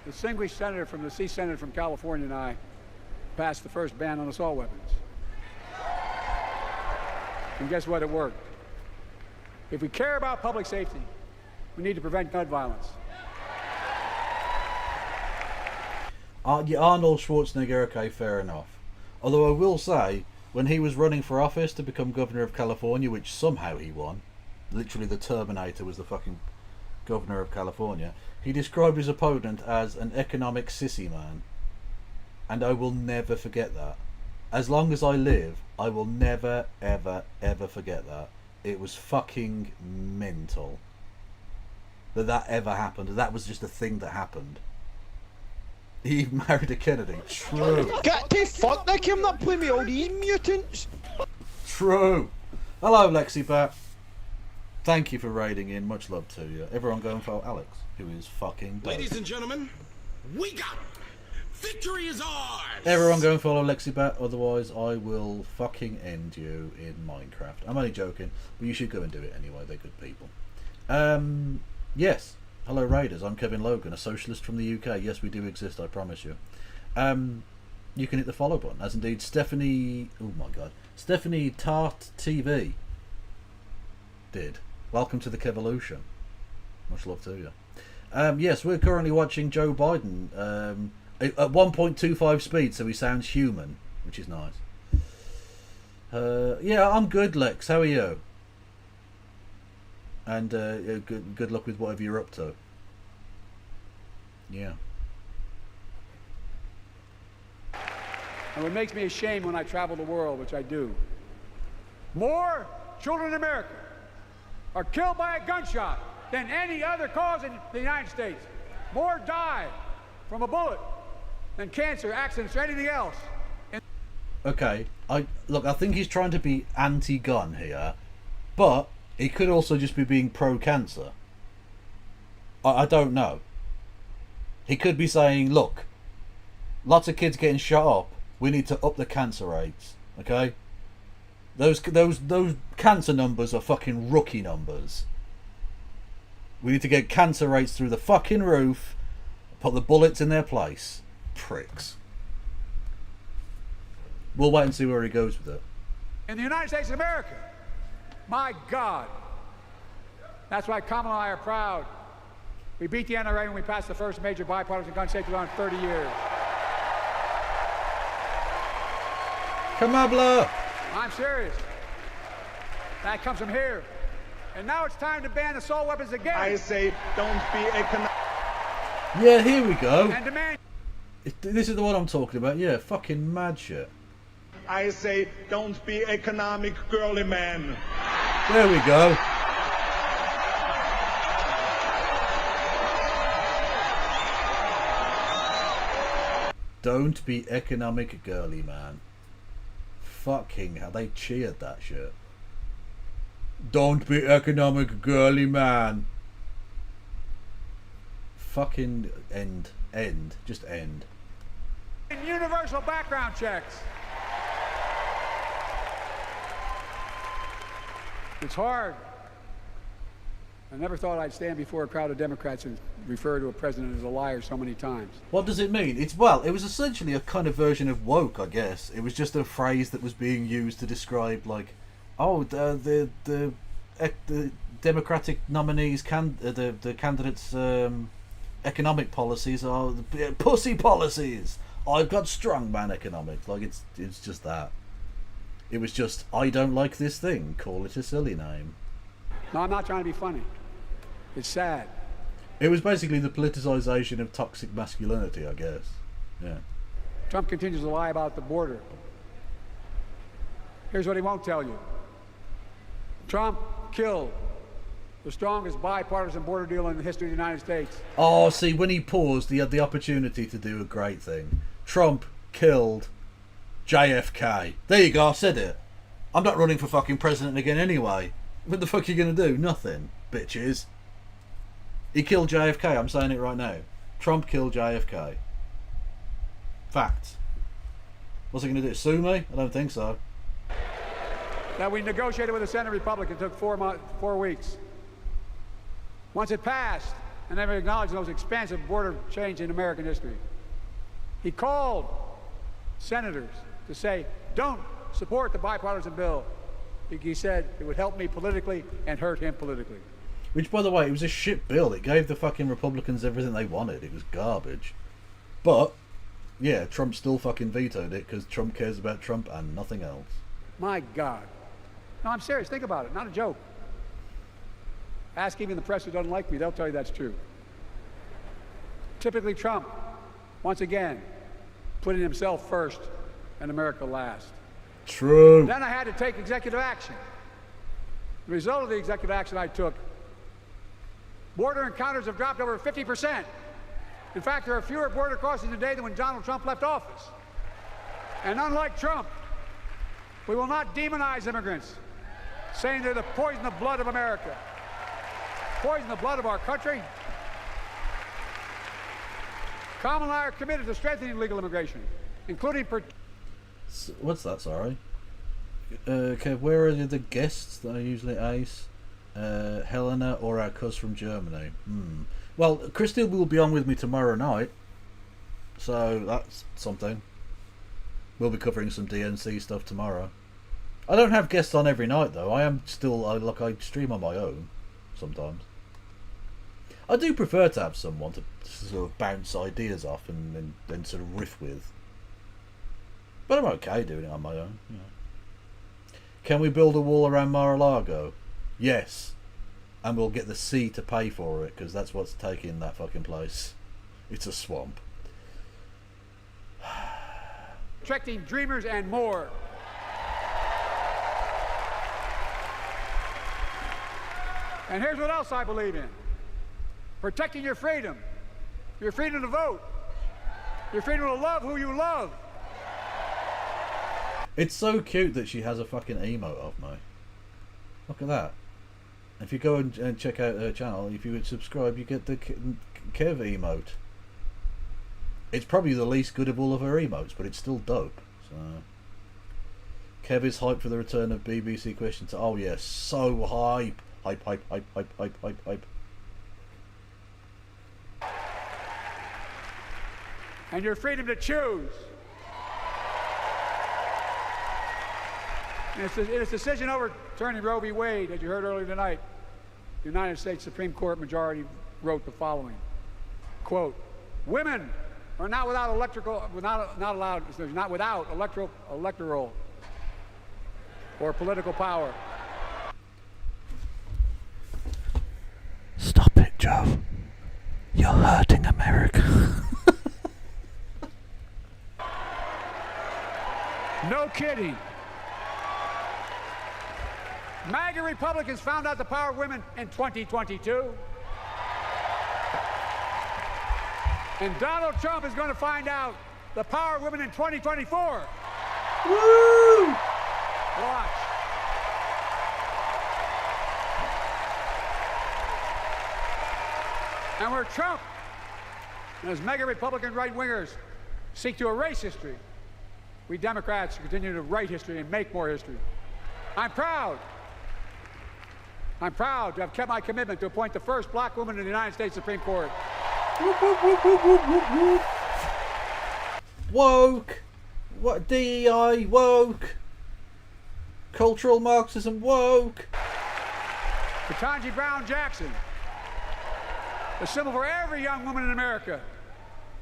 Speaker 15: the distinguished senator from the C Senate from California and I passed the first ban on assault weapons. And guess what? It worked. If we care about public safety, we need to prevent gun violence.
Speaker 1: Yeah, Arnold Schwarzenegger, okay, fair enough. Although I will say, when he was running for office to become governor of California, which somehow he won, literally the Terminator was the fucking governor of California, he described his opponent as an economic sissy man. And I will never forget that. As long as I live, I will never, ever, ever forget that. It was fucking mental that ever happened. That was just a thing that happened. He even married a Kennedy. True.
Speaker 6: Get the fuck, they came not play me all these mutants.
Speaker 1: True. Hello, Lexibat. Thank you for raiding in. Much love to you. Everyone go and follow Alex, who is fucking dope.
Speaker 16: Ladies and gentlemen, we got victory is ours.
Speaker 1: Everyone go and follow Lexibat, otherwise I will fucking end you in Minecraft. I'm only joking, but you should go and do it anyway. They're good people. Yes. Hello Raiders, I'm Kevin Logan, a socialist from the UK. Yes, we do exist, I promise you. You can hit the follow button, as indeed Stephanie... Oh my god. Stephanie Tart TV did. Welcome to the Kevolution. Much love to you. Yes, we're currently watching Joe Biden at 1.25 speed, so he sounds human, which is nice. Yeah, I'm good, Lex. How are you? And good luck with whatever you're up to. Yeah.
Speaker 15: And what makes me ashamed when I travel the world, which I do, more children in America are killed by a gunshot than any other cause in the United States. More die from a bullet than cancer, accidents, or anything else.
Speaker 1: Okay, I think he's trying to be anti-gun here, but he could also just be being pro-cancer. I don't know. He could be saying, look, lots of kids getting shot up, we need to up the cancer rates, okay? Those cancer numbers are fucking rookie numbers. We need to get cancer rates through the fucking roof, put the bullets in their place. Pricks. We'll wait and see where he goes with it.
Speaker 15: In the United States of America, my God. That's why Kamala and I are proud. We beat the NRA when we passed the first major bipartisan gun safety law in 30 years.
Speaker 1: Kamala!
Speaker 15: I'm serious. That comes from here. And now it's time to ban assault weapons again.
Speaker 16: I say don't be economic.
Speaker 1: Yeah, here we go.
Speaker 15: And demand
Speaker 1: This is the one I'm talking about. Yeah, fucking mad shit.
Speaker 16: I say, don't be economic girly man.
Speaker 1: There we go. Don't be economic girly man. Fucking hell, they cheered that shit. Don't be economic girly man. Fucking end. Just end.
Speaker 15: Universal background checks. It's hard. I never thought I'd stand before a crowd of Democrats and refer to a president as a liar so many times.
Speaker 1: What does it mean? It was essentially a kind of version of woke, I guess. It was just a phrase that was being used to describe, like, oh, the Democratic nominees, the candidates' economic policies are pussy policies. I've got strongman economics. Like, it's just that. It was just, I don't like this thing. Call it a silly name.
Speaker 15: No, I'm not trying to be funny. It's sad.
Speaker 1: It was basically the politicization of toxic masculinity, I guess. Yeah.
Speaker 15: Trump continues to lie about the border. Here's what he won't tell you. Trump killed the strongest bipartisan border deal in the history of the United States.
Speaker 1: Oh, see, when he paused, he had the opportunity to do a great thing. Trump killed JFK. There you go, I said it. I'm not running for fucking president again anyway. What the fuck are you going to do? Nothing, bitches. He killed JFK, I'm saying it right now. Trump killed JFK. Fact. What's he going to do? Sue me? I don't think so.
Speaker 15: That we negotiated with the Senate Republican took 4 weeks. Once it passed, and never acknowledged the most expansive border change in American history. He called senators to say, don't support the bipartisan bill. He said it would help me politically and hurt him politically.
Speaker 1: Which, by the way, it was a shit bill. It gave the fucking Republicans everything they wanted. It was garbage. But, yeah, Trump still fucking vetoed it because Trump cares about Trump and nothing else.
Speaker 15: My God. No, I'm serious. Think about it. Not a joke. Ask even the press who doesn't like me. They'll tell you that's true. Typically Trump, once again, putting himself first and America last.
Speaker 1: True.
Speaker 15: Then I had to take executive action. The result of the executive action I took, border encounters have dropped over 50%. In fact, there are fewer border crossings today than when Donald Trump left office. And unlike Trump, we will not demonize immigrants, saying they're the poison of blood of America, poison the blood of our country. Kamala and I are committed to strengthening legal immigration, including...
Speaker 1: What's that, sorry? Okay, where are the guests that I usually ace? Helena or our cuz from Germany? Well, Christy will be on with me tomorrow night, so that's something. We'll be covering some DNC stuff tomorrow. I don't have guests on every night though. I stream on my own sometimes. I do prefer to have someone to sort of bounce ideas off and then sort of riff with. But I'm okay doing it on my own. You know. Can we build a wall around Mar-a-Lago? Yes. And we'll get the sea to pay for it, because that's what's taking that fucking place. It's a swamp.
Speaker 15: Protecting dreamers and more. And here's what else I believe in. Protecting your freedom to vote, your freedom to love who you love.
Speaker 1: It's so cute that she has a fucking emote of me. Look at that. If you go and check out her channel, if you would subscribe, you get the Kev emote. It's probably the least good of all of her emotes, but it's still dope. So, Kev is hyped for the return of BBC Questions. Oh yes, so hype. Hype.
Speaker 15: And your freedom to choose. In its decision overturning Roe v. Wade, as you heard earlier tonight, the United States Supreme Court majority wrote the following, quote, women are not without electoral or political power.
Speaker 1: Stop it, Joe. You're hurting America.
Speaker 15: kidding. MAGA Republicans found out the power of women in 2022. And Donald Trump is going to find out the power of women in 2024.
Speaker 1: Woo!
Speaker 15: Watch. And where Trump and his mega Republican right-wingers seek to erase history, we Democrats continue to write history and make more history. I'm proud to have kept my commitment to appoint the first black woman in the United States Supreme Court.
Speaker 1: Woke! What? DEI? Woke! Cultural Marxism? Woke!
Speaker 15: Ketanji Brown Jackson, the symbol for every young woman in America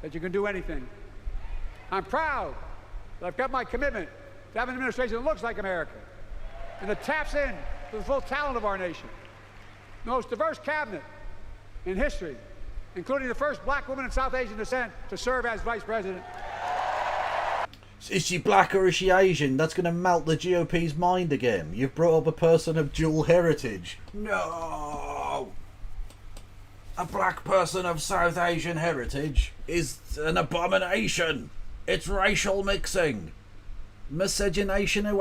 Speaker 15: that you can do anything. I'm proud that I've got my commitment to have an administration that looks like America and that taps in to the full talent of our nation. The most diverse cabinet in history, including the first black woman of South Asian descent to serve as vice president.
Speaker 1: Is she black or is she Asian? That's going to melt the GOP's mind again. You've brought up a person of dual heritage. No! A black person of South Asian heritage is an abomination. It's racial mixing. Miscegenation.
Speaker 15: And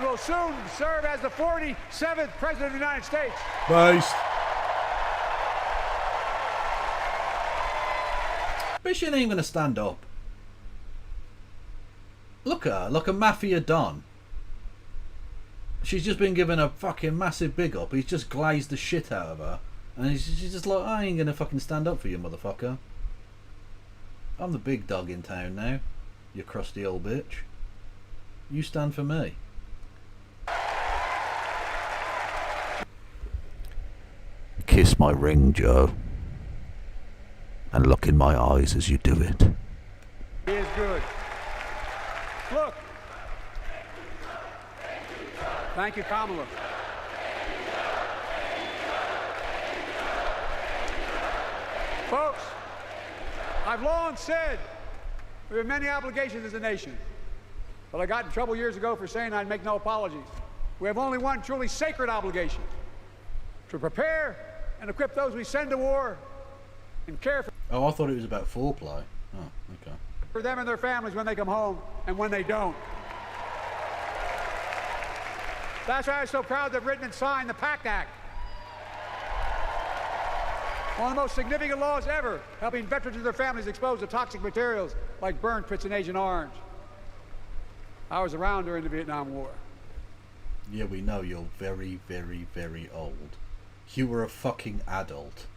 Speaker 15: will soon serve as the 47th President of the United States.
Speaker 1: Based. But she ain't even gonna stand up. Look at her, like a mafia don. She's just been given a fucking massive big up. He's just glazed the shit out of her. And she's just like, I ain't gonna fucking stand up for you, motherfucker. I'm the big dog in town now, you crusty old bitch. You stand for me. Kiss my ring, Joe. And look in my eyes as you do it.
Speaker 15: He is good. Look. Thank you, Kamala. Folks, I've long said we have many obligations as a nation, but I got in trouble years ago for saying I'd make no apologies. We have only one truly sacred obligation: to prepare and equip those we send to war and care for.
Speaker 1: Oh, I thought it was about foreplay. Oh, okay.
Speaker 15: For them and their families when they come home and when they don't. That's why I'm so proud that Britain had signed the PACT Act. One of the most significant laws ever, helping veterans and their families exposed to toxic materials like burn pits and Agent Orange. I was around during the Vietnam War.
Speaker 1: Yeah, we know you're very, very, very old. You were a fucking adult.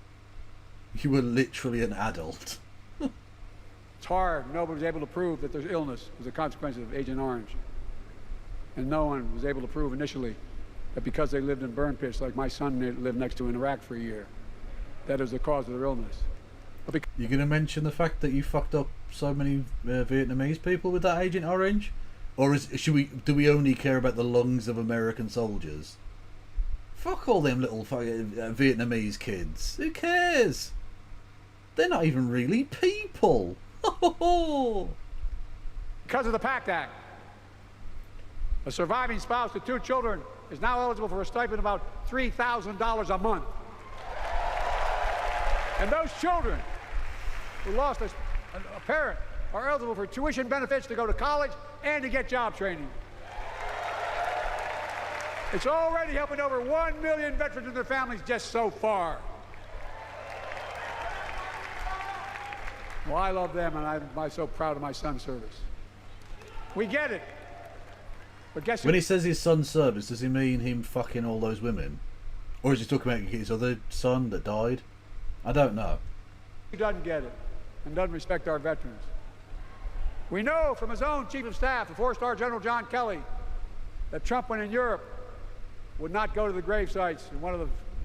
Speaker 1: You were literally an adult.
Speaker 15: It's hard. Nobody was able to prove that there's illness as a consequence of Agent Orange. And no one was able to prove initially that because they lived in burn pits like my son lived next to in Iraq for a year, that is the cause of their illness.
Speaker 1: You're going to mention the fact that you fucked up so many Vietnamese people with that Agent Orange? Or do we only care about the lungs of American soldiers? Fuck all them little Vietnamese kids. Who cares? They're not even really people.
Speaker 15: Because of the PACT Act, a surviving spouse with 2 children is now eligible for a stipend of about $3,000 a month. And those children who lost a parent are eligible for tuition benefits to go to college and to get job training. It's already helping over 1 million veterans and their families just so far. Well, I love them, and I'm so proud of my son's service. We get it. But guess
Speaker 1: when he says his son's service, does he mean him fucking all those women? Or is he talking about his other son that died? I don't know.
Speaker 15: He doesn't get it and doesn't respect our veterans. We know from his own chief of staff, the 4-star General John Kelly, that Trump, when in Europe, would not go to the grave sites in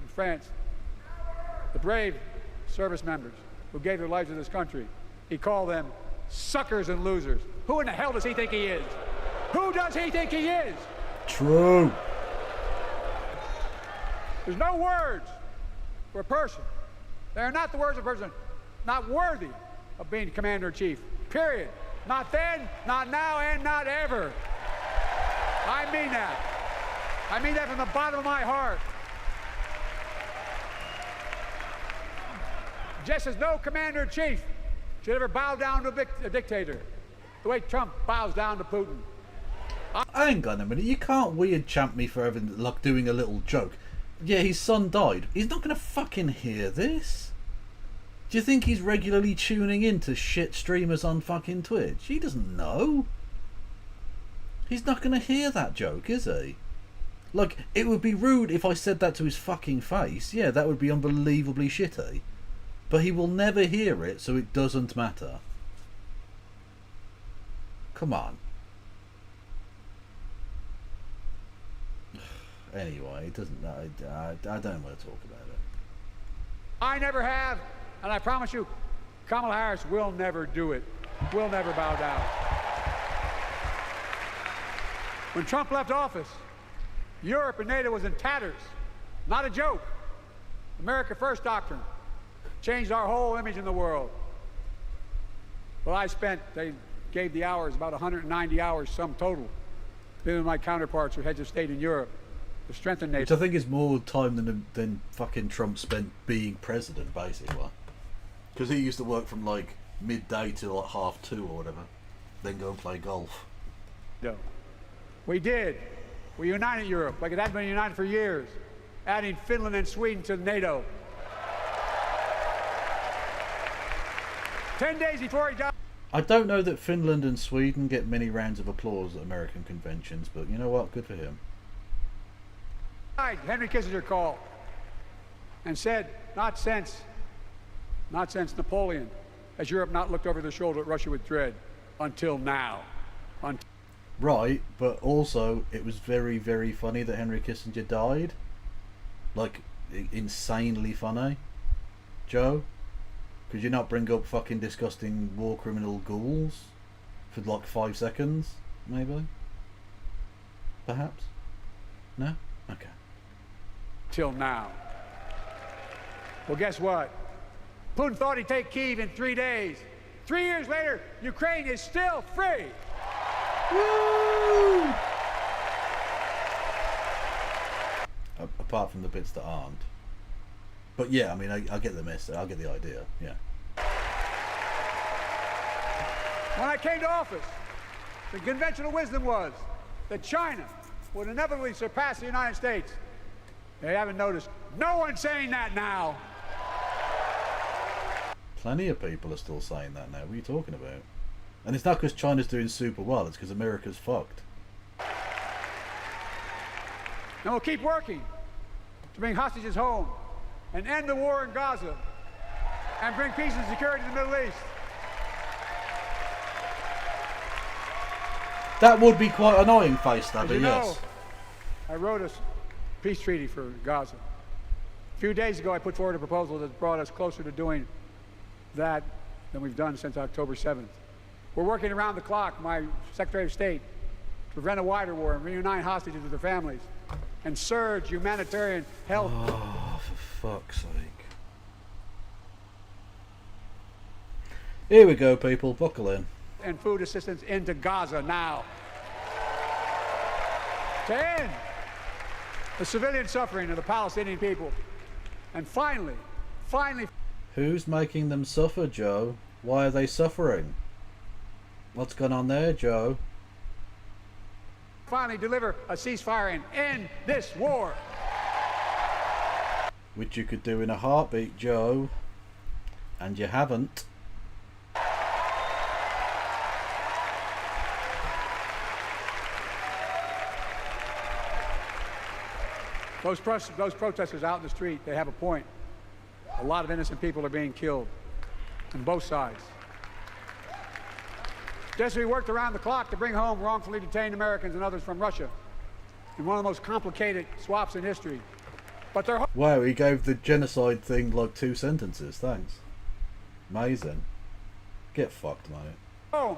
Speaker 15: France. The brave service members who gave their lives to this country. He called them suckers and losers. Who in the hell does he think he is? Who does he think he is?
Speaker 1: True.
Speaker 15: There's no words for a person. They are not the words of a person not worthy of being commander-in-chief. Period. Not then, not now, and not ever. I mean that. I mean that from the bottom of my heart. Just as no commander-in-chief should ever bow down to a dictator, the way Trump bows down to Putin.
Speaker 1: Hang on a minute, you can't weird champ me for having, like, doing a little joke. Yeah, his son died. He's not going to fucking hear this. Do you think he's regularly tuning in to shit streamers on fucking Twitch? He doesn't know. He's not going to hear that joke, is he? Like, it would be rude if I said that to his fucking face. Yeah, that would be unbelievably shitty. But he will never hear it, so it doesn't matter. Come on. Anyway, it doesn't. I don't want to talk about it.
Speaker 15: I never have, and I promise you, Kamala Harris will never do it. Will never bow down. When Trump left office, Europe and NATO was in tatters. Not a joke. America First doctrine changed our whole image in the world. Well, they gave the hours, about 190 hours sum total. Me and my counterparts are heads of state in Europe to strengthen NATO.
Speaker 1: Which I think is more time than fucking Trump spent being president, basically. Because he used to work from like midday till like 2:30 or whatever, then go and play golf.
Speaker 15: No. We did. We united Europe like it hadn't been united for years, adding Finland and Sweden to NATO. 10 days before he died.
Speaker 1: I don't know that Finland and Sweden get many rounds of applause at American conventions, but you know what? Good for him.
Speaker 15: Henry Kissinger called and said, not since Napoleon has Europe not looked over their shoulder at Russia with dread until now.
Speaker 1: Right, but also it was very, very funny that Henry Kissinger died. Like, insanely funny. Joe? Could you not bring up fucking disgusting war criminal ghouls for like 5 seconds, maybe? Perhaps? No? Okay.
Speaker 15: Till now. Well, guess what? Putin thought he'd take Kyiv in 3 days. 3 years later, Ukraine is still free.
Speaker 1: Woo! Apart from the bits that aren't. But yeah, I mean, I get the message. I get the idea. Yeah.
Speaker 15: When I came to office, the conventional wisdom was that China would inevitably surpass the United States. They haven't noticed. No one's saying that now.
Speaker 1: Plenty of people are still saying that now. What are you talking about? And it's not because China's doing super well. It's because America's fucked.
Speaker 15: And we'll keep working to bring hostages home and end the war in Gaza and bring peace and security to the Middle East.
Speaker 1: That would be quite annoying, face stabber,
Speaker 15: yes. I wrote a peace treaty for Gaza. A few days ago, I put forward a proposal that brought us closer to doing that than we've done since October 7th. We're working around the clock, my Secretary of State, to prevent a wider war and reunite hostages with their families and surge humanitarian help.
Speaker 1: Oh, for fuck's sake. Here we go, people. Buckle in.
Speaker 15: And food assistance into Gaza now. To end the civilian suffering of the Palestinian people. And finally,
Speaker 1: who's making them suffer, Joe? Why are they suffering? What's going on there, Joe?
Speaker 15: Finally deliver a ceasefire and end this war.
Speaker 1: Which you could do in a heartbeat, Joe. And you haven't.
Speaker 15: Those protesters out in the street, they have a point. A lot of innocent people are being killed on both sides. Just as we worked around the clock to bring home wrongfully detained Americans and others from Russia in one of the most complicated swaps in history. But they're...
Speaker 1: Wow, he gave the genocide thing like 2 sentences, thanks. Amazing. Get fucked, mate.
Speaker 15: Home.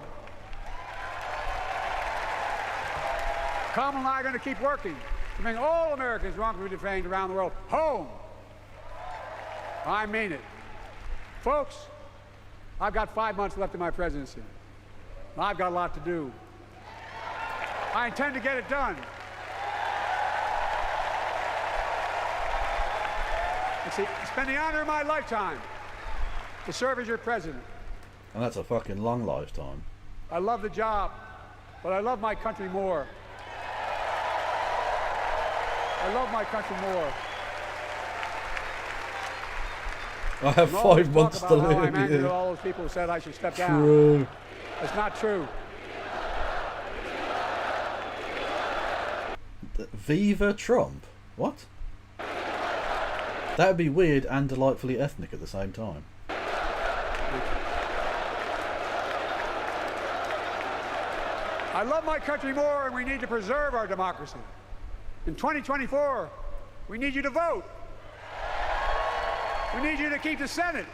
Speaker 15: Kamala and I are going to keep working to bring all Americans wrongfully detained around the world home. I mean it. Folks, I've got 5 months left in my presidency. I've got a lot to do. I intend to get it done. It's been the honor of my lifetime to serve as your president.
Speaker 1: And that's a fucking long lifetime.
Speaker 15: I love the job, but I love my country more. I love my country more.
Speaker 1: I have 5 months to live.
Speaker 15: I'm angry with all those people who said I should step down.
Speaker 1: True.
Speaker 15: It's not true.
Speaker 1: Viva Trump? What? That would be weird and delightfully ethnic at the same time.
Speaker 15: I love my country more, and we need to preserve our democracy. In 2024, we need you to vote. We need you to keep the Senate.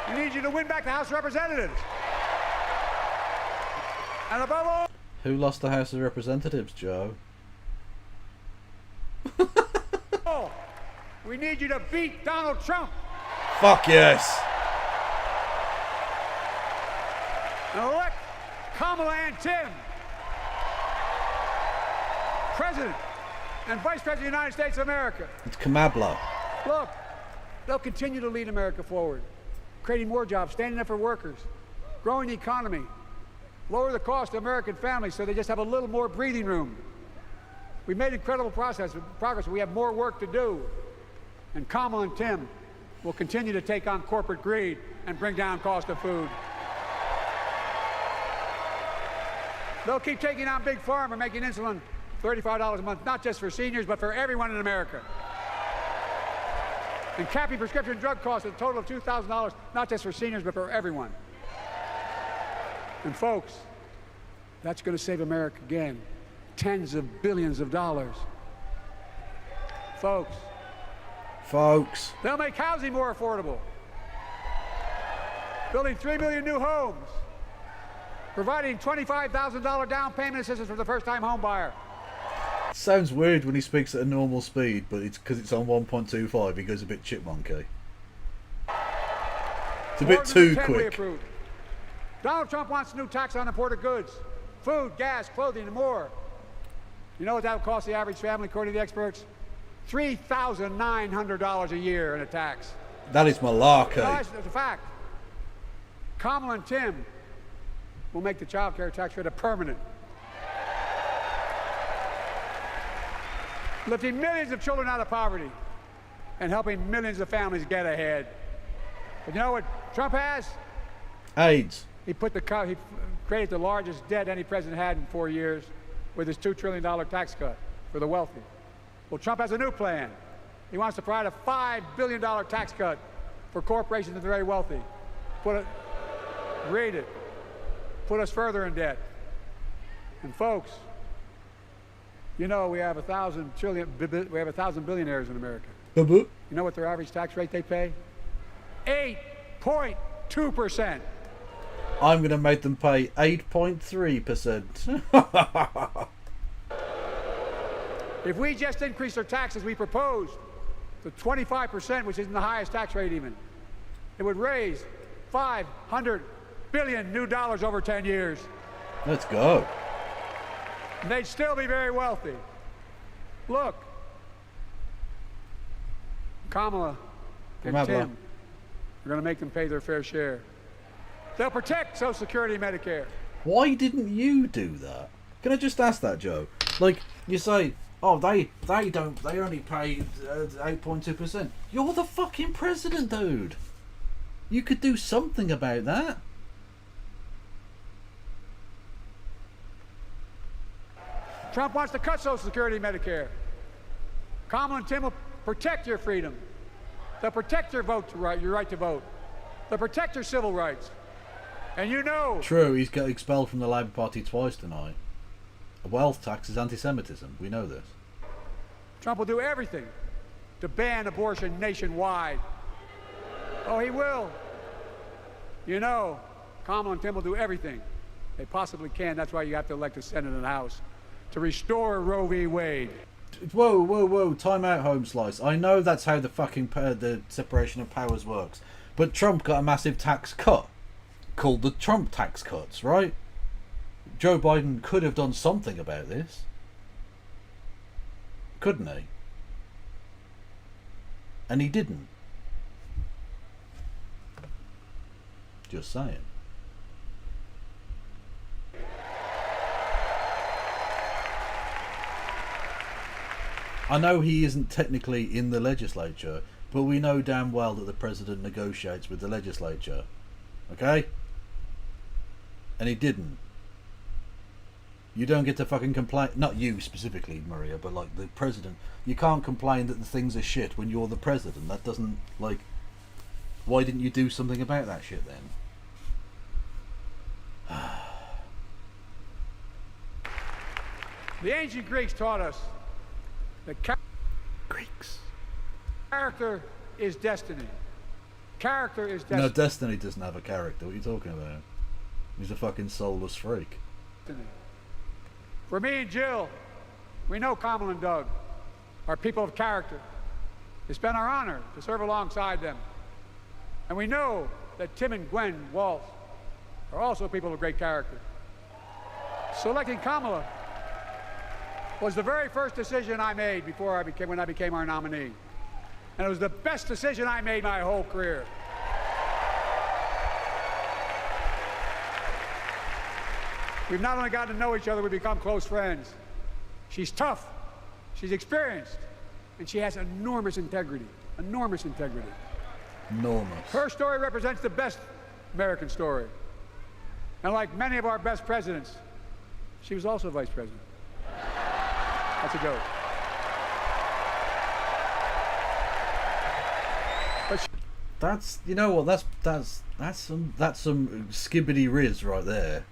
Speaker 15: We need you to win back the House of Representatives. And above all...
Speaker 1: Who lost the House of Representatives, Joe?
Speaker 15: we need you to beat Donald Trump.
Speaker 1: Fuck yes.
Speaker 15: And elect Kamala and Tim, President and Vice President of the United States of America.
Speaker 1: It's Kamala.
Speaker 15: Look, they'll continue to lead America forward, creating more jobs, standing up for workers, growing the economy, lower the cost of American families so they just have a little more breathing room. We've made incredible progress. We have more work to do. And Kamala and Tim will continue to take on corporate greed and bring down cost of food. They'll keep taking on Big Pharma, making insulin $35 a month, not just for seniors, but for everyone in America. And capping prescription drug costs at a total of $2,000, not just for seniors, but for everyone. And folks, that's going to save America again. Tens of billions of dollars. Folks. They'll make housing more affordable. Building 3 million new homes. Providing $25,000 down payment assistance for the first-time home buyer.
Speaker 1: Sounds weird when he speaks at a normal speed, but it's because it's on 1.25. He goes a bit chipmunky. It's a bit too quick.
Speaker 15: Donald Trump wants a new tax on imported goods, food, gas, clothing, and more. You know what that would cost the average family, according to the experts? $3,900 a year in a tax.
Speaker 1: That is malarkey.
Speaker 15: No, it's a fact. Kamala and Tim will make the child care tax credit permanent. Lifting millions of children out of poverty and helping millions of families get ahead. But you know what Trump has?
Speaker 1: AIDS.
Speaker 15: He created the largest debt any president had in 4 years with his $2 trillion tax cut for the wealthy. Well, Trump has a new plan. He wants to provide a $5 billion tax cut for corporations and the very wealthy. Read it. Put us further in debt. And folks, you know we have 1,000 billionaires in America. You know what their average tax rate they pay? 8.2%.
Speaker 1: I'm going to make them pay 8.3%.
Speaker 15: If we just increase their taxes we proposed to 25%, which isn't the highest tax rate even, it would raise $500 billion new dollars over 10 years.
Speaker 1: Let's go.
Speaker 15: And they'd still be very wealthy. Look, Kamala and Tim are going to make them pay their fair share. They'll protect Social Security and Medicare.
Speaker 1: Why didn't you do that? Can I just ask that, Joe? Like, you say, oh, they only pay 8.2%. You're the fucking president, dude. You could do something about that.
Speaker 15: Trump wants to cut Social Security and Medicare. Kamala and Tim will protect your freedom. They'll protect your right to vote. They'll protect your civil rights. And you know...
Speaker 1: True, he's got expelled from the Labour Party twice tonight. A wealth tax is anti-Semitism. We know this.
Speaker 15: Trump will do everything to ban abortion nationwide. Oh, he will. You know, Kamala and Tim will do everything they possibly can. That's why you have to elect a Senate and a House to restore Roe v. Wade.
Speaker 1: Whoa. Time out, Home Slice. I know that's how the fucking the separation of powers works. But Trump got a massive tax cut called the Trump tax cuts, right? Joe Biden could have done something about this, couldn't he? And he didn't. Just saying. I know he isn't technically in the legislature, but we know damn well that the president negotiates with the legislature. Okay? And he didn't. You don't get to fucking complain. Not you specifically, Maria, but like the president. You can't complain that the things are shit when you're the president. That doesn't, like... Why didn't you do something about that shit then?
Speaker 15: The ancient Greeks taught us that character is destiny. Character is destiny.
Speaker 1: No, Destiny doesn't have a character. What are you talking about? He's a fucking soulless freak.
Speaker 15: For me and Jill, we know Kamala and Doug are people of character. It's been our honor to serve alongside them. And we know that Tim and Gwen Walsh are also people of great character. Selecting Kamala was the very first decision I made when I became our nominee. And it was the best decision I made my whole career. We've not only gotten to know each other, we've become close friends. She's tough, she's experienced, and she has enormous integrity. Enormous integrity.
Speaker 1: Enormous.
Speaker 15: Her story represents the best American story. And like many of our best presidents, she was also vice president. That's a joke.
Speaker 1: That's, you know what, that's some skibbity riz right there.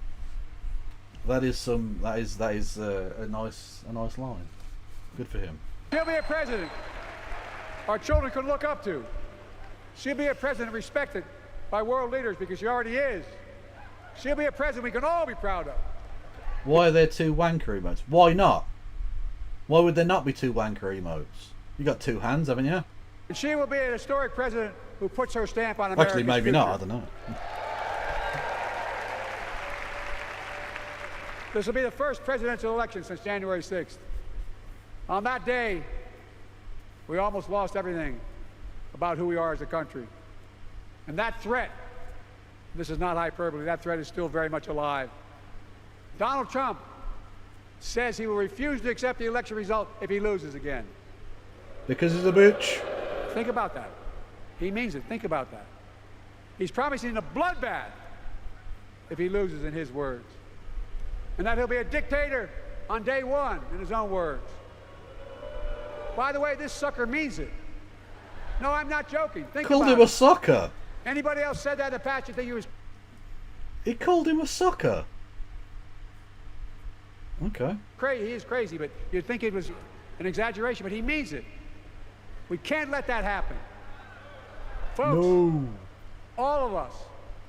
Speaker 1: That is a nice line. Good for him.
Speaker 15: She'll be a president our children can look up to. She'll be a president respected by world leaders because she already is. She'll be a president we can all be proud of.
Speaker 1: Why are there two wanker emotes? Why not? Why would there not be two wanker emotes? You got two hands, haven't you?
Speaker 15: And she will be an historic president who puts her stamp on America's
Speaker 1: Actually, maybe
Speaker 15: future.
Speaker 1: not. I don't know.
Speaker 15: This will be the first presidential election since January 6th. On that day, we almost lost everything about who we are as a country. And that threat, this is not hyperbole, that threat is still very much alive. Donald Trump says he will refuse to accept the election result if he loses again.
Speaker 1: Because he's a bitch.
Speaker 15: Think about that. He means it. Think about that. He's promising a bloodbath if he loses, in his words. And that he'll be a dictator on day one, in his own words. By the way, this sucker means it. No, I'm not joking. Think
Speaker 1: Called
Speaker 15: about
Speaker 1: him
Speaker 15: it.
Speaker 1: a sucker.
Speaker 15: Anybody else said that in the past, you think he was...
Speaker 1: He called him a sucker. Okay.
Speaker 15: Crazy. He is crazy, but you'd think it was an exaggeration, but he means it. We can't let that happen. Folks,
Speaker 1: No.
Speaker 15: all of us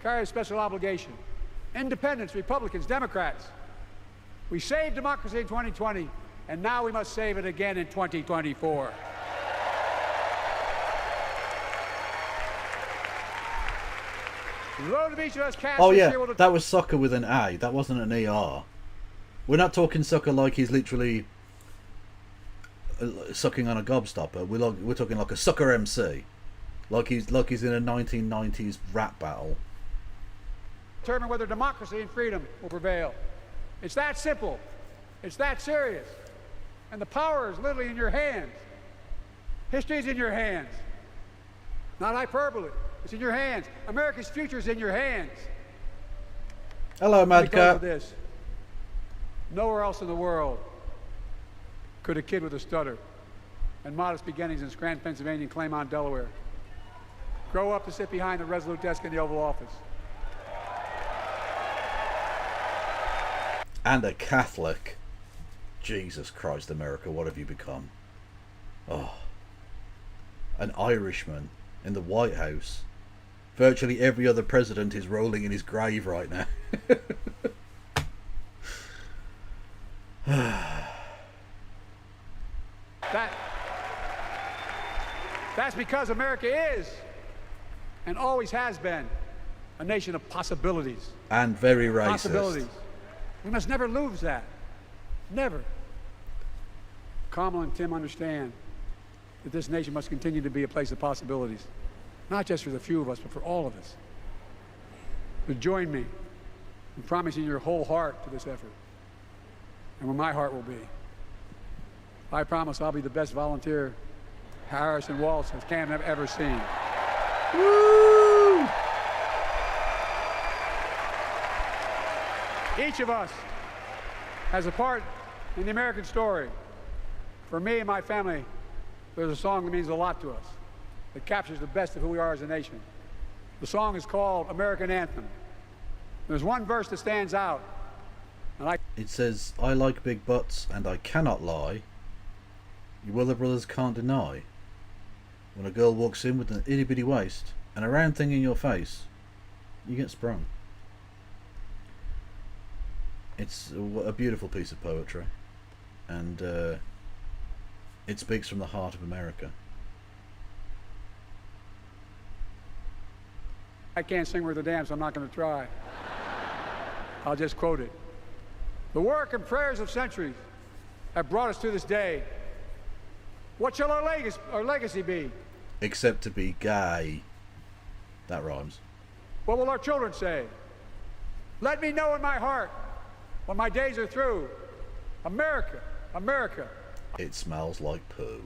Speaker 15: carry a special obligation. Independents, Republicans, Democrats. We saved democracy in 2020, and now we must save it again in 2024. The load of each of us cast
Speaker 1: Oh
Speaker 15: this
Speaker 1: yeah,
Speaker 15: year will
Speaker 1: that was sucker with an A. That wasn't an ER. We're not talking sucker like he's literally sucking on a gobstopper. We're talking like a sucker MC, like he's in a 1990s rap battle.
Speaker 15: determine whether democracy and freedom will prevail. It's that simple. It's that serious. And the power is literally in your hands. History is in your hands. Not hyperbole. It's in your hands. America's future is in your hands.
Speaker 1: Hello, Madcap.
Speaker 15: This. Nowhere else in the world could a kid with a stutter and modest beginnings in Scranton, Pennsylvania, and Claymont, Delaware, grow up to sit behind the resolute desk in the Oval Office.
Speaker 1: And a Catholic. Jesus Christ, America, what have you become? Oh. An Irishman in the White House. Virtually every other president is rolling in his grave right now.
Speaker 15: That's because America is and always has been a nation of possibilities.
Speaker 1: And very racist.
Speaker 15: Possibilities. We must never lose that. Never. Kamala and Tim understand that this nation must continue to be a place of possibilities, not just for the few of us, but for all of us. But join me in promising your whole heart to this effort, and where my heart will be. I promise I'll be the best volunteer Harris and Waltz has Canada ever seen.
Speaker 1: Woo!
Speaker 15: Each of us has a part in the American story. For me and my family, there's a song that means a lot to us. It captures the best of who we are as a nation. The song is called American Anthem. There's one verse that stands out.
Speaker 1: It says, I like big butts and I cannot lie. You other brothers can't deny. When a girl walks in with an itty bitty waist and a round thing in your face, you get sprung. It's a beautiful piece of poetry, and it speaks from the heart of America.
Speaker 15: I can't sing worth a damn, so I'm not going to try. I'll just quote it. The work and prayers of centuries have brought us to this day. What shall our legacy be?
Speaker 1: Except to be gay. That rhymes.
Speaker 15: What will our children say? Let me know in my heart, when my days are through, America, America.
Speaker 1: It smells like poo.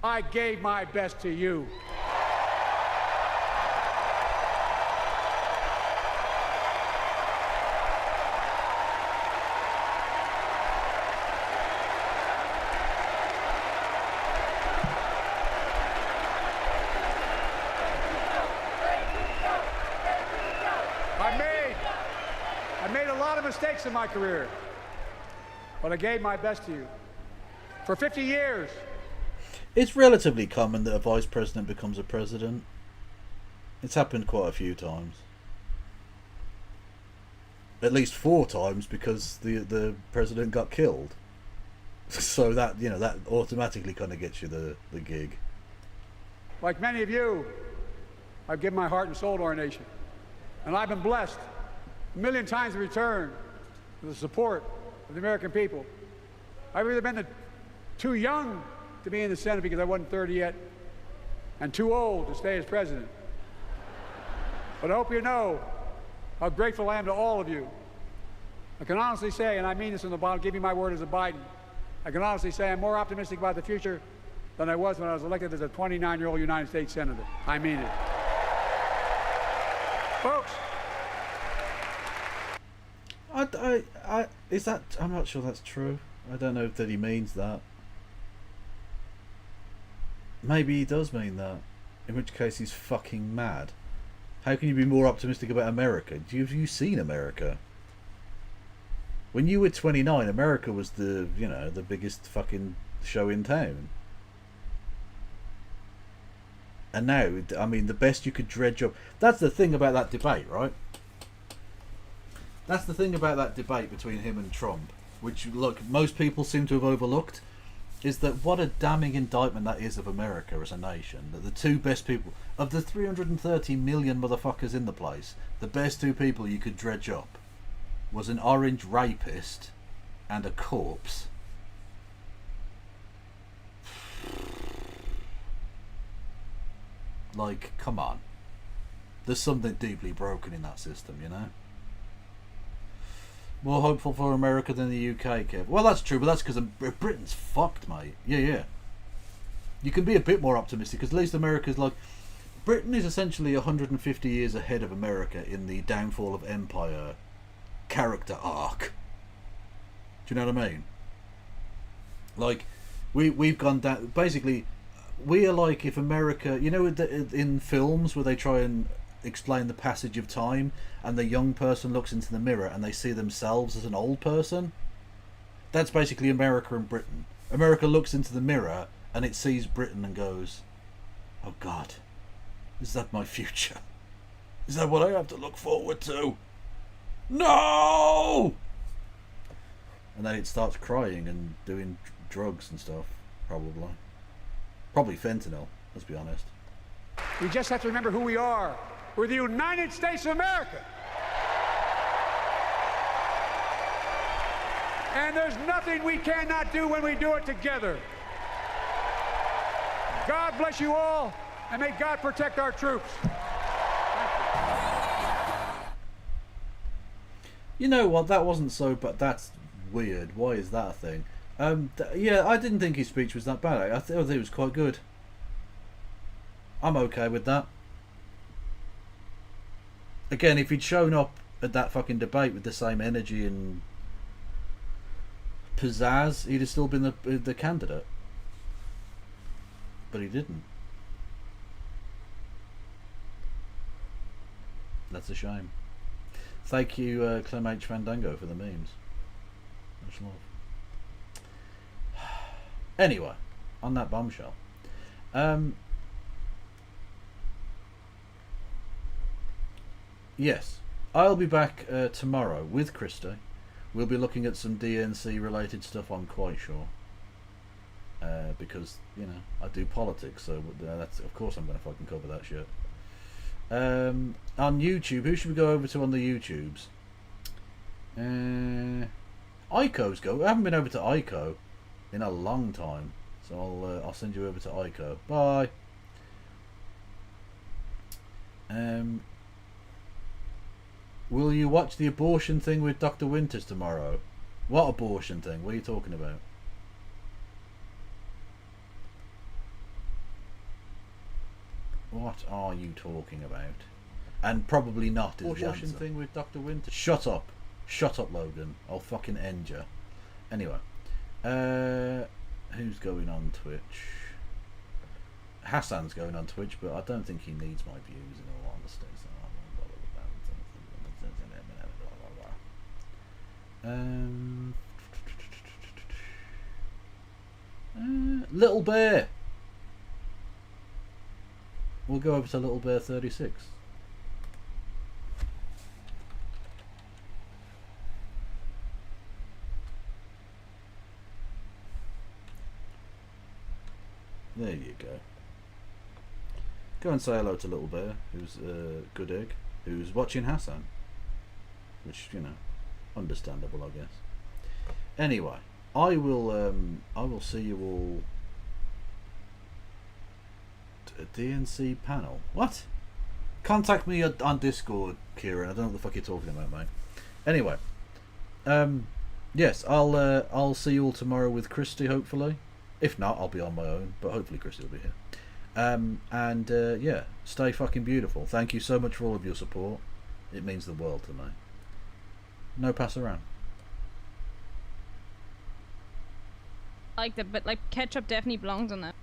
Speaker 15: I gave my best to you. I made a lot of mistakes in my career, but I gave my best to you. For 50 years.
Speaker 1: It's relatively common that a vice president becomes a president. It's happened quite a few times. At least 4 times, because the president got killed. So that, you know, that automatically kind of gets you the gig.
Speaker 15: Like many of you, I've given my heart and soul to our nation. And I've been blessed a million times in return for the support of the American people. I've either been too young to be in the Senate because I wasn't 30 yet, and too old to stay as president. But I hope you know how grateful I am to all of you. I can honestly say, and I mean this from the bottom, give me my word as a Biden, I can honestly say I'm more optimistic about the future than I was when I was elected as a 29-year-old United States Senator. I mean it. Folks.
Speaker 1: I'm not sure that's true. I don't know that he means that. Maybe he does mean that. In which case he's fucking mad. How can you be more optimistic about America? Have you seen America? When you were 29, America was the biggest fucking show in town. And now, I mean, the best you could dredge up. That's the thing about that debate, right? That's the thing about that debate between him and Trump, which, look, most people seem to have overlooked, is that what a damning indictment that is of America as a nation. That the two best people, of the 330 million motherfuckers in the place, the best 2 people you could dredge up was an orange rapist and a corpse. Like, come on. There's something deeply broken in that system, you know? More hopeful for America than the UK, Kev. Well, that's true, but that's because Britain's fucked, mate. Yeah. You can be a bit more optimistic, because at least America's like... Britain is essentially 150 years ahead of America in the downfall of empire character arc. Do you know what I mean? Like, we've gone down... Basically, we are like if America... You know, in films where they try and explain the passage of time and the young person looks into the mirror and they see themselves as an old person? That's basically America and Britain. America looks into the mirror and it sees Britain and goes, oh God, is that my future? Is that what I have to look forward to? No! And then it starts crying and doing drugs and stuff, probably. Probably fentanyl, let's be honest.
Speaker 15: We just have to remember who we are. We're the United States of America. And there's nothing we cannot do when we do it together. God bless you all, and may God protect our troops.
Speaker 1: You know what? That wasn't so, but that's weird. Why is that a thing? Yeah, I didn't think his speech was that bad. I thought it was quite good. I'm okay with that. Again, if he'd shown up at that fucking debate with the same energy and pizzazz, he'd have still been the candidate. But he didn't. That's a shame. Thank you, Clem H. Fandango, for the memes. Much love. Anyway, on that bombshell. Yes, I'll be back tomorrow with Christy. We'll be looking at some DNC related stuff, I'm quite sure. Because, you know, I do politics, so that's, of course I'm going to fucking cover that shit. On YouTube, who should we go over to on the YouTubes? Ico's go. I haven't been over to Ico in a long time, so I'll send you over to Ico. Bye. Will you watch the abortion thing with Dr. Winters tomorrow? What abortion thing? What are you talking about? What are you talking about? And probably not is the answer. Thing with Dr. Winter. Shut up. Shut up, Logan. I'll fucking end you. Anyway. Who's going on Twitch? Hasan's going on Twitch, but I don't think he needs my views in all honesty. So Little Bear. We'll go over to Little Bear 36. There you go. Go and say hello to Little Bear, who's a good egg, who's watching Hasan. Which, you know, understandable, I guess. Anyway, I will see you all at a DNC panel. What? Contact me on Discord, Kieran. I don't know what the fuck you're talking about, mate. Anyway, yes, I'll see you all tomorrow with Christy, hopefully. If not, I'll be on my own, but hopefully Christy will be here. Yeah, stay fucking beautiful. Thank you so much for all of your support. It means the world to me. No pass around.
Speaker 17: Like that, but like ketchup definitely belongs on that.